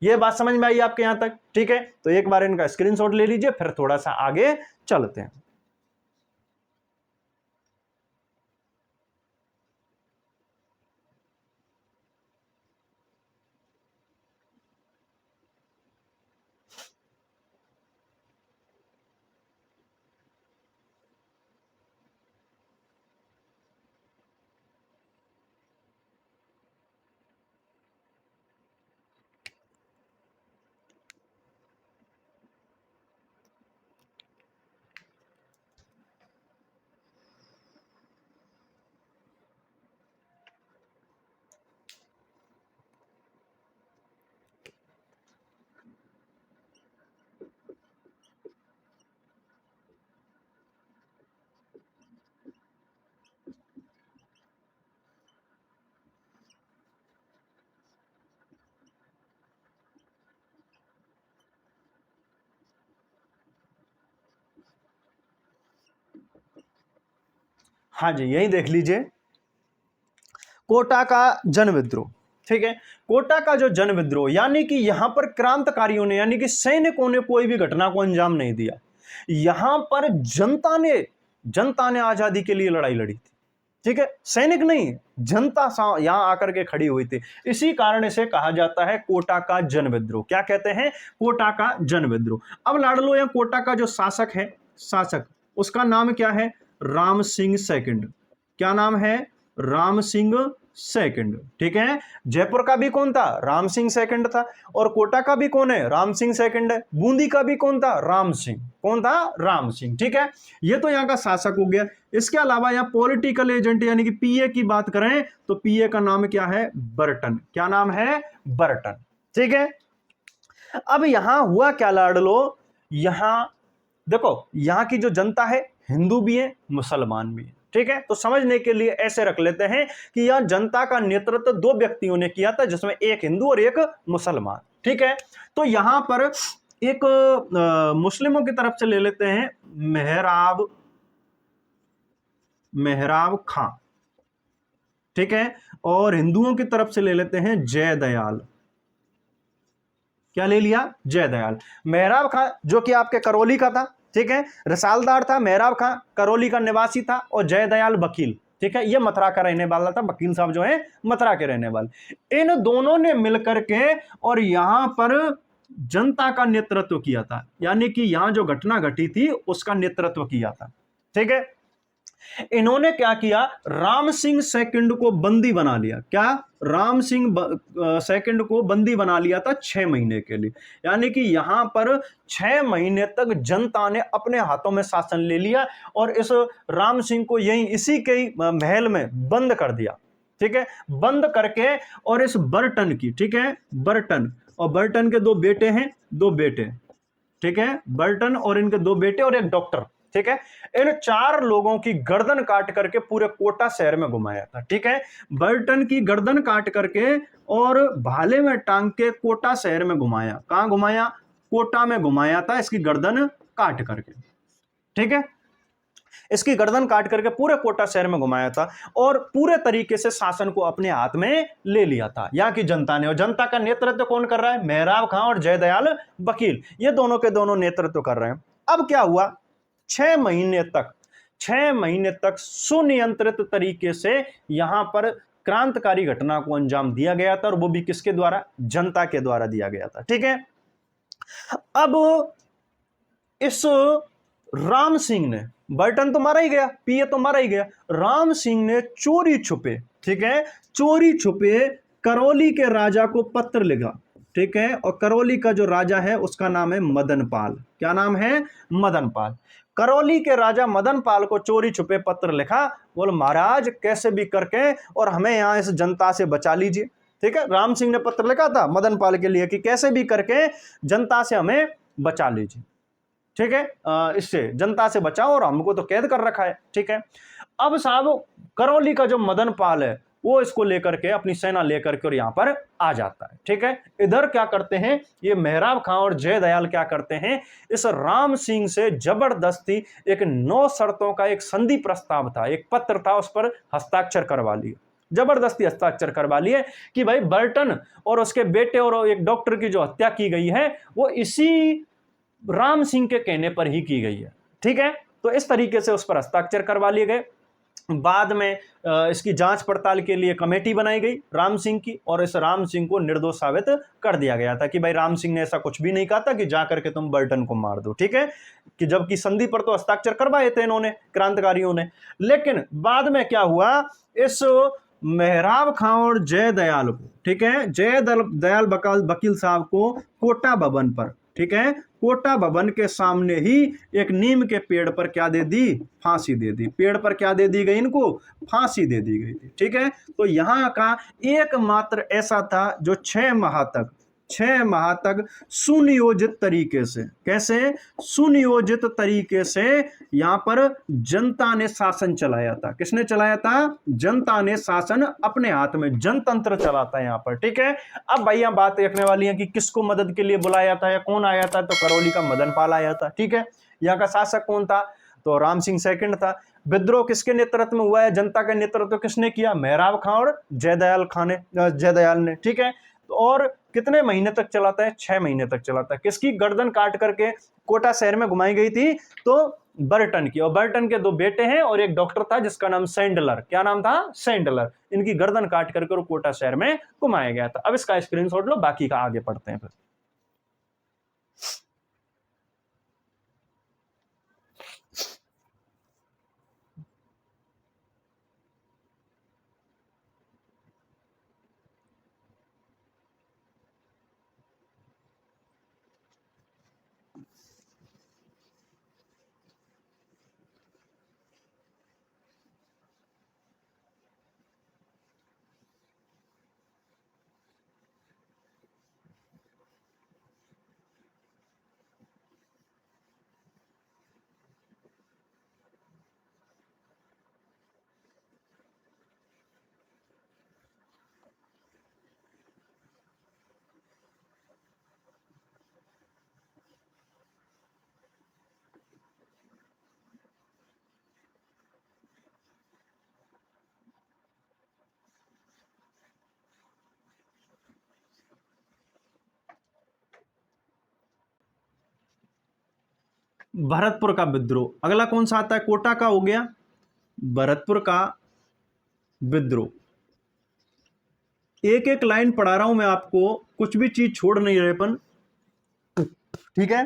ये बात समझ में आई आपके यहां तक? ठीक है, तो एक बार इनका स्क्रीनशॉट ले लीजिए, फिर थोड़ा सा आगे चलते हैं। हाँ जी, यही देख लीजिए, कोटा का जन विद्रोह। ठीक है, कोटा का जो जन विद्रोह, यानी कि यहां पर क्रांतिकारियों ने, यानी कि सैनिकों ने कोई भी घटना को अंजाम नहीं दिया। यहां पर जनता ने आजादी के लिए लड़ाई लड़ी थी। ठीक है, सैनिक नहीं, जनता यहां आकर के खड़ी हुई थी। इसी कारण इसे कहा जाता है कोटा का जन विद्रोह। क्या कहते हैं? कोटा का जन विद्रोह। अब लाडलो या कोटा का जो शासक उसका नाम क्या है? राम सिंह सेकंड। क्या नाम है? राम सिंह सेकंड। ठीक है, जयपुर का भी कौन था? राम सिंह सेकंड था। और कोटा का भी कौन है? राम सिंह सेकंड है। बूंदी का भी कौन था? राम सिंह। कौन था? राम सिंह। ठीक है, ये तो यहाँ का शासक हो गया। इसके अलावा यहाँ पॉलिटिकल एजेंट यानी कि पीए की बात करें तो पीए का नाम क्या है? बर्टन। क्या नाम है? बर्टन। ठीक है, अब यहां हुआ क्या लाडलो, यहां देखो, यहां की जो जनता है हिंदू भी है, मुसलमान भी है। ठीक है, तो समझने के लिए ऐसे रख लेते हैं कि यह जनता का नेतृत्व दो व्यक्तियों ने किया था, जिसमें एक हिंदू और एक मुसलमान। ठीक है, तो यहां पर एक मुस्लिमों की तरफ से ले लेते हैं मेहराब खां। ठीक है, और हिंदुओं की तरफ से ले लेते हैं जयदयाल। क्या ले लिया? जयदयाल। मेहराब खां जो कि आपके करौली का था। ठीक है, रसालदार था। मेहराब खां करौली का निवासी था। और जयदयाल वकील। ठीक है, ये मथुरा का रहने वाला था। वकील साहब जो है मथुरा के रहने वाले। इन दोनों ने मिलकर के और यहां पर जनता का नेतृत्व किया था, यानी कि यहां जो घटना घटी थी उसका नेतृत्व किया था। ठीक है, इन्होंने क्या किया? राम सिंह सेकंड को बंदी बना लिया। क्या? राम सिंह सेकंड को बंदी बना लिया था 6 महीने के लिए। यानी कि यहां पर 6 महीने तक जनता ने अपने हाथों में शासन ले लिया और इस राम सिंह को यहीं इसी के महल में बंद कर दिया। ठीक है, बंद करके, और इस बर्टन की, ठीक है, बर्टन, और बर्टन के 2 बेटे हैं, 2 बेटे। ठीक है, बर्टन और इनके 2 बेटे और एक डॉक्टर। ठीक है, इन 4 लोगों की गर्दन काट करके पूरे कोटा शहर में घुमाया था। ठीक है, बर्टन की गर्दन काट करके और भाले में टांग के कोटा शहर में घुमाया। कहां घुमाया? कोटा में घुमाया था, इसकी गर्दन काट करके। ठीक है, इसकी गर्दन काट करके पूरे कोटा शहर में घुमाया था और पूरे तरीके से शासन को अपने हाथ में ले लिया था यहाँ की जनता ने। और जनता का नेतृत्व कौन कर रहा है? मेहराब खां और जयदयाल वकील, ये दोनों के दोनों नेतृत्व कर रहे हैं। अब क्या हुआ? 6 महीने तक सुनियंत्रित तरीके से यहां पर क्रांतिकारी घटना को अंजाम दिया गया था, और वो भी किसके द्वारा? जनता के द्वारा दिया गया था। ठीक है, अब इस राम सिंह ने, बर्टन तो मारा ही गया, पीए तो मारा ही गया, राम सिंह ने चोरी छुपे, ठीक है, चोरी छुपे करौली के राजा को पत्र लिखा। ठीक है, और करौली का जो राजा है उसका नाम है मदनपाल। क्या नाम है? मदनपाल। करौली के राजा मदनपाल को चोरी छुपे पत्र लिखा, बोल महाराज कैसे भी करके और हमें यहां इस जनता से बचा लीजिए। ठीक है, राम सिंह ने पत्र लिखा था मदनपाल के लिए कि कैसे भी करके जनता से हमें बचा लीजिए। ठीक है, इससे जनता से बचाओ और हमको तो कैद कर रखा है। ठीक है, अब साहब करौली का जो मदनपाल है वो इसको लेकर के, अपनी सेना लेकर के और यहां पर आ जाता है। ठीक है, इधर क्या करते हैं ये मेहराब खां और जयदयाल, क्या करते हैं, इस राम सिंह से जबरदस्ती एक 9 शर्तों का एक संधि प्रस्ताव था, एक पत्र था, उस पर हस्ताक्षर करवा लिए, जबरदस्ती हस्ताक्षर करवा लिए कि भाई बर्टन और उसके बेटे और एक डॉक्टर की जो हत्या की गई है वो इसी राम सिंह के कहने पर ही की गई है। ठीक है, तो इस तरीके से उस पर हस्ताक्षर करवा लिए गए। बाद में इसकी जांच पड़ताल के लिए कमेटी बनाई गई राम सिंह की, और इस राम सिंह को निर्दोष साबित कर दिया गया था कि भाई राम सिंह ने ऐसा कुछ भी नहीं कहा था कि जाकर के तुम बर्टन को मार दो। ठीक है, कि जबकि संधि पर तो हस्ताक्षर करवाए थे इन्होंने, क्रांतिकारियों ने। लेकिन बाद में क्या हुआ, इस मेहराब खां और जयदयाल को, ठीक है, जयदयाल वकील साहब को कोटा भवन पर, ठीक है, कोटा भवन के सामने ही एक नीम के पेड़ पर क्या दे दी? फांसी दे दी। पेड़ पर क्या दे दी गई? इनको फांसी दे दी गई थी। ठीक है, तो यहां का एकमात्र ऐसा था जो 6 माह तक सुनियोजित तरीके से, कैसे? सुनियोजित तरीके से यहां पर जनता ने शासन चलाया था। किसने चलाया था? जनता ने शासन अपने हाथ में, जनतंत्र चला था यहां पर। ठीक है, अब भाई यहां बात देखने वाली है कि किसको मदद के लिए बुलाया था या कौन आया था, तो करौली का मदनपाल आया था। ठीक है, यहाँ का शासक कौन था? तो राम सिंह सेकंड था। विद्रोह किसके नेतृत्व में हुआ है, जनता का नेतृत्व किसने किया, मेहराब खां और जयदयाल ने, ठीक है। और कितने महीने तक चलाता है, 6 महीने तक चलाता है। किसकी गर्दन काट करके कोटा शहर में घुमाई गई थी, तो बर्टन की। और बर्टन के 2 बेटे हैं और एक डॉक्टर था जिसका नाम सैंडलर, क्या नाम था, सैंडलर। इनकी गर्दन काट करके और कोटा शहर में घुमाया गया था। अब इसका स्क्रीनशॉट लो, बाकी का आगे पढ़ते हैं फिर। भरतपुर का विद्रोह, अगला कौन सा आता है, कोटा का हो गया, भरतपुर का विद्रोह। एक एक लाइन पढ़ा रहा हूं मैं आपको, कुछ भी चीज छोड़ नहीं रहे अपन, ठीक है।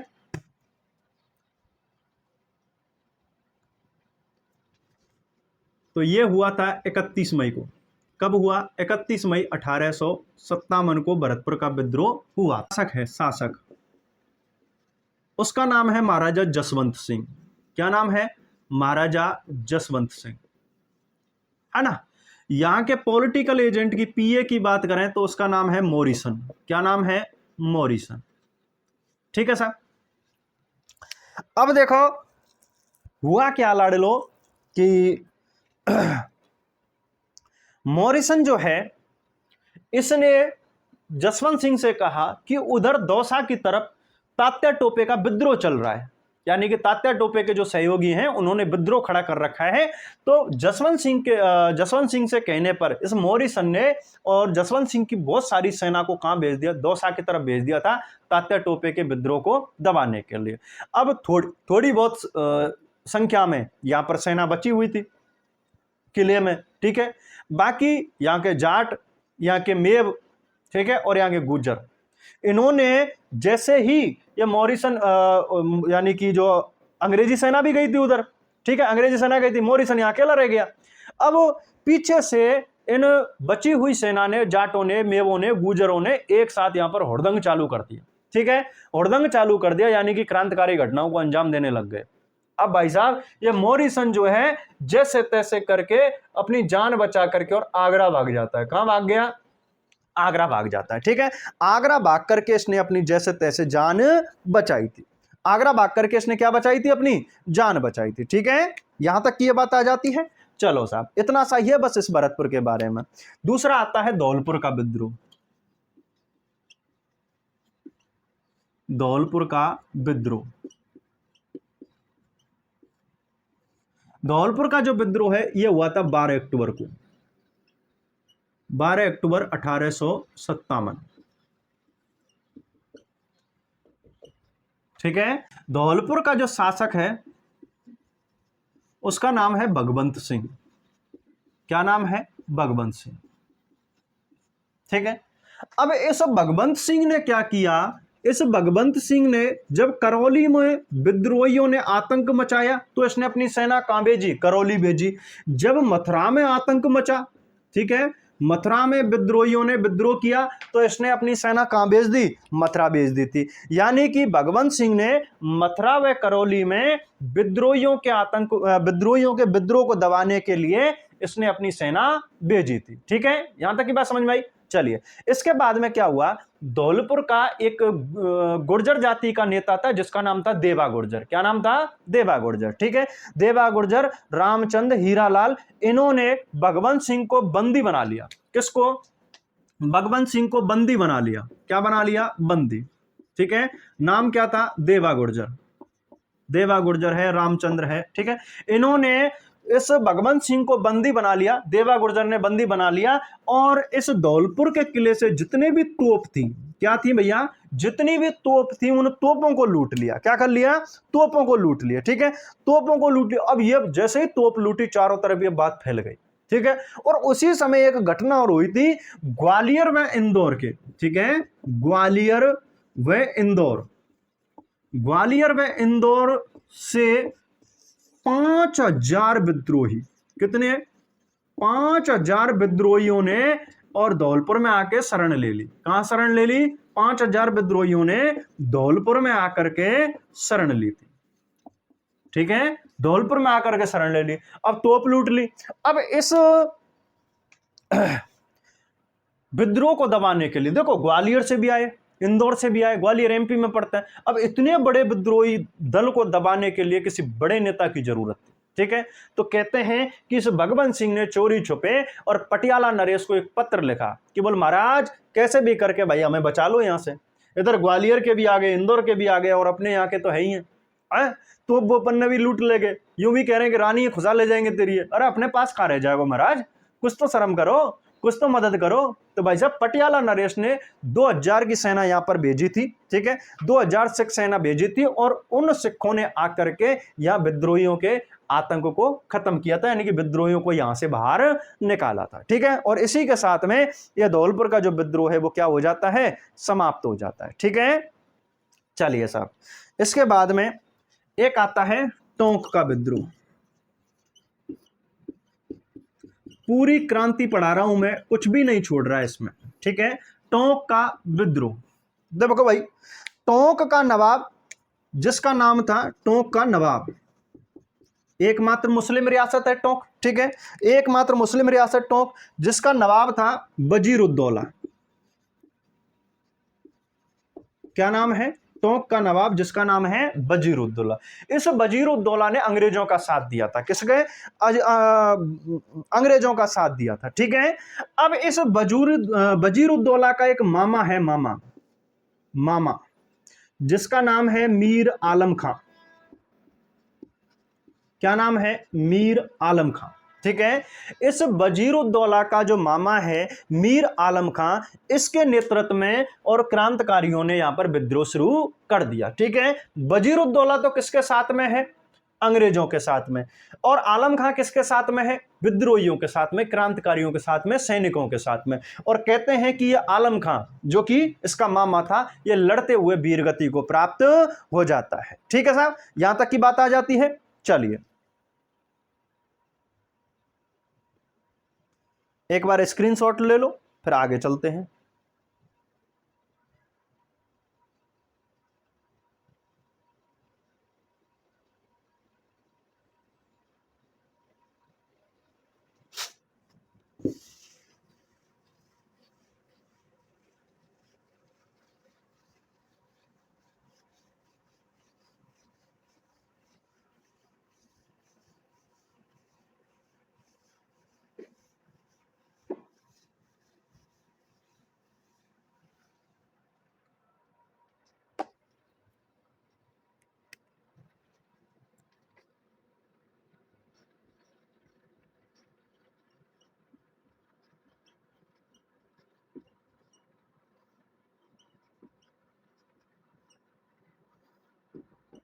तो ये हुआ था 31 मई को। कब हुआ, 31 मई 1857 को भरतपुर का विद्रोह हुआ। शासक उसका नाम है महाराजा जसवंत सिंह। क्या नाम है, महाराजा जसवंत सिंह, है ना। यहां के पॉलिटिकल एजेंट की, पीए की बात करें तो उसका नाम है मॉरिसन। क्या नाम है, मॉरिसन, ठीक है साहब। अब देखो हुआ क्या लाडलो कि मॉरिसन जो है, इसने जसवंत सिंह से कहा कि उधर दौसा की तरफ तात्या टोपे का विद्रोह चल रहा है, यानी कि तात्या टोपे के जो सहयोगी हैं उन्होंने विद्रोह खड़ा कर रखा है। तो जसवंत सिंह से कहने पर इस मॉरिसन ने और जसवंत सिंह की बहुत सारी सेना को कहां भेज दिया, दौसा की तरफ भेज दिया था, तात्या टोपे के विद्रोह को दबाने के लिए। अब थोड़ी बहुत संख्या में यहां पर सेना बची हुई थी किले में, ठीक है। बाकी यहाँ के जाट, यहाँ के मेव, ठीक है, और यहाँ के गुज्जर, इन्होंने जैसे ही ये मॉरिसन यानी कि जो अंग्रेजी सेना भी गई थी उधर, ठीक है, अंग्रेजी सेना गई थी, मॉरिसन यहाँ अकेला रह गया। अब पीछे से इन बची हुई सेना ने, जाटों ने, मेवों ने, गुजरों ने एक साथ यहाँ पर हुड़दंग चालू कर दिया, ठीक है, हुड़दंग चालू कर दिया, यानी कि क्रांतिकारी घटनाओं को अंजाम देने लग गए। अब भाई साहब ये मॉरिसन जो है जैसे तैसे करके अपनी जान बचा करके और आगरा भाग जाता है। कहां भाग गया, आगरा भाग जाता है, ठीक है। आगरा भाग करके इसने अपनी जैसे तैसे जान बचाई थी। आगरा भाग करके इसने क्या बचाई थी, अपनी जान बचाई थी, ठीक है। यहां तक की ये बात आ जाती है। चलो साहब इतना सही है बस इस भरतपुर के बारे में। दूसरा आता है धौलपुर का विद्रोह। धौलपुर का विद्रोह, धौलपुर का जो विद्रोह है ये हुआ था 12 अक्टूबर को, 12 अक्टूबर 1857, ठीक है। धौलपुर का जो शासक है उसका नाम है भगवंत सिंह। क्या नाम है, भगवंत सिंह, ठीक है। अब इस भगवंत सिंह ने क्या किया, इस भगवंत सिंह ने जब करौली में विद्रोहियों ने आतंक मचाया तो इसने अपनी सेना कहां भेजी, करौली भेजी। जब मथुरा में आतंक मचा, ठीक है, मथुरा में विद्रोहियों ने विद्रोह किया तो इसने अपनी सेना कहां भेज दी, मथुरा भेज दी थी। यानी कि भगवंत सिंह ने मथुरा व करौली में विद्रोहियों के विद्रोह को दबाने के लिए इसने अपनी सेना भेजी थी, ठीक है। यहां तक की बात समझ में आई। चलिए इसके बाद में क्या हुआ, धौलपुर का एक गुर्जर जाति का नेता था जिसका नाम था देवा गुर्जर। क्या नाम था, देवा गुर्जर, ठीक है। देवा गुर्जर, रामचंद, हीरालाल, इन्होंने भगवंत सिंह को बंदी बना लिया। किसको, भगवंत सिंह को बंदी बना लिया। क्या बना लिया, बंदी, ठीक है। नाम क्या था, देवा गुर्जर, देवा गुर्जर है, रामचंद्र है, ठीक है। इन्होंने इस भगवंत सिंह को बंदी बना लिया, देवा गुर्जर ने बंदी बना लिया, और इस धौलपुर के किले से जितने भी तोप थी, क्या थी भैया, जितनी भी तोप थी उन तोपों को लूट लिया। क्या कर लिया, तोपों को लूट लिया, ठीक है, तोपों को लूट लिया। अब ये जैसे ही तोप लूटी चारों तरफ ये बात फैल गई, ठीक है। और उसी समय एक घटना और हुई थी ग्वालियर व इंदौर के, ठीक है, ग्वालियर व इंदौर, ग्वालियर व इंदौर से 5,000 विद्रोही, कितने, 5,000 विद्रोहियों ने और धौलपुर में आके शरण ले ली। कहां शरण ले ली, 5,000 विद्रोहियों ने धौलपुर में आकर के शरण ली थी, ठीक है, धौलपुर में आकर के शरण ले ली। अब तोप लूट ली। अब इस विद्रोह को दबाने के लिए देखो ग्वालियर से भी आए, इंदौर से भी आए, ग्वालियर एमपी में पड़ता है। अब इतने बड़े विद्रोही दल को दबाने के लिए किसी बड़े नेता की जरूरत थी, ठीक है। तो कहते हैं कि इस भगवंत सिंह ने चोरी छुपे और पटियाला नरेश को एक पत्र लिखा कि बोल महाराज कैसे भी करके भाई हमें बचा लो यहां से। इधर ग्वालियर के भी आ गए, इंदौर के भी आ गए, और अपने यहाँ के तो है ही है, तो वो पन्ने भी लूट ले गए। यूं भी कह रहे हैं कि रानी खुजा ले जाएंगे तेरी। अरे अपने पास कहाँ रह जाएगा महाराज, कुछ तो शर्म करो, कुछ तो मदद करो। तो भाई साहब पटियाला नरेश ने 2,000 की सेना यहां पर भेजी थी, ठीक है, 2,000 सिख सेना भेजी थी, और उन सिखों ने आकर के यहां विद्रोहियों के आतंक को खत्म किया था, यानी कि विद्रोहियों को यहां से बाहर निकाला था, ठीक है। और इसी के साथ में यह धौलपुर का जो विद्रोह है वो क्या हो जाता है, समाप्त हो जाता है, ठीक है। चलिए साहब, इसके बाद में एक आता है टोंक का विद्रोह। पूरी क्रांति पढ़ा रहा हूं मैं, कुछ भी नहीं छोड़ रहा है इसमें, ठीक है। टोंक का विद्रोह, देखो भाई, टोंक का नवाब जिसका नाम था टोंक का नवाब, एकमात्र मुस्लिम रियासत है टोंक, ठीक है, एकमात्र मुस्लिम रियासत टोंक, जिसका नवाब था वजीरुद्दौला। क्या नाम है, टोंक का नवाब जिसका नाम है वजीरुद्दौला। इस वजीरुद्दौला ने अंग्रेजों का साथ दिया था, किसके, अंग्रेजों का साथ दिया था, ठीक है। अब इस वजीरुद्दौला का एक मामा है, मामा जिसका नाम है मीर आलम खां। क्या नाम है, मीर आलम खां, ठीक है। इस वजीरुद्दौला का जो मामा है मीर आलम खां, इसके नेतृत्व में और क्रांतिकारियों ने यहां पर विद्रोह शुरू कर दिया, ठीक है। वजीरुद्दौला तो किसके साथ में है, अंग्रेजों के साथ में, और आलम खां किसके साथ में है, विद्रोहियों के साथ में, क्रांतिकारियों के साथ में, सैनिकों के साथ में। और कहते हैं कि यह आलम खां जो कि इसका मामा था, यह लड़ते हुए वीरगति को प्राप्त हो जाता है, ठीक है साहब, यहां तक की बात आ जाती है। चलिए एक बार स्क्रीनशॉट ले लो, फिर आगे चलते हैं।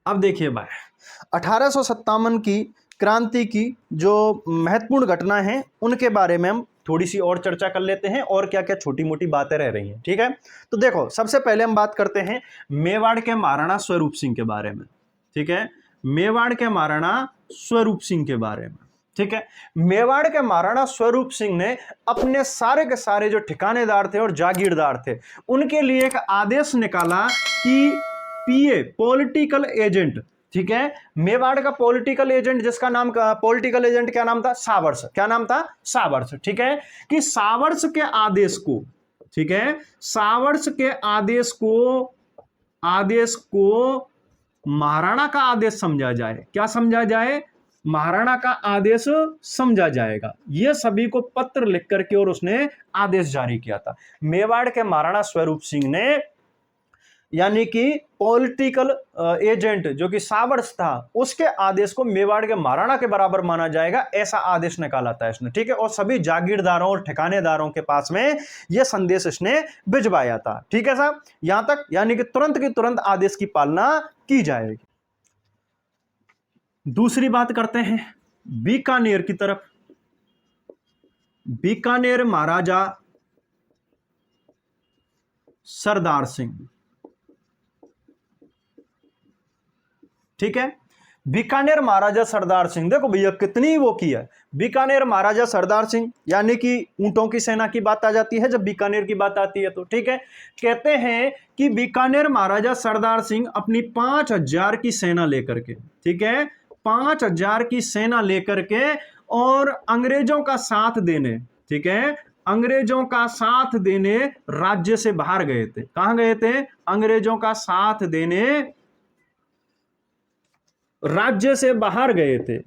अब देखिए भाई, 1857 की क्रांति की जो महत्वपूर्ण घटना है उनके बारे में हम थोड़ी सी और चर्चा कर लेते हैं, और क्या क्या छोटी मोटी बातें रह रही हैं, ठीक है। तो देखो सबसे पहले हम बात करते हैं मेवाड़ के महाराणा स्वरूप सिंह के बारे में, ठीक है, मेवाड़ के महाराणा स्वरूप सिंह के बारे में, ठीक है। मेवाड़ के महाराणा स्वरूप सिंह ने अपने सारे के सारे जो ठिकानेदार थे और जागीरदार थे उनके लिए एक आदेश निकाला कि पीए, पॉलिटिकल एजेंट, ठीक है, मेवाड़ का पॉलिटिकल एजेंट जिसका नाम, पॉलिटिकल एजेंट क्या नाम था, सावर्स, क्या नाम था, सावर्स, ठीक है, कि सावर्स के आदेश को, ठीक है, सावर्स के आदेश को महाराणा का आदेश समझा जाए। क्या समझा जाए, महाराणा का आदेश समझा जाएगा। यह सभी को पत्र लिख करके और उसने आदेश जारी किया था। मेवाड़ के महाराणा स्वरूप सिंह ने यानी कि पॉलिटिकल एजेंट जो कि सावर्स था, उसके आदेश को मेवाड़ के महाराणा के बराबर माना जाएगा, ऐसा आदेश निकाला था इसने। ठीक है, और सभी जागीरदारों और ठिकानेदारों के पास में यह संदेश इसने भिजवाया था। ठीक है साहब, यहां तक, यानी कि तुरंत की तुरंत आदेश की पालना की जाएगी। दूसरी बात करते हैं बीकानेर की तरफ। बीकानेर महाराजा सरदार सिंह। ठीक है, बीकानेर महाराजा सरदार सिंह, देखो भैया कितनी वो की है। बीकानेर महाराजा सरदार सिंह यानी कि ऊंटों की सेना की बात आ जाती है जब बीकानेर की बात आती है तो। ठीक है, कहते हैं कि बीकानेर महाराजा सरदार सिंह अपनी 5000 की सेना लेकर के, ठीक है, 5000 की सेना लेकर के और अंग्रेजों का साथ देने, ठीक है, अंग्रेजों का साथ देने राज्य से बाहर गए थे। कहां गए थे? अंग्रेजों का साथ देने राज्य से बाहर गए थे,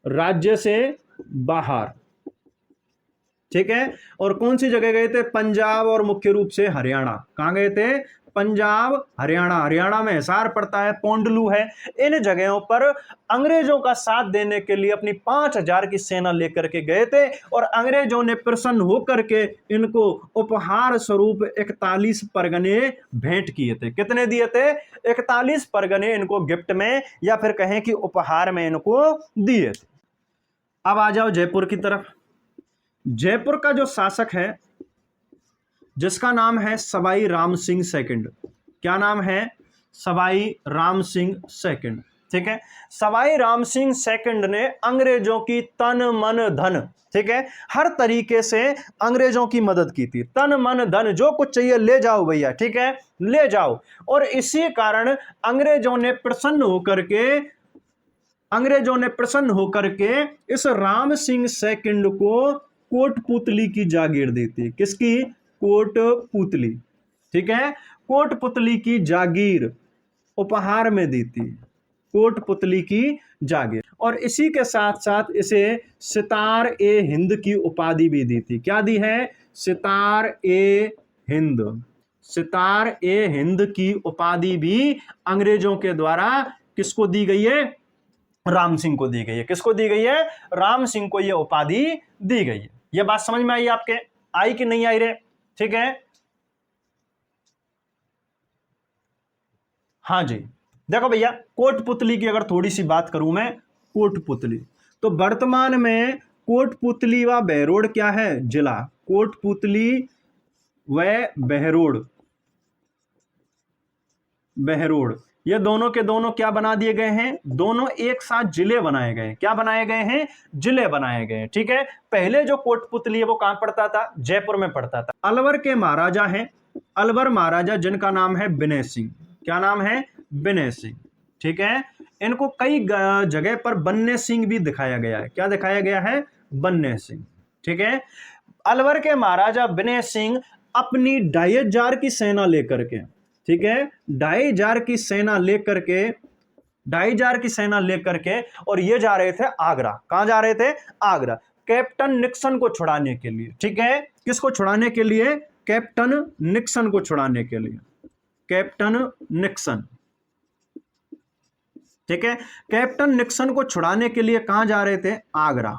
राज्य से बाहर। ठीक है, और कौन सी जगह गए थे? पंजाब और मुख्य रूप से हरियाणा। कहां गए थे? पंजाब, हरियाणा। हरियाणा में हिसार पड़ता है, पोंडलू है। इन जगहों पर अंग्रेजों का साथ देने के लिए अपनी 5000 की सेना लेकर के गए थे और अंग्रेजों ने प्रसन्न होकर के इनको उपहार स्वरूप 41 परगने भेंट किए थे। कितने दिए थे? 41 परगने इनको गिफ्ट में या फिर कहें कि उपहार में इनको दिए थे। अब आ जाओ जयपुर की तरफ। जयपुर का जो शासक है जिसका नाम है सवाई राम सिंह सेकंड। क्या नाम है? सवाई राम सिंह सेकंड। ठीक है, सवाई राम सिंह सेकंड ने अंग्रेजों की तन मन धन, ठीक है, हर तरीके से अंग्रेजों की मदद की थी। तन मन धन जो कुछ चाहिए ले जाओ भैया, ठीक है, ले जाओ। और इसी कारण अंग्रेजों ने प्रसन्न होकर के इस राम सिंह सेकंड को कोटपुतली की जागीर दी थी। किसकी? कोटपुतली। ठीक है, कोटपुतली की जागीर उपहार में दी थी, कोटपुतली की जागीर। और इसी के साथ साथ इसे सितार ए हिंद की उपाधि भी दी थी। क्या दी है? सितार ए हिंद। सितार ए हिंद की उपाधि भी अंग्रेजों के द्वारा किसको दी गई है? राम सिंह को दी गई है। किसको दी गई है? राम सिंह को यह उपाधि दी गई है। यह बात समझ में आई आपके? आई कि नहीं आई रे? ठीक है, हाँ जी। देखो भैया, कोटपुतली की अगर थोड़ी सी बात करूं मैं, कोटपुतली तो वर्तमान में कोटपुतली व बहरोड क्या है? जिला। कोटपुतली व बहरोड ये दोनों के दोनों क्या बना दिए गए हैं? दोनों एक साथ जिले बनाए गए। क्या बनाए गए हैं? जिले बनाए गए। ठीक है, पहले जो कोटपुतली है वो कहां पड़ता था? जयपुर में पड़ता था। अलवर के महाराजा हैं, अलवर महाराजा जिनका नाम है विनय सिंह। क्या नाम है? विनय सिंह। ठीक है, इनको कई जगह पर बन्ने सिंह भी दिखाया गया है। क्या दिखाया गया है? बन्ने सिंह। ठीक है, अलवर के महाराजा विनय सिंह अपनी 2500 की सेना लेकर के, ठीक है, 2500 की सेना लेकर के और ये जा रहे थे आगरा। कहां जा रहे थे? आगरा। कैप्टन निक्सन को छुड़ाने के लिए। ठीक है, किसको छुड़ाने के लिए? कैप्टन निक्सन को छुड़ाने के लिए। Captain Nixon. ठीक है, कैप्टन निक्सन को छुड़ाने के लिए कहां जा रहे थे? आगरा।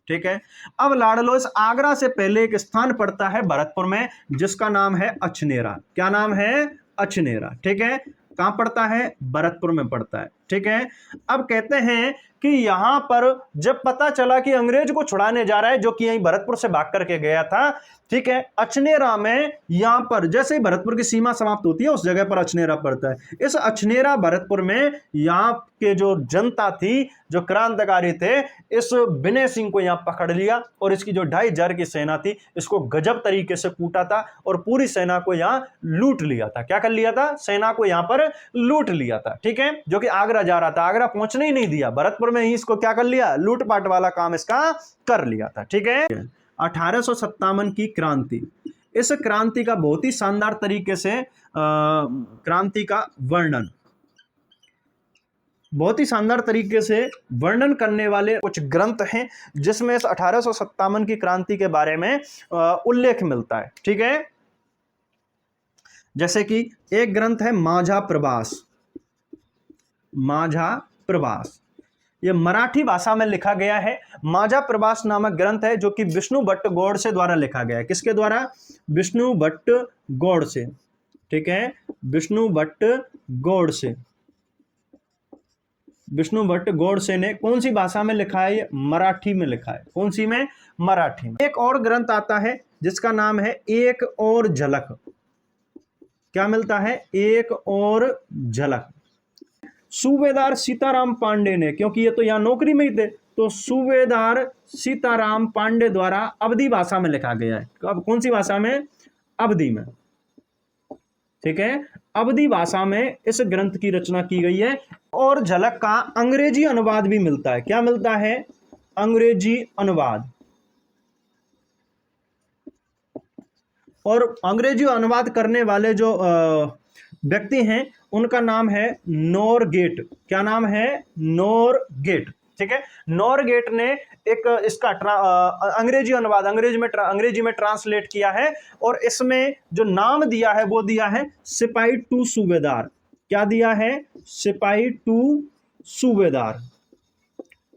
ठीक है, अब लाडलोस आगरा से पहले एक स्थान पड़ता है भरतपुर में जिसका नाम है अछनेरा। क्या नाम है? अछनेरा। ठीक है, कहां पड़ता है? भरतपुर में पड़ता है। ठीक है, अब कहते हैं कि यहां पर जब पता चला कि अंग्रेज को छुड़ाने जा रहा है, जो कि यहीं भरतपुर से भाग करके गया था, ठीक है, अछनेरा में यहां पर जैसे ही भरतपुर की सीमा समाप्त होती है उस जगह पर अछनेरा पड़ता है। इस अछनेरा भरतपुर में यहां के जो जनता थी, जो क्रांतिकारी थे, इस विनय सिंह को यहां पकड़ लिया और इसकी जो 2500 की सेना थी इसको गजब तरीके से कूटा था और पूरी सेना को यहां लूट लिया था। क्या कर लिया था? सेना को यहां पर लूट लिया था। ठीक है, जो कि आगरा जा रहा था, आगरा पहुंचने ही नहीं दिया, भरतपुर में ही इसको क्या कर लिया? लूटपाट वाला काम इसका कर लिया था। ठीक है, 1857 की क्रांति। इस क्रांति का बहुत ही शानदार तरीके से क्रांति का वर्णन, बहुत ही शानदार तरीके से वर्णन करने वाले कुछ ग्रंथ हैं जिसमें इस 1857 की क्रांति के बारे में उल्लेख मिलता है। ठीक है, जैसे कि एक ग्रंथ है माझा प्रवास। माझा प्रवास ये मराठी भाषा में लिखा गया है। माझा प्रवास नामक ग्रंथ है जो कि विष्णु भट्ट गोडसे द्वारा लिखा गया है। किसके द्वारा? विष्णु भट्ट गोडसे। ठीक है, विष्णु भट्ट गोडसे। विष्णु भट्ट गोडसे ने कौन सी भाषा में लिखा है? मराठी में लिखा है। कौन सी में? मराठी में। एक और ग्रंथ आता है जिसका नाम है एक और झलक। क्या मिलता है? एक और झलक। सूबेदार सीताराम पांडे ने, क्योंकि ये तो यहां नौकरी में ही थे, तो सूबेदार सीताराम पांडे द्वारा अवधी भाषा में लिखा गया है। अब कौन सी भाषा में? अवधी में। ठीक है, अवधी भाषा में इस ग्रंथ की रचना की गई है। और झलक का अंग्रेजी अनुवाद भी मिलता है। क्या मिलता है? अंग्रेजी अनुवाद। और अंग्रेजी अनुवाद करने वाले जो व्यक्ति हैं उनका नाम है नॉरगेट। क्या नाम है? नॉरगेट। ठीक है, नॉरगेट ने एक इसका अंग्रेजी अनुवाद अंग्रेजी में ट्रांसलेट किया है और इसमें जो नाम दिया है वो दिया है सिपाही टू सूबेदार। क्या दिया है? सिपाही टू सूबेदार।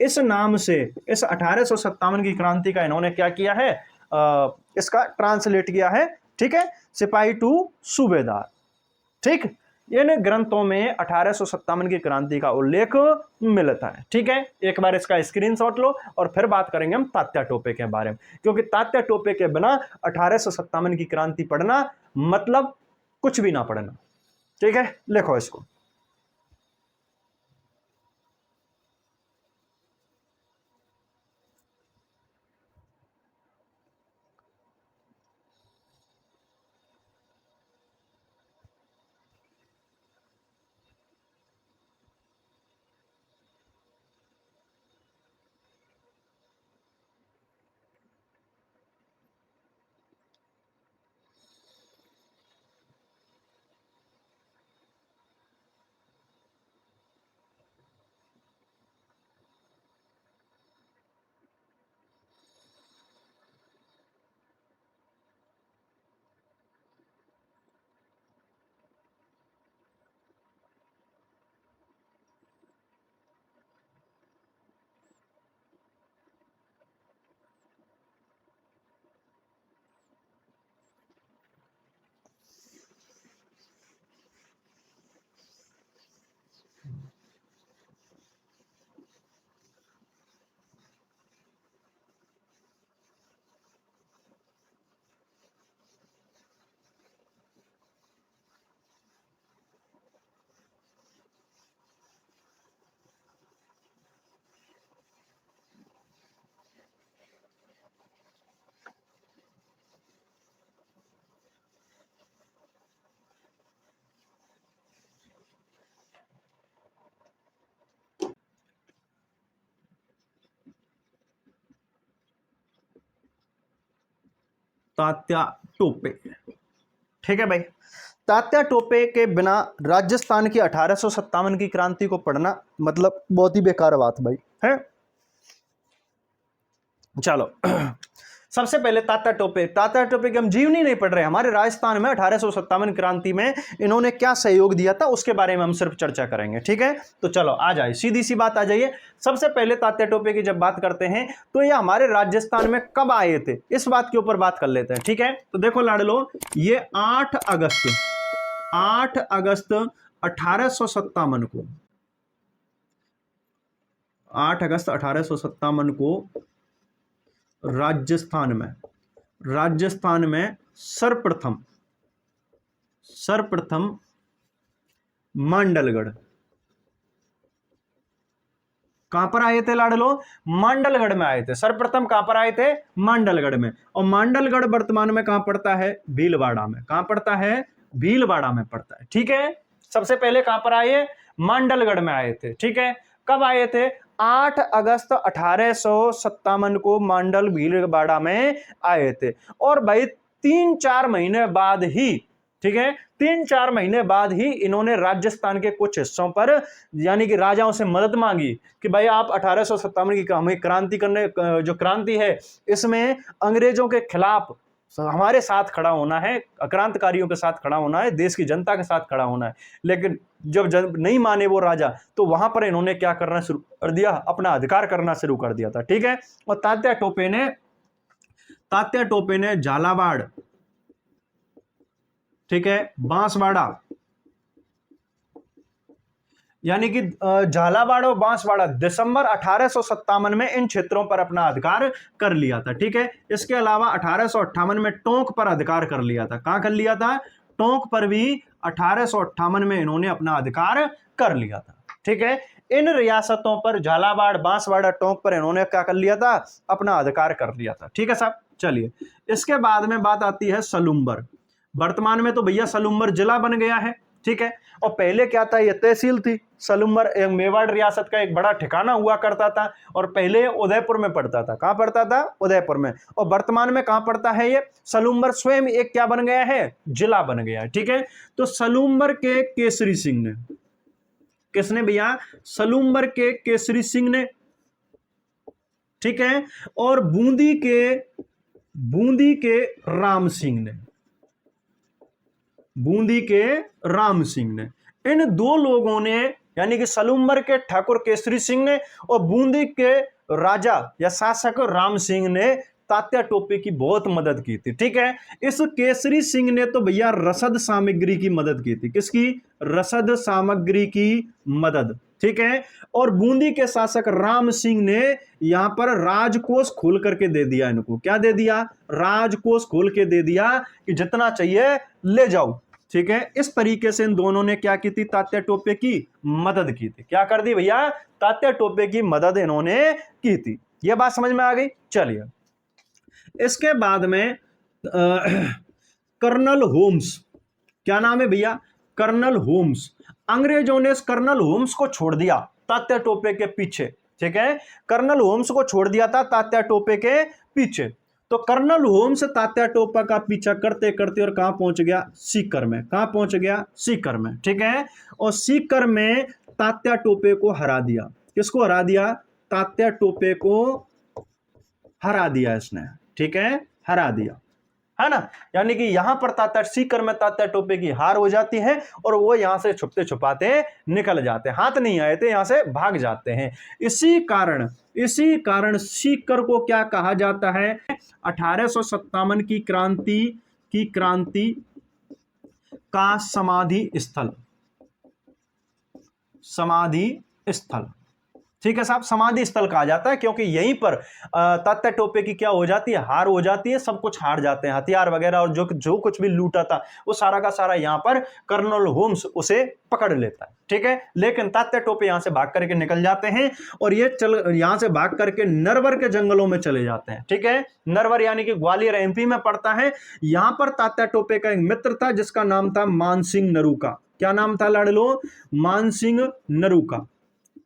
इस नाम से इस 1857 की क्रांति का इन्होंने क्या किया है? इसका ट्रांसलेट किया है। ठीक है, सिपाही टू सूबेदार। ठीक, इन ग्रंथों में 1857 की क्रांति का उल्लेख मिलता है। ठीक है, एक बार इसका स्क्रीनशॉट लो और फिर बात करेंगे हम तात्या टोपे के बारे में, क्योंकि तात्या टोपे के बिना 1857 की क्रांति पढ़ना मतलब कुछ भी ना पढ़ना। ठीक है, लिखो इसको। तात्या टोपे। ठीक है भाई, तात्या टोपे के बिना राजस्थान की 1857 की क्रांति को पढ़ना मतलब बहुत ही बेकार बात भाई है। चलो सबसे पहले तात्या टोपे की हम जीवनी नहीं पढ़ रहे, हमारे राजस्थान में 1857 क्रांति में इन्होंने क्या सहयोग दिया था उसके बारे में हम सिर्फ चर्चा करेंगे। ठीक है, तो चलो आ जाए, सीधी सी बात आ जाइए। सबसे पहले तात्या टोपे की जब बात करते हैं तो ये हमारे राजस्थान में कब आए थे इस बात के ऊपर बात कर लेते हैं। ठीक है, तो देखो लाडलो, ये 8 अगस्त 1857 को, 8 अगस्त 1857 को राजस्थान में सर्वप्रथम मांडलगढ़। कहां पर आए थे लाडलो? मांडलगढ़ में आए थे। सर्वप्रथम कहां पर आए थे? मांडलगढ़ में। और मांडलगढ़ वर्तमान में कहां पड़ता है? भीलवाड़ा में। कहां पड़ता है? भीलवाड़ा में पड़ता है। ठीक है, सबसे पहले कहां पर आए? मांडलगढ़ में आए थे। ठीक है, कब आए थे? 8 अगस्त 1857 को मांडल भीलवाड़ा में आए थे। और भाई 3-4 महीने बाद ही, ठीक है, 3-4 महीने बाद ही इन्होंने राजस्थान के कुछ हिस्सों पर यानी कि राजाओं से मदद मांगी कि भाई आप 1857 की हमें क्रांति करने, जो क्रांति है इसमें अंग्रेजों के खिलाफ हमारे साथ खड़ा होना है, आक्रांतकारियों के साथ खड़ा होना है, देश की जनता के साथ खड़ा होना है। लेकिन जब नहीं माने वो राजा, तो वहां पर इन्होंने क्या करना शुरू कर दिया, अपना अधिकार करना शुरू कर दिया था। ठीक है। और तात्या टोपे ने झालावाड़, ठीक है, बांसवाड़ा, यानी कि झालावाड़ और बांसवाड़ा दिसंबर 1857 में इन क्षेत्रों पर अपना अधिकार कर लिया था। ठीक है। इसके अलावा 1858 में टोंक पर अधिकार कर लिया था। कहां कर लिया था? टोंक पर भी 1858 में इन्होंने अपना अधिकार कर लिया था। ठीक है। इन रियासतों पर, झालावाड़, बांसवाड़ा, टोंक पर इन्होंने क्या कर लिया था? अपना अधिकार कर लिया था। ठीक है साहब। चलिए, इसके बाद में बात आती है सलूम्बर। वर्तमान में तो भैया सलूम्बर जिला बन गया है। ठीक है। और पहले क्या था? यह तहसील थी। सलूम्बर मेवाड़ रियासत का एक बड़ा ठिकाना हुआ करता था, और पहले उदयपुर में पड़ता था। कहां पड़ता था? उदयपुर में। और वर्तमान में कहां पड़ता है ये? सलूम्बर स्वयं एक क्या बन गया है? जिला बन गया है। ठीक है। तो सलूम्बर के केसरी सिंह ने, किसने भैया? सलूम्बर के केसरी सिंह ने। ठीक है। और बूंदी के राम सिंह ने, बूंदी के राम सिंह ने, इन दो लोगों ने, यानी कि सलूम्बर के ठाकुर केसरी सिंह ने और बूंदी के राजा या शासक राम सिंह ने तात्या टोपे की बहुत मदद की थी। ठीक है। इस केसरी सिंह ने तो भैया रसद सामग्री की मदद की थी। किसकी? रसद सामग्री की मदद। ठीक है। और बूंदी के शासक राम सिंह ने यहां पर राजकोष खोल करके दे दिया इनको। क्या दे दिया? राजकोष खोल के दे दिया कि जितना चाहिए ले जाओ। ठीक है। इस तरीके से इन दोनों ने क्या की थी? तात्या टोपे की मदद की थी। क्या कर दी भैया? तात्या टोपे की मदद इन्होंने की थी। यह बात समझ में आ गई। चलिए, इसके बाद में कर्नल होम्स। क्या नाम है भैया? Colonel Holmes. अंग्रेजों ने इस कर्नल होम्स को छोड़ दिया तात्या टोपे के पीछे। ठीक है। कर्नल होम्स को छोड़ दिया था तात्या टोपे के पीछे। तो कर्नल होम्स तात्या टोपे का पीछा करते करते और कहां पहुंच गया? सीकर में। कहां पहुंच गया? सीकर में। ठीक है। और सीकर में तात्या टोपे को हरा दिया। किसको हरा दिया? तात्या टोपे को हरा दिया इसने। ठीक है। हरा दिया, है ना। यानी कि यहां पर सीकर में तात्या टोपे की हार हो जाती है, और वो यहां से छुपते छुपाते निकल जाते हैं। हाथ नहीं आए थे, यहां से भाग जाते हैं। इसी कारण सीकर को क्या कहा जाता है? 1857 की क्रांति का समाधि स्थल। ठीक है साहब। समाधि स्थल कहा जाता है, क्योंकि यहीं पर तात्या टोपे की क्या हो जाती है? हार हो जाती है। सब कुछ हार जाते हैं, हथियार वगैरह, और जो कुछ भी लूटा था वो सारा का सारा यहां पर कर्नल होम्स उसे पकड़ लेता है। ठीक है। लेकिन तात्या टोपे यहां से भाग करके निकल जाते हैं, और ये यहां से भाग करके नरवर के जंगलों में चले जाते हैं। ठीक है। नरवर यानी कि ग्वालियर एमपी में पड़ता है। यहां पर तात्या टोपे का एक मित्र था जिसका नाम था मानसिंह नरूका। क्या नाम था लाडलो? मानसिंह नरूका।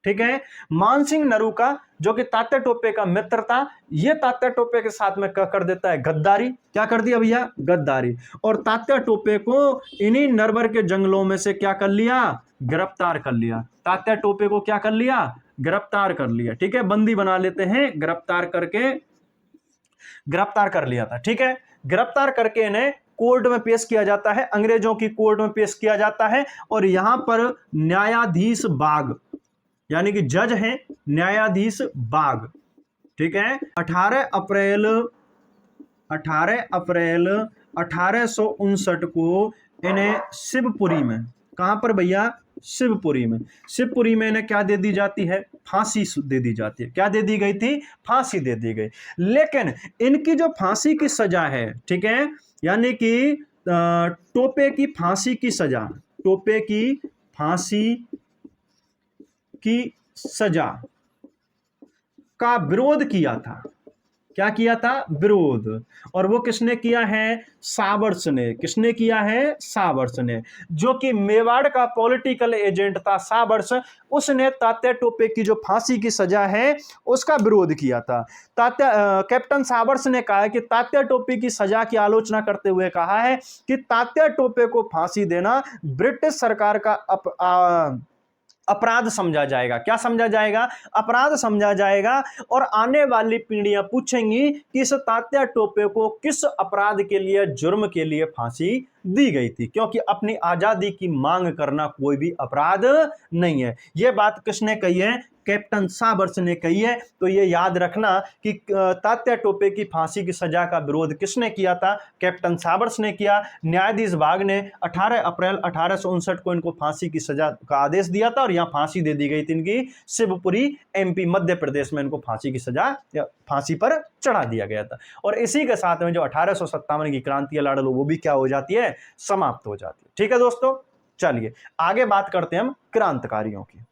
ठीक है। मानसिंह नरूका, जो कि तात्या टोपे का मित्र था, यह तात्या टोपे के साथ में कर देता है गद्दारी। क्या कर दिया भैया? गद्दारी। और तात्या टोपे को इन्हीं नरवर के जंगलों में से क्या कर लिया? गिरफ्तार कर लिया। तात्या टोपे को क्या कर लिया? गिरफ्तार कर लिया। ठीक है। बंदी बना लेते हैं, गिरफ्तार कर लिया था। ठीक है। गिरफ्तार करके इन्हें कोर्ट में पेश किया जाता है, अंग्रेजों की कोर्ट में पेश किया जाता है। और यहां पर न्यायाधीश बाग, यानी कि जज हैं न्यायाधीश बाग। ठीक है। 18 अप्रैल 1859 को इन्हें शिवपुरी में, कहां पर भैया? शिवपुरी में इन्हें क्या दे दी जाती है? फांसी दे दी जाती है। क्या दे दी गई थी? फांसी दे दी गई। लेकिन इनकी जो फांसी की सजा है, ठीक है, यानी कि टोपे की फांसी की सजा का विरोध किया था। क्या किया था? विरोध। और वो किसने किया है? साबर्स ने। किसने किया है? साबर्स ने, जो कि मेवाड़ का पॉलिटिकल एजेंट था। साबर्स, उसने तात्या टोपे की जो फांसी की सजा है उसका विरोध किया था। कैप्टन साबर्स ने कहा है कि तात्या टोपे की सजा की आलोचना करते हुए कहा है कि तात्या टोपे को फांसी देना ब्रिटिश सरकार का अपराध समझा जाएगा। क्या समझा जाएगा? अपराध समझा जाएगा। और आने वाली पीढ़ियां पूछेंगी कि इस तात्या टोपे को किस अपराध के लिए, जुर्म के लिए फांसी दी गई थी, क्योंकि अपनी आजादी की मांग करना कोई भी अपराध नहीं है। यह बात किसने कही है? कैप्टन साबर्स ने कही है। तो ये याद रखना कि तात्या टोपे की फांसी की सजा का विरोध किसने किया था? कैप्टन साबर्स ने किया। न्यायाधीश बाग ने 18 अप्रैल 1859 को इनको फांसी की सजा का आदेश दिया था और यहां फांसी दे दी गई थी इनकी शिवपुरी एमपी मध्य प्रदेश में इनको फांसी की सजा या फांसी पर चढ़ा दिया गया था। और इसी के साथ में जो 1857 की क्रांति है लाडलो, वो भी क्या हो जाती है? समाप्त हो जाती है। ठीक है दोस्तों, चलिए आगे बात करते हैं हम क्रांतिकारियों की।